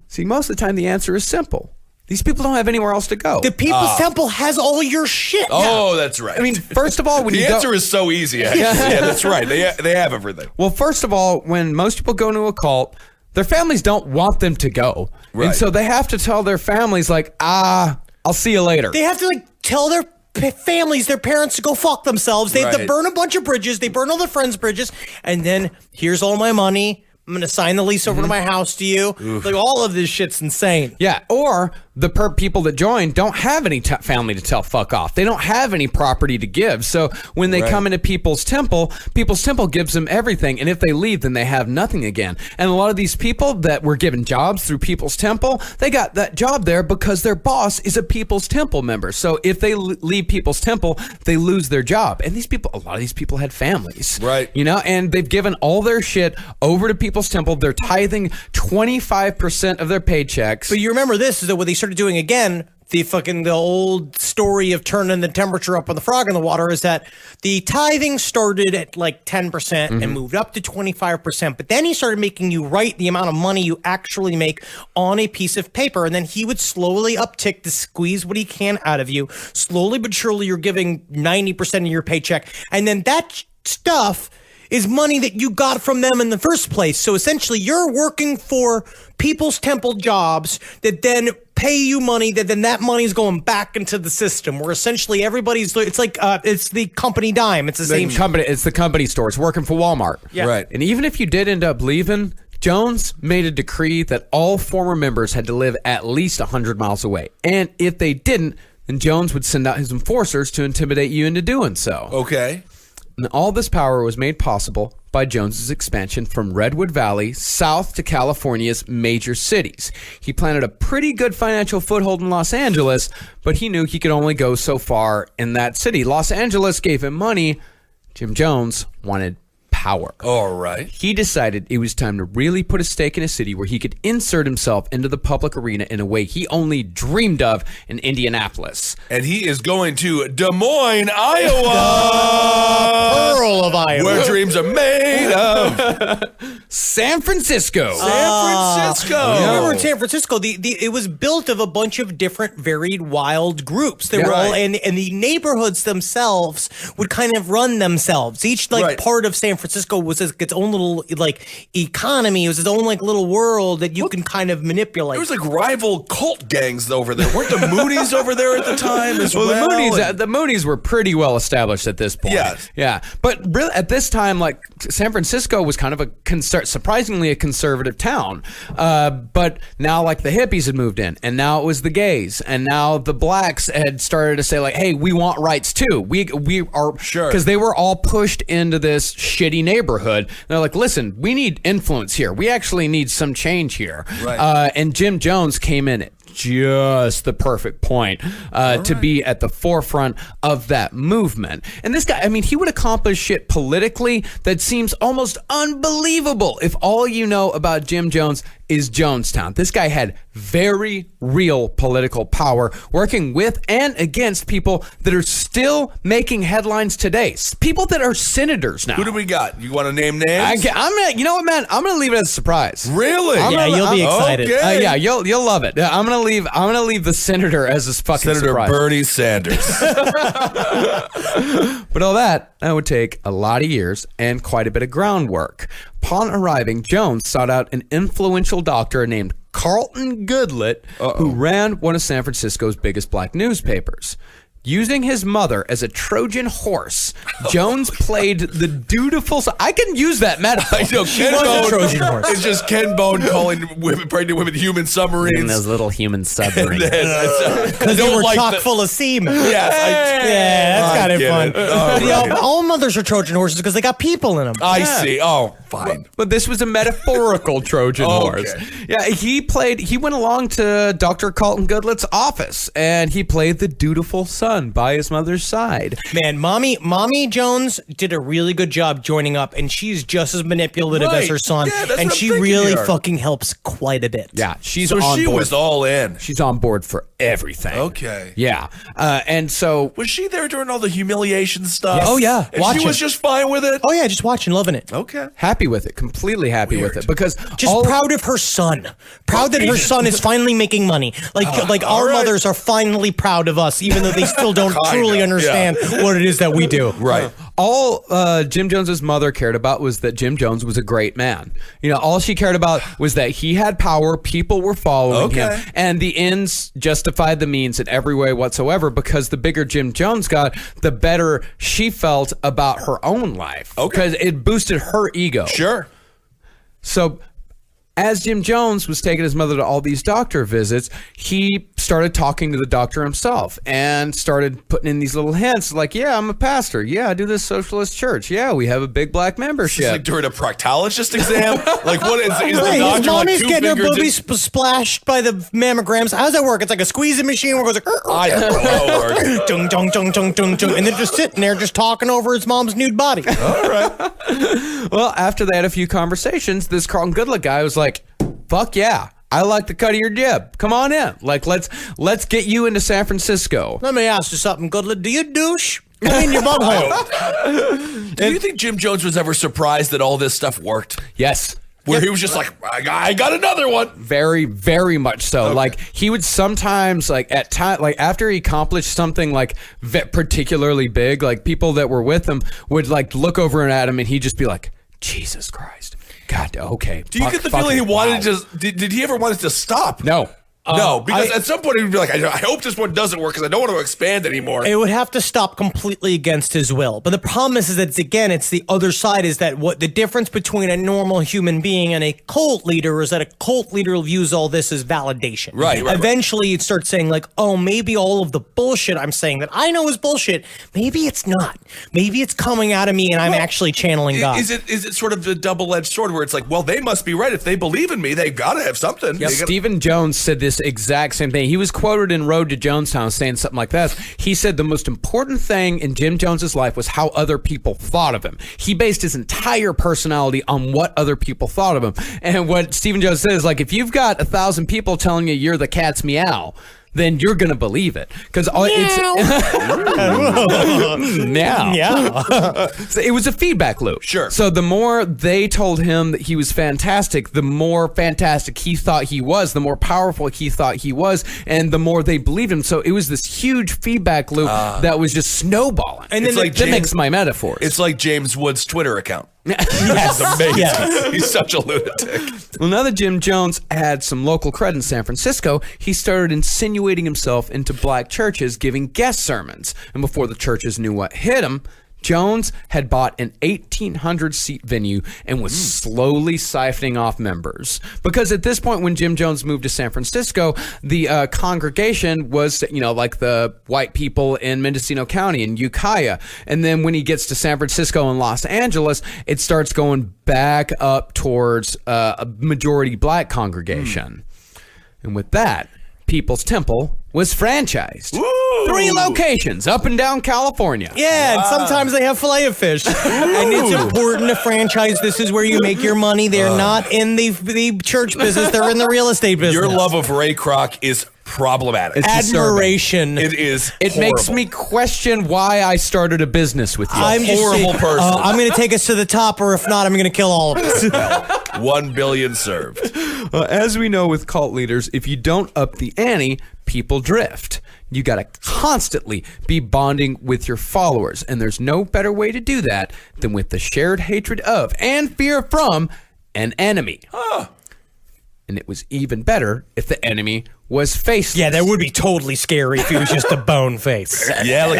Speaker 9: See, most of the time the answer is simple. These people don't have anywhere else to go.
Speaker 8: The People's Temple has all your shit now.
Speaker 3: Oh, that's right.
Speaker 9: I mean, first of all, when
Speaker 3: the
Speaker 9: you
Speaker 3: answer
Speaker 9: go,
Speaker 3: is so easy. Actually. Yeah, that's right. They have everything.
Speaker 9: well, first of all, when most people go into a cult, their families don't want them to go,
Speaker 3: Right.
Speaker 9: and so they have to tell their families like, I'll see you later.
Speaker 8: They have to like tell their families, their parents to go fuck themselves. They have to
Speaker 3: Right.
Speaker 8: burn a bunch of bridges. They burn all their friends' bridges, and then here's all my money. I'm gonna sign the lease over to my house to you. Like all of this shit's insane.
Speaker 9: Yeah, or the people that join don't have any family to tell fuck off. They don't have any property to give. So when they
Speaker 3: Right.
Speaker 9: come into People's Temple gives them everything. And if they leave, then they have nothing again. And a lot of these people that were given jobs through People's Temple, they got that job there because their boss is a People's Temple member. So if they leave People's Temple, they lose their job. And a lot of these people had families.
Speaker 3: Right.
Speaker 9: You know, and they've given all their shit over to People's Temple. They're tithing 25% of their paychecks.
Speaker 8: But you remember this is that what they started doing again. The old story of turning the temperature up on the frog in the water is that the tithing started at like 10% and moved up to 25%. But then he started making you write the amount of money you actually make on a piece of paper. And then he would slowly uptick to squeeze what he can out of you. Slowly but surely, you're giving 90% of your paycheck. And then that stuff is money that you got from them in the first place. So essentially, you're working for People's Temple jobs that then pay you money, that then that money is going back into the system, where essentially everybody's, it's like, it's the company dime. It's the same
Speaker 9: company. It's the company store. It's working for Walmart.
Speaker 8: Yeah.
Speaker 3: Right.
Speaker 9: And even if you did end up leaving, Jones made a decree that all former members had to live at least 100 miles away. And if they didn't, then Jones would send out his enforcers to intimidate you into doing so.
Speaker 3: Okay.
Speaker 9: And all this power was made possible by Jones's expansion from Redwood Valley south to California's major cities. He planted a pretty good financial foothold in Los Angeles, but he knew he could only go so far in that city. Los Angeles gave him money. Jim Jones wanted power.
Speaker 3: All right.
Speaker 9: He decided it was time to really put a stake in a city where he could insert himself into the public arena in a way he only dreamed of in Indianapolis.
Speaker 3: And he is going to Des Moines, Iowa.
Speaker 8: Pearl of Iowa.
Speaker 3: Where dreams are made of.
Speaker 9: San Francisco.
Speaker 3: San Francisco.
Speaker 8: Remember in San Francisco, it was built of a bunch of different, varied, wild groups. They were all, and the neighborhoods themselves would kind of run themselves. Each part of San Francisco was its own little economy. It was its own little world that you can kind of manipulate.
Speaker 3: There was rival cult gangs over there. Weren't the Moonies over there at the time as well?
Speaker 9: The Moonies were pretty well established at this point.
Speaker 3: Yes.
Speaker 9: Yeah. But really, at this time, San Francisco was kind of surprisingly a conservative town. But now, the hippies had moved in, and now it was the gays, and now the blacks had started to say, hey, we want rights too. We are,
Speaker 3: sure,
Speaker 9: because they were all pushed into this shitty neighborhood. And they're like, listen, we need influence here. We actually need some change here.
Speaker 3: Right.
Speaker 9: And Jim Jones came in at just the perfect point to be at the forefront of that movement. And this guy, he would accomplish shit politically that seems almost unbelievable if all you know about Jim Jones is Jonestown. This guy had very real political power, working with and against people that are still making headlines today. People that are senators now.
Speaker 3: Who do we got? You want to name names?
Speaker 9: You know what, man? I'm gonna leave it as a surprise.
Speaker 3: Really?
Speaker 8: You'll be excited.
Speaker 3: Okay.
Speaker 9: Yeah, you'll love it. I'm gonna leave the senator as a fucking
Speaker 3: Senator
Speaker 9: surprise.
Speaker 3: Bernie Sanders.
Speaker 9: But all that would take a lot of years and quite a bit of groundwork. Upon arriving, Jones sought out an influential doctor named Carlton Goodlett, who ran one of San Francisco's biggest black newspapers. Using his mother as a Trojan horse, Jones played the dutiful. I can use that metaphor.
Speaker 3: I know, Ken
Speaker 8: was a
Speaker 3: Bone.
Speaker 8: Trojan horse.
Speaker 3: It's just Ken Bone calling pregnant women human submarines.
Speaker 4: Those little human submarines.
Speaker 8: Because they were chock full of semen.
Speaker 3: Yes,
Speaker 8: That's kind of fun.
Speaker 3: All
Speaker 8: All mothers are Trojan horses because they got people in them.
Speaker 3: I see. Oh, fine.
Speaker 9: But this was a metaphorical Trojan horse. Yeah, he went along to Dr. Carlton Goodlett's office, and he played the dutiful son by his mother's side.
Speaker 8: Man, Mommy Jones did a really good job joining up, and she's just as manipulative as her son.
Speaker 3: Yeah, that's
Speaker 8: and
Speaker 3: what
Speaker 8: she
Speaker 3: I'm thinking
Speaker 8: really
Speaker 3: here.
Speaker 8: fucking helps quite a bit.
Speaker 9: Yeah, she's
Speaker 3: So
Speaker 9: on
Speaker 3: she
Speaker 9: board.
Speaker 3: was all in.
Speaker 9: She's on board for everything.
Speaker 3: Okay.
Speaker 9: Yeah, and so
Speaker 3: Was she there during all the humiliation stuff?
Speaker 8: Yes. Oh, yeah.
Speaker 3: And
Speaker 8: Watch
Speaker 3: she was
Speaker 8: it.
Speaker 3: just fine with it?
Speaker 8: Oh yeah, just watching, loving it.
Speaker 3: Okay.
Speaker 9: happy with it, completely happy with it, because
Speaker 8: Just proud of her son. Proud that her son is finally making money. Our
Speaker 3: right.
Speaker 8: mothers are finally proud of us, even though they still don't truly understand what it is that we do.
Speaker 3: Right.
Speaker 9: all Jim Jones's mother cared about was that Jim Jones was a great man. All she cared about was that he had power, people were following him, and the ends justified the means in every way whatsoever, because the bigger Jim Jones got, the better she felt about her own life. Because it boosted her ego.
Speaker 3: Sure.
Speaker 9: So as Jim Jones was taking his mother to all these doctor visits, he started talking to the doctor himself and started putting in these little hints like, yeah, I'm a pastor. Yeah, I do this socialist church. Yeah, we have a big black membership.
Speaker 3: It's like during a proctologist exam? Like, what is the
Speaker 8: Hey,
Speaker 3: doctor
Speaker 8: his mommy's
Speaker 3: two
Speaker 8: getting her
Speaker 3: fingers
Speaker 8: boobies splashed by the mammograms. How does that work? It's like a squeezing machine where it goes like,
Speaker 3: I don't know how it works.
Speaker 8: dung, dung, dung, dung, dung, dung, and they're just sitting there just talking over his mom's nude body.
Speaker 3: All right.
Speaker 9: Well, after they had a few conversations, this Carlton Goodlett guy was like, fuck yeah, I like the cut of your jib. Come on in. Like, let's get you into San Francisco.
Speaker 8: Let me ask you something, Goodlet. Do you douche? I mean, your butthole.
Speaker 3: Do you think Jim Jones was ever surprised that all this stuff worked?
Speaker 9: Yes.
Speaker 3: Where he was just like, I got another one.
Speaker 9: Very, very much so.
Speaker 3: Okay.
Speaker 9: Like, he would sometimes, like, at time, like, after he accomplished something, like, particularly big, like, people that were with him would, like, look over at him and he'd just be like, Jesus Christ. God, okay.
Speaker 3: Do you get the feeling he wanted to, did he ever want it to stop?
Speaker 9: No.
Speaker 3: No, because at some point he would be like, I hope this one doesn't work because I don't want to expand anymore.
Speaker 8: It would have to stop completely against his will. But the problem is that, it's the other side is that what the difference between a normal human being and a cult leader is that a cult leader views all this as validation.
Speaker 3: Right.
Speaker 8: Eventually you'd start saying like, oh, maybe all of the bullshit I'm saying that I know is bullshit, maybe it's not. Maybe it's coming out of me and I'm actually channeling God.
Speaker 3: Is it sort of the double-edged sword where it's like, well, they must be right. If they believe in me, they've got to have something.
Speaker 9: Yep. Stephen Jones said this exact same thing. He was quoted in Road to Jonestown saying something like this. He said the most important thing in Jim Jones's life was how other people thought of him. He based his entire personality on what other people thought of him. And what Stephen Jones says, like, if you've got 1,000 people telling you you're the cat's meow, then you're going to believe it. Because it's... Meow.
Speaker 8: Yeah.
Speaker 9: So it was a feedback loop.
Speaker 3: Sure.
Speaker 9: So the more they told him that he was fantastic, the more fantastic he thought he was, the more powerful he thought he was, and the more they believed him. So it was this huge feedback loop that was just snowballing.
Speaker 3: And then
Speaker 9: that makes my metaphors.
Speaker 3: It's like James Wood's Twitter account.
Speaker 9: Yes.
Speaker 3: It's amazing.
Speaker 8: Yes.
Speaker 3: He's such a lunatic.
Speaker 9: Well, now that Jim Jones had some local cred in San Francisco, he started insinuating himself into black churches giving guest sermons. And before the churches knew what hit him, Jones had bought an 1,800-seat venue and was slowly siphoning off members. Because at this point, when Jim Jones moved to San Francisco, the congregation was, like the white people in Mendocino County and Ukiah. And then when he gets to San Francisco and Los Angeles, it starts going back up towards a majority black congregation. And with that, People's Temple was franchised.
Speaker 3: Ooh.
Speaker 9: 3 locations up and down California.
Speaker 8: Yeah, and sometimes they have filet of fish. And it's important to franchise. This is where you make your money. They're not in the church business. They're in the real estate business.
Speaker 3: Your love of Ray Kroc is problematic.
Speaker 9: It's
Speaker 8: admiration.
Speaker 3: It is
Speaker 9: It
Speaker 3: horrible.
Speaker 9: makes me question why I started a business with you.
Speaker 8: I'm just
Speaker 3: horrible
Speaker 8: saying,
Speaker 3: person.
Speaker 8: I'm going to take us to the top, or if not, I'm going to kill all of us.
Speaker 3: 1 billion served.
Speaker 9: As we know with cult leaders, if you don't up the ante, people drift. You got to constantly be bonding with your followers, and there's no better way to do that than with the shared hatred of and fear from an enemy. And it was even better if the enemy was faceless.
Speaker 8: Yeah, that would be totally scary if he was just a bone face.
Speaker 3: Yeah, like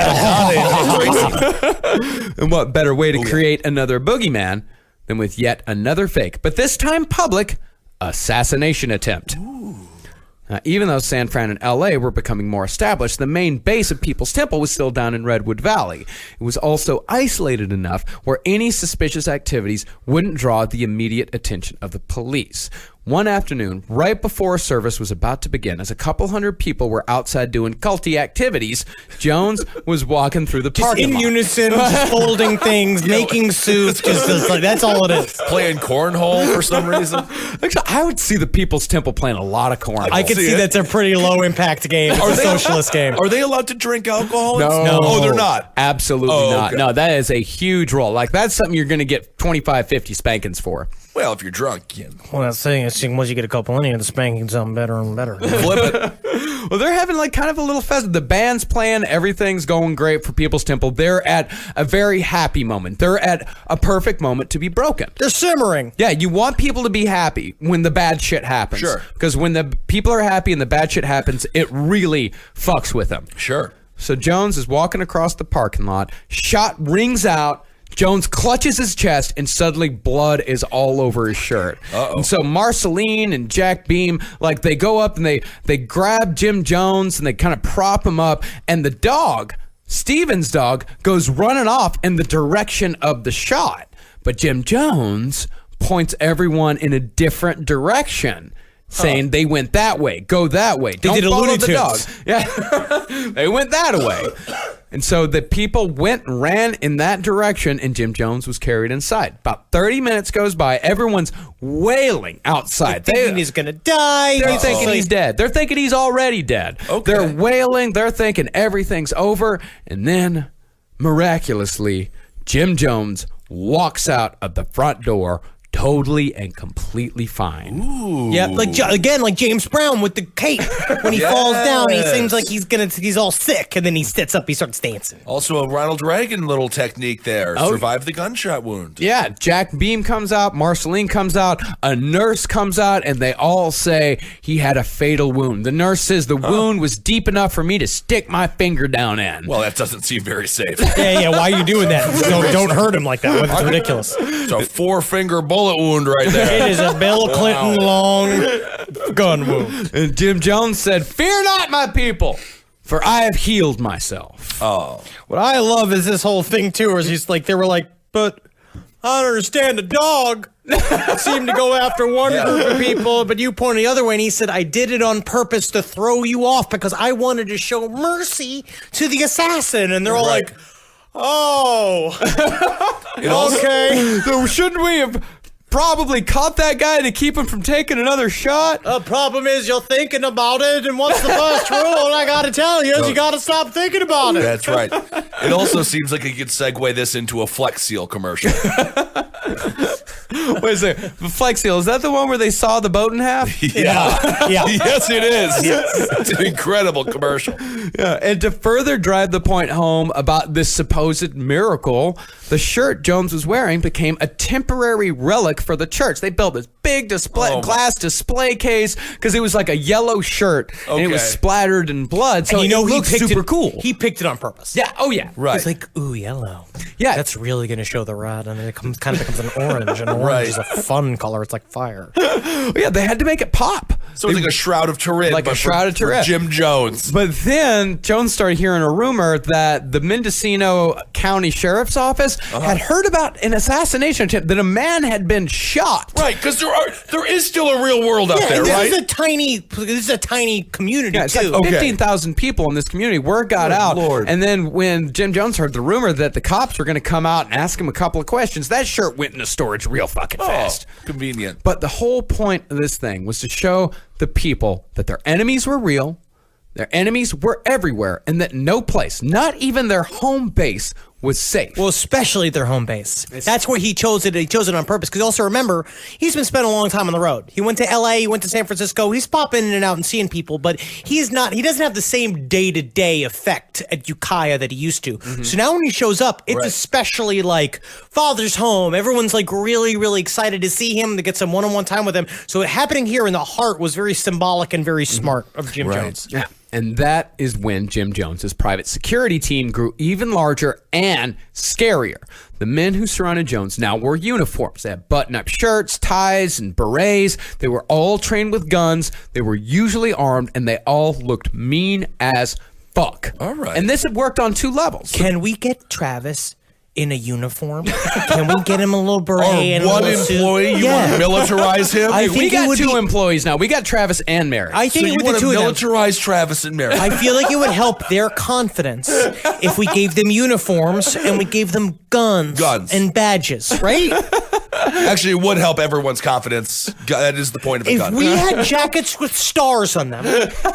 Speaker 9: And what better way to create another boogeyman than with yet another fake, but this time public, assassination attempt. Even though San Fran and LA were becoming more established, the main base of People's Temple was still down in Redwood Valley. It was also isolated enough where any suspicious activities wouldn't draw the immediate attention of the police. One afternoon, right before service was about to begin, as a couple hundred people were outside doing culty activities, Jones was walking through the parking
Speaker 8: In
Speaker 9: lot.
Speaker 8: unison, just folding things, making soup, just like that's all it is.
Speaker 3: playing cornhole for some reason.
Speaker 9: Actually, I would see the People's Temple playing a lot of cornhole.
Speaker 8: I could see that's a pretty low impact game. It's a socialist game.
Speaker 3: Are they allowed to drink alcohol?
Speaker 9: No.
Speaker 3: Oh, they're not.
Speaker 9: Absolutely
Speaker 3: Oh,
Speaker 9: not.
Speaker 3: okay.
Speaker 9: No, that is a huge role. Like, that's something you're going to get 25, 50 spankings for.
Speaker 3: Well, if you're drunk, you
Speaker 8: Well, that's saying is once you get a couple in here, the spanking's something better and better.
Speaker 3: flip it.
Speaker 9: Well, they're having like kind of a little festival. The band's playing. Everything's going great for People's Temple. They're at a very happy moment. They're at a perfect moment to be broken.
Speaker 8: They're simmering.
Speaker 9: Yeah, you want people to be happy when the bad shit happens.
Speaker 3: Sure.
Speaker 9: Because when the people are happy and the bad shit happens, it really fucks with them.
Speaker 3: Sure.
Speaker 9: So Jones is walking across the parking lot. Shot rings out. Jones clutches his chest, and suddenly blood is all over his shirt. And so Marceline and Jack Beam, like, they go up and they grab Jim Jones and they kind of prop him up. And the dog, Steven's dog, goes running off in the direction of the shot. But Jim Jones points everyone in a different direction, saying they went that way, go that way. Don't
Speaker 8: did a
Speaker 9: follow
Speaker 8: Looney
Speaker 9: the
Speaker 8: Tunes.
Speaker 9: dog. Yeah, they went that way. And so the people went and ran in that direction, and Jim Jones was carried inside. About 30 minutes goes by. Everyone's wailing outside.
Speaker 8: They're thinking he's going to die.
Speaker 9: They're thinking he's dead. They're thinking he's already dead.
Speaker 3: Okay.
Speaker 9: They're wailing. They're thinking everything's over. And then, miraculously, Jim Jones walks out of the front door totally and completely fine.
Speaker 8: Yeah, like James Brown with the cape. When he falls down, he seems like he's all sick, and then he sits up, he starts dancing.
Speaker 3: Also a Ronald Reagan little technique there. Survived the gunshot wound.
Speaker 9: Yeah, Jack Beam comes out, Marceline comes out, a nurse comes out, and they all say he had a fatal wound. The nurse says the wound was deep enough for me to stick my finger down in.
Speaker 3: Well, that doesn't seem very safe.
Speaker 8: Yeah, why are you doing that? Don't hurt him like that. It's ridiculous.
Speaker 3: It's a 4-finger bullet wound right there.
Speaker 8: It is a Bill Clinton long gun wound.
Speaker 9: And Jim Jones said, "Fear not, my people, for I have healed myself."
Speaker 3: Oh.
Speaker 8: What I love is this whole thing too, where he's like, they were like, but I don't understand, a dog seemed to go after one group of people, but you pointed the other way, and he said, I did it on purpose to throw you off because I wanted to show mercy to the assassin. And they're all like, oh, okay.
Speaker 9: So shouldn't we have probably caught that guy to keep him from taking another shot?
Speaker 8: The problem is you're thinking about it, and what's the first rule? And I gotta tell you is you gotta stop thinking about it.
Speaker 3: That's right. It also seems like you could segue this into a Flex Seal commercial.
Speaker 9: Wait a second. Flex Seal, is that the one where they saw the boat in half?
Speaker 3: Yeah. Yes, it is. It's an incredible commercial.
Speaker 9: Yeah. And to further drive the point home about this supposed miracle, the shirt Jones was wearing became a temporary relic for the church. They built this big glass display case because it was like a yellow shirt and it was splattered in blood. So
Speaker 8: and
Speaker 9: it looked super cool.
Speaker 8: He picked it on purpose.
Speaker 9: Yeah. Oh, yeah.
Speaker 3: Right.
Speaker 8: He's like, ooh, yellow.
Speaker 9: Yeah.
Speaker 8: That's really going to show the red. And it kind of becomes an orange. And orange is a fun color. It's like fire.
Speaker 9: Yeah, they had to make it pop.
Speaker 3: So it's like a Shroud of Turin.
Speaker 9: Like a Shroud of Turin.
Speaker 3: For Jim Jones.
Speaker 9: But then Jones started hearing a rumor that the Mendocino County Sheriff's Office had heard about an assassination attempt, that a man had been shot.
Speaker 3: Right, because there is still a real world out there, right?
Speaker 8: This is a tiny community,
Speaker 9: Yeah, it's
Speaker 8: too.
Speaker 9: like 15,000 people in this community. Word got out.
Speaker 3: Lord.
Speaker 9: And then when Jim Jones heard the rumor that the cops were going to come out and ask him a couple of questions, that shirt went into storage real fucking fast.
Speaker 3: Convenient.
Speaker 9: But the whole point of this thing was to show the people that their enemies were real, their enemies were everywhere, and that no place, not even their home base, was safe.
Speaker 8: Well, especially their home base. That's where he chose it. He chose it on purpose. Because also remember, he's been spending a long time on the road. He went to LA, he went to San Francisco. He's popping in and out and seeing people, but he doesn't have the same day-to-day effect at Ukiah that he used to. So now when he shows up, it's especially like father's home. Everyone's like really, really excited to see him, to get some one-on-one time with him. So it happening here in the heart was very symbolic and very smart of Jim Jones.
Speaker 9: Yeah. And that is when Jim Jones's private security team grew even larger and scarier. The men who surrounded Jones now wore uniforms. They had button-up shirts, ties, and berets. They were all trained with guns. They were usually armed, and they all looked mean as fuck.
Speaker 3: All right.
Speaker 9: And this had worked on 2 levels.
Speaker 8: Can we get Travis in a uniform? Can we get him a little beret and
Speaker 3: Or
Speaker 8: a
Speaker 3: one
Speaker 8: little suit?
Speaker 3: employee, you want to militarize him?
Speaker 8: I think
Speaker 9: We
Speaker 8: it
Speaker 9: got
Speaker 8: would
Speaker 9: 2
Speaker 8: be-
Speaker 9: employees now. We got Travis and Mary.
Speaker 8: I
Speaker 3: So
Speaker 8: think
Speaker 3: you
Speaker 8: with
Speaker 3: want
Speaker 8: the
Speaker 3: to
Speaker 8: two of them,
Speaker 3: militarize Travis and Mary?
Speaker 8: I feel like it would help their confidence if we gave them uniforms and we gave them guns and badges, right?
Speaker 3: Actually, it would help everyone's confidence. That is the point of a
Speaker 8: If
Speaker 3: gun.
Speaker 8: we had jackets with stars on them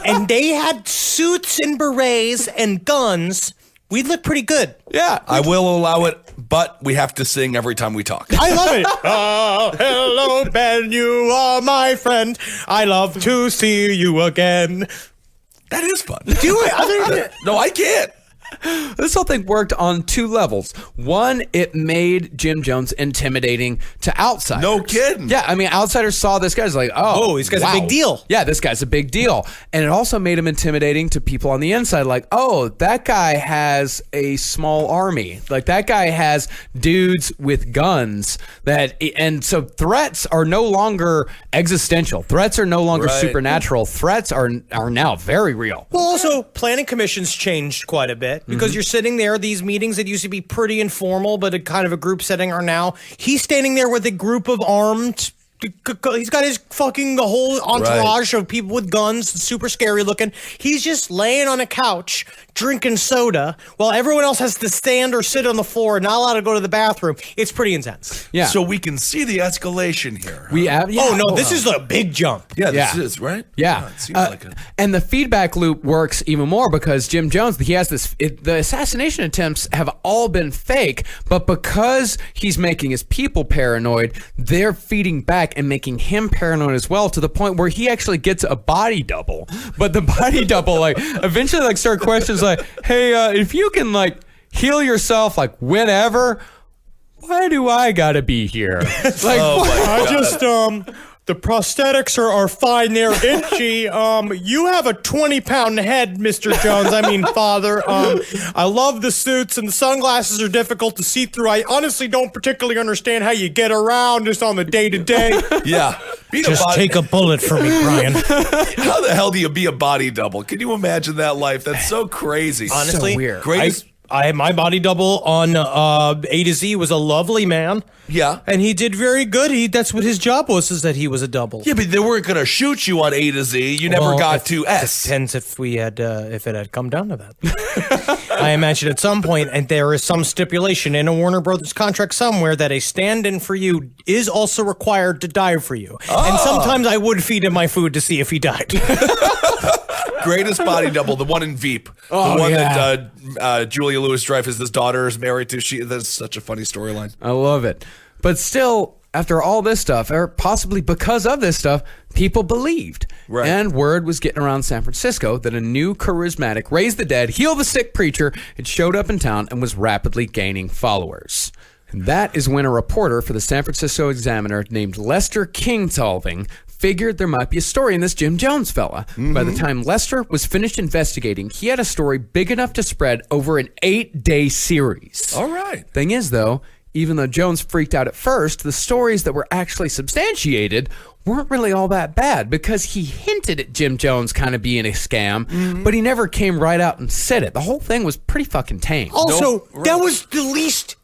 Speaker 8: and they had suits and berets and guns, we'd look pretty good.
Speaker 9: Yeah.
Speaker 3: I will allow it, but we have to sing every time we talk.
Speaker 8: I love it. Oh, hello, Ben, you are my friend. I love to see you again.
Speaker 3: That is fun.
Speaker 8: Do it.
Speaker 3: No, I can't.
Speaker 9: This whole thing worked on 2 levels. One, it made Jim Jones intimidating to outsiders.
Speaker 3: No kidding.
Speaker 9: Yeah, I mean, outsiders saw this guy's like, oh,
Speaker 8: this guy's a big deal.
Speaker 9: Yeah, this guy's a big deal. And it also made him intimidating to people on the inside, like, oh, that guy has a small army. Like, that guy has dudes with guns. And so threats are no longer existential. Threats are no longer supernatural. Threats are now very real.
Speaker 8: Well, also, planning commissions changed quite a bit because you're sitting there, these meetings that used to be pretty informal, but a kind of a group setting are now, he's standing there with a group of armed he's got his fucking whole entourage of people with guns, super scary looking. He's just laying on a couch drinking soda while everyone else has to stand or sit on the floor, not allowed to go to the bathroom. It's pretty intense.
Speaker 9: Yeah.
Speaker 3: So we can see the escalation here.
Speaker 9: We have,
Speaker 8: Oh no, this is a big jump.
Speaker 3: Yeah, this
Speaker 9: Yeah.
Speaker 3: is, right?
Speaker 9: Yeah.
Speaker 3: It seems like it.
Speaker 9: And the feedback loop works even more because Jim Jones, he has this, the assassination attempts have all been fake, but because he's making his people paranoid, they're feeding back and making him paranoid as well, to the point where he actually gets a body double. But the body double, like, eventually, like, start questions like, hey, if you can, like, heal yourself, like, whenever, why do I gotta be here? Like,
Speaker 8: I just the prosthetics are fine. They're itchy. You have a 20-pound head, Mr. Jones. I mean, Father. I love the suits and the sunglasses are difficult to see through. I honestly don't particularly understand how you get around just on the day-to-day.
Speaker 3: Yeah.
Speaker 8: Just take a bullet for me, Brian.
Speaker 3: How the hell do you be a body double? Can you imagine that life? That's so crazy.
Speaker 8: Honestly,
Speaker 9: So weird.
Speaker 3: Greatest.
Speaker 8: my body double on A to Z was a lovely man.
Speaker 3: Yeah.
Speaker 8: And he did very good. That's what his job was, is that he was a double.
Speaker 3: Yeah, but they weren't going to shoot you on A to Z. You never got to S.
Speaker 8: Depends if we had, if it had come down to that. I imagine at some point, and there is some stipulation in a Warner Brothers contract somewhere that a stand-in for you is also required to die for you. And sometimes I would feed him my food to see if he died.
Speaker 3: Greatest body double, the one in Veep. The one that Julia Louis-Dreyfus' daughter is married to. That's such a funny storyline.
Speaker 9: I love it. But still, after all this stuff, or possibly because of this stuff, people believed.
Speaker 3: Right.
Speaker 9: And word was getting around San Francisco that a new charismatic, raise the dead, heal the sick preacher had showed up in town and was rapidly gaining followers. And that is when a reporter for the San Francisco Examiner named Lester Kingsolving figured there might be a story in this Jim Jones fella. By the time Lester was finished investigating, he had a story big enough to spread over an 8-day series.
Speaker 3: All right.
Speaker 9: Thing is, though, even though Jones freaked out at first, the stories that were actually substantiated weren't really all that bad because he hinted at Jim Jones kind of being a scam, but he never came right out and said it. The whole thing was pretty fucking tame.
Speaker 8: Also, that was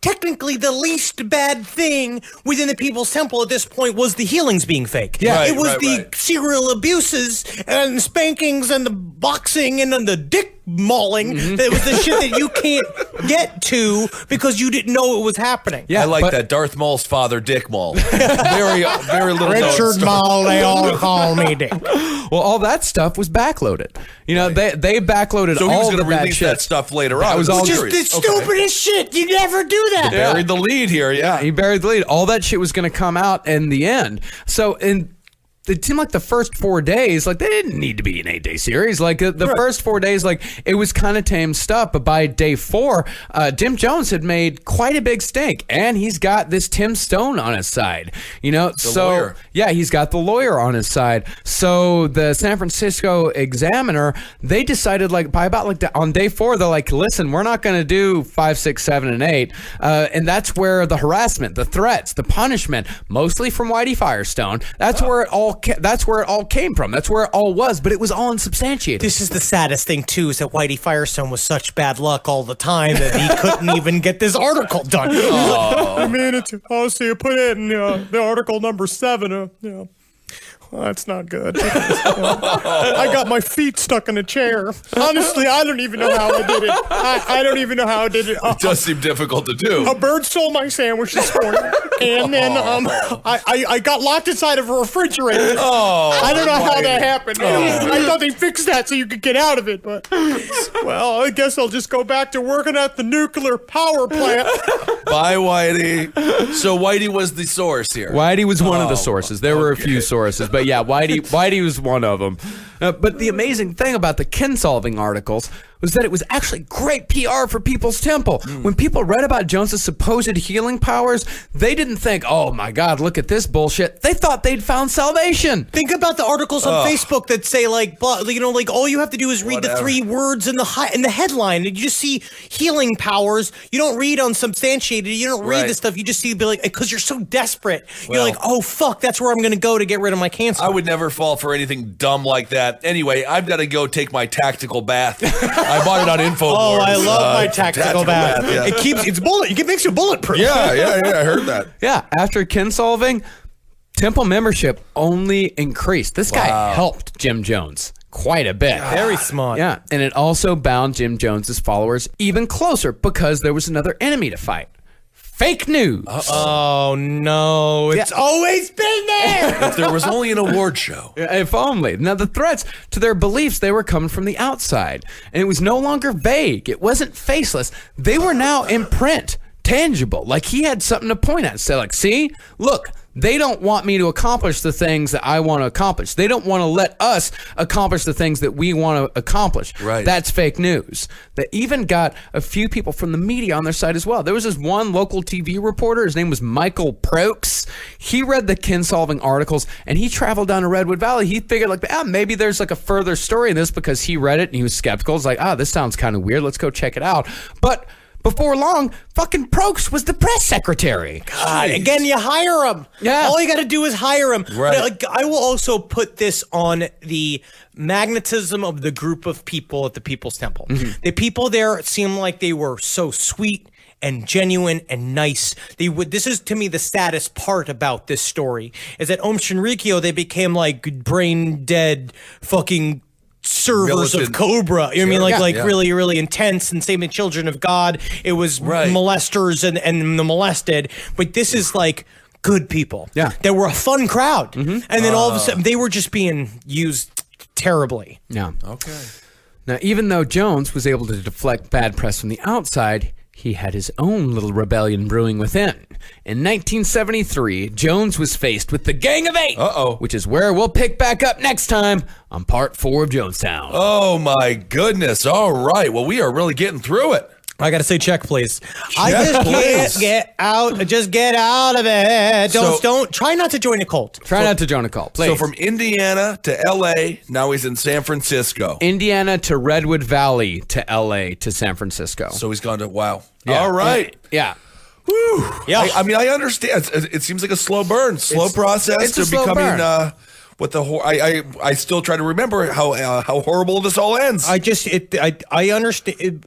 Speaker 8: technically the least bad thing within the People's Temple at this point was the healings being fake.
Speaker 9: Yeah.
Speaker 8: It was
Speaker 3: Right,
Speaker 8: the
Speaker 3: right.
Speaker 8: serial abuses and spankings and the boxing and then the dick mauling. That was the shit that you can't get to because you didn't know it was happening.
Speaker 9: Yeah,
Speaker 3: I like
Speaker 9: but-
Speaker 3: that. Darth Maul's father, Dick Maul. Very little known
Speaker 8: Richard
Speaker 3: story.
Speaker 8: Maul, they all call me Dick.
Speaker 9: Well, all that stuff was backloaded. You know, they backloaded
Speaker 3: So he was
Speaker 9: all
Speaker 3: going
Speaker 9: the
Speaker 3: to
Speaker 9: bad
Speaker 3: release
Speaker 9: shit.
Speaker 3: that stuff later on.
Speaker 9: was
Speaker 3: in the
Speaker 9: all
Speaker 8: Just
Speaker 3: series.
Speaker 8: the stupidest shit. You never do that.
Speaker 3: Buried the lead here, yeah.
Speaker 9: He buried the lead. All that shit was going to come out in the end. So it seemed like the first 4 days, like they didn't need to be an 8-day series. Like the first 4 days, like it was kind of tame stuff. But by day 4, Jim Jones had made quite a big stink, and he's got this Tim Stone on his side. You know,
Speaker 3: lawyer.
Speaker 9: Yeah, he's got the lawyer on his side. So the San Francisco Examiner, they decided like by about like on day 4, they're like, listen, we're not going to do 5, 6, 7, and 8, and that's where the harassment, the threats, the punishment, mostly from Whitey Firestone. That's where it all. That's where it all came from. That's where it all was, but it was all unsubstantiated.
Speaker 8: This is the saddest thing, too, is that Whitey Firestone was such bad luck all the time that he couldn't even get this article done. I mean, you put it in the article number 7. Well, that's not good. I got my feet stuck in a chair. Honestly, I don't even know how I did it. I don't even know how I did it.
Speaker 3: It does seem difficult to do.
Speaker 8: A bird stole my sandwich this morning, and then I got locked inside of a refrigerator. I don't know how that happened. I thought they fixed that so you could get out of it, but well, I guess I'll just go back to working at the nuclear power plant.
Speaker 3: Bye, Whitey. So Whitey was the source here.
Speaker 9: Whitey was one of the sources. There were a few sources, but yeah, Whitey was one of them. But the amazing thing about the Kinsolving articles was that it was actually great PR for People's Temple. When people read about Jones's supposed healing powers, they didn't think, oh my God, look at this bullshit. They thought they'd found salvation.
Speaker 8: Think about the articles on Facebook that say like all you have to do is read the 3 words in the headline, and you just see healing powers. You don't read unsubstantiated. You don't read this stuff. You just see because you're so desperate. You're like, oh fuck, that's where I'm going to go to get rid of my cancer.
Speaker 3: I would never fall for anything dumb like that. Anyway, I've got to go take my tactical bath. I bought it on InfoWars.
Speaker 8: Oh, I love my tactical bath.
Speaker 3: Yeah.
Speaker 8: It makes you bulletproof.
Speaker 3: Yeah, I heard that.
Speaker 9: Yeah, after Kinsolving, temple membership only increased. This guy helped Jim Jones quite a bit.
Speaker 8: Very smart.
Speaker 9: Yeah, and it also bound Jim Jones's followers even closer because there was another enemy to fight. Fake news.
Speaker 8: Oh no, it's always been there.
Speaker 3: If there was only an award show.
Speaker 9: If only. Now, the threats to their beliefs, they were coming from the outside. And it was no longer vague. It wasn't faceless. They were now in print, tangible. Like he had something to point at. Say, like, see, look, they don't want me to accomplish the things that I want to accomplish. They don't want to let us accomplish the things that we want to accomplish.
Speaker 3: Right.
Speaker 9: That's fake news. They even got a few people from the media on their side as well. There was this one local TV reporter. His name was Michael Prokes. He read the Kinsolving articles, and he traveled down to Redwood Valley. He figured, like, maybe there's like a further story in this because he read it and he was skeptical. It's like, this sounds kind of weird. Let's go check it out. But before long, fucking Prokes was the press secretary.
Speaker 8: God, again, you hire him.
Speaker 9: Yeah.
Speaker 8: All you got to do is hire him.
Speaker 3: Right.
Speaker 8: Like, I will also put this on the magnetism of the group of people at the People's Temple. The people there seemed like they were so sweet and genuine and nice. This is, to me, the saddest part about this story, is that Om Shinrikyo, they became like brain dead fucking servers
Speaker 3: Militant.
Speaker 8: of Cobra. You know what I mean? Like
Speaker 3: Yeah.
Speaker 8: really, really intense. And same in Children of God. It was molesters and the molested. But this is like good people.
Speaker 9: Yeah.
Speaker 8: They were a fun crowd. And then all of a sudden, they were just being used terribly.
Speaker 9: Yeah.
Speaker 3: Okay.
Speaker 9: Now, even though Jones was able to deflect bad press from the outside, he had his own little rebellion brewing within. In 1973, Jones was faced with the Gang of Eight, which is where we'll pick back up next time on Part 4 of Jonestown.
Speaker 3: Oh my goodness. All right. Well, we are really getting through it.
Speaker 8: I gotta say, check, please. I just can't get out. Just get out of it. Don't try not to join a cult.
Speaker 9: Try not to join a cult, please.
Speaker 3: So from Indiana to L.A., now he's in San Francisco.
Speaker 9: Indiana to Redwood Valley to L.A. to San Francisco.
Speaker 3: So he's gone to, wow.
Speaker 9: Yeah.
Speaker 3: All right.
Speaker 9: Yeah.
Speaker 3: Whew.
Speaker 8: Yeah.
Speaker 3: I mean, I understand. It seems like a slow burn, slow process
Speaker 9: it's a
Speaker 3: to
Speaker 9: slow
Speaker 3: becoming
Speaker 9: burn.
Speaker 3: what the I still try to remember how horrible this all ends.
Speaker 8: I understand.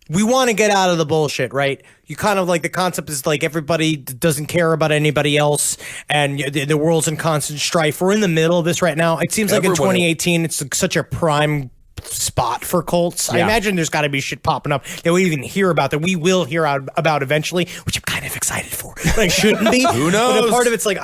Speaker 8: We want to get out of the bullshit, right? You kind of like the concept is like everybody doesn't care about anybody else, and the world's in constant strife. We're in the middle of this right now. It seems like in 2018, it's such a prime spot for cults. I imagine there's got to be shit popping up that we even hear about, that we will hear about eventually, which I'm kind of excited for. Like, shouldn't be.
Speaker 3: Who knows?
Speaker 8: But a part of it's like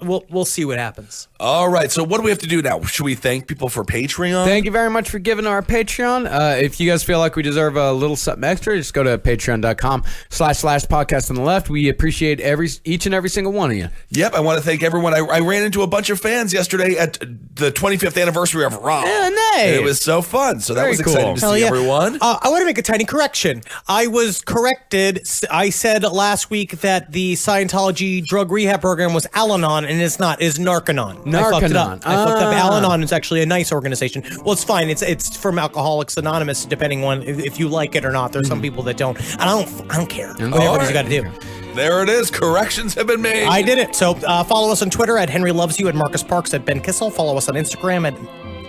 Speaker 8: we'll see what happens.
Speaker 3: All right. So what do we have to do now? Should we thank people for Patreon?
Speaker 9: Thank you very much for giving to our Patreon. If you guys feel like we deserve a little something extra, just go to patreon.com/podcast on the left. We appreciate each and every single one of you.
Speaker 3: Yep. I want to thank everyone. I ran into a bunch of fans yesterday at the 25th anniversary of Raw.
Speaker 9: Yeah, nice.
Speaker 3: And it was so fun. So that was exciting to see everyone.
Speaker 8: I want to make a tiny correction. I was corrected. I said last week that the Scientology drug rehab program was Al-Anon, and it's not. It's Narcanon. I fucked it up. Al-Anon is actually a nice organization. Well, it's fine. It's from Alcoholics Anonymous, depending on if you like it or not. There's some people that don't. And I don't care. Whatever you got to do.
Speaker 3: There it is. Corrections have been made.
Speaker 8: I did it. So follow us on Twitter at Henry Loves You, at Marcus Parks, at Ben Kissel. Follow us on Instagram at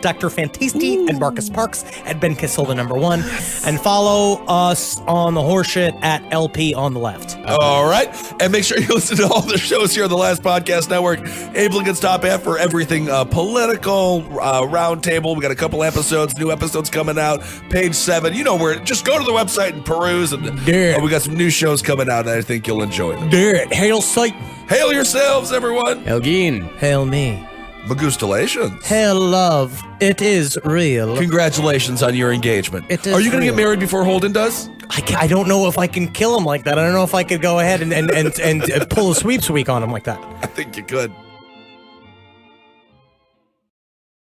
Speaker 8: Dr. Fantasty and Marcus Parks, at Ben Kissel, the .1, and follow us on the horseshit at LP on the left.
Speaker 3: All right. And make sure you listen to all the shows here on the Last Podcast Network. Abe Lincoln's Top F for everything political, roundtable. We got a couple episodes, new episodes coming out. Page 7. You know where. Just go to the website and peruse. And we got some new shows coming out, and I think you'll enjoy them.
Speaker 8: Hail Satan.
Speaker 3: Hail yourselves, everyone.
Speaker 9: Elgin.
Speaker 8: Hail me.
Speaker 3: Magustalations.
Speaker 8: Hail love. It is real.
Speaker 3: Congratulations on your engagement.
Speaker 8: It is
Speaker 3: Are you going to
Speaker 8: real.
Speaker 3: get married before Holden does?
Speaker 8: I don't know if I can kill him like that. I don't know if I could go ahead and pull a sweeps week on him like that.
Speaker 3: I think you could.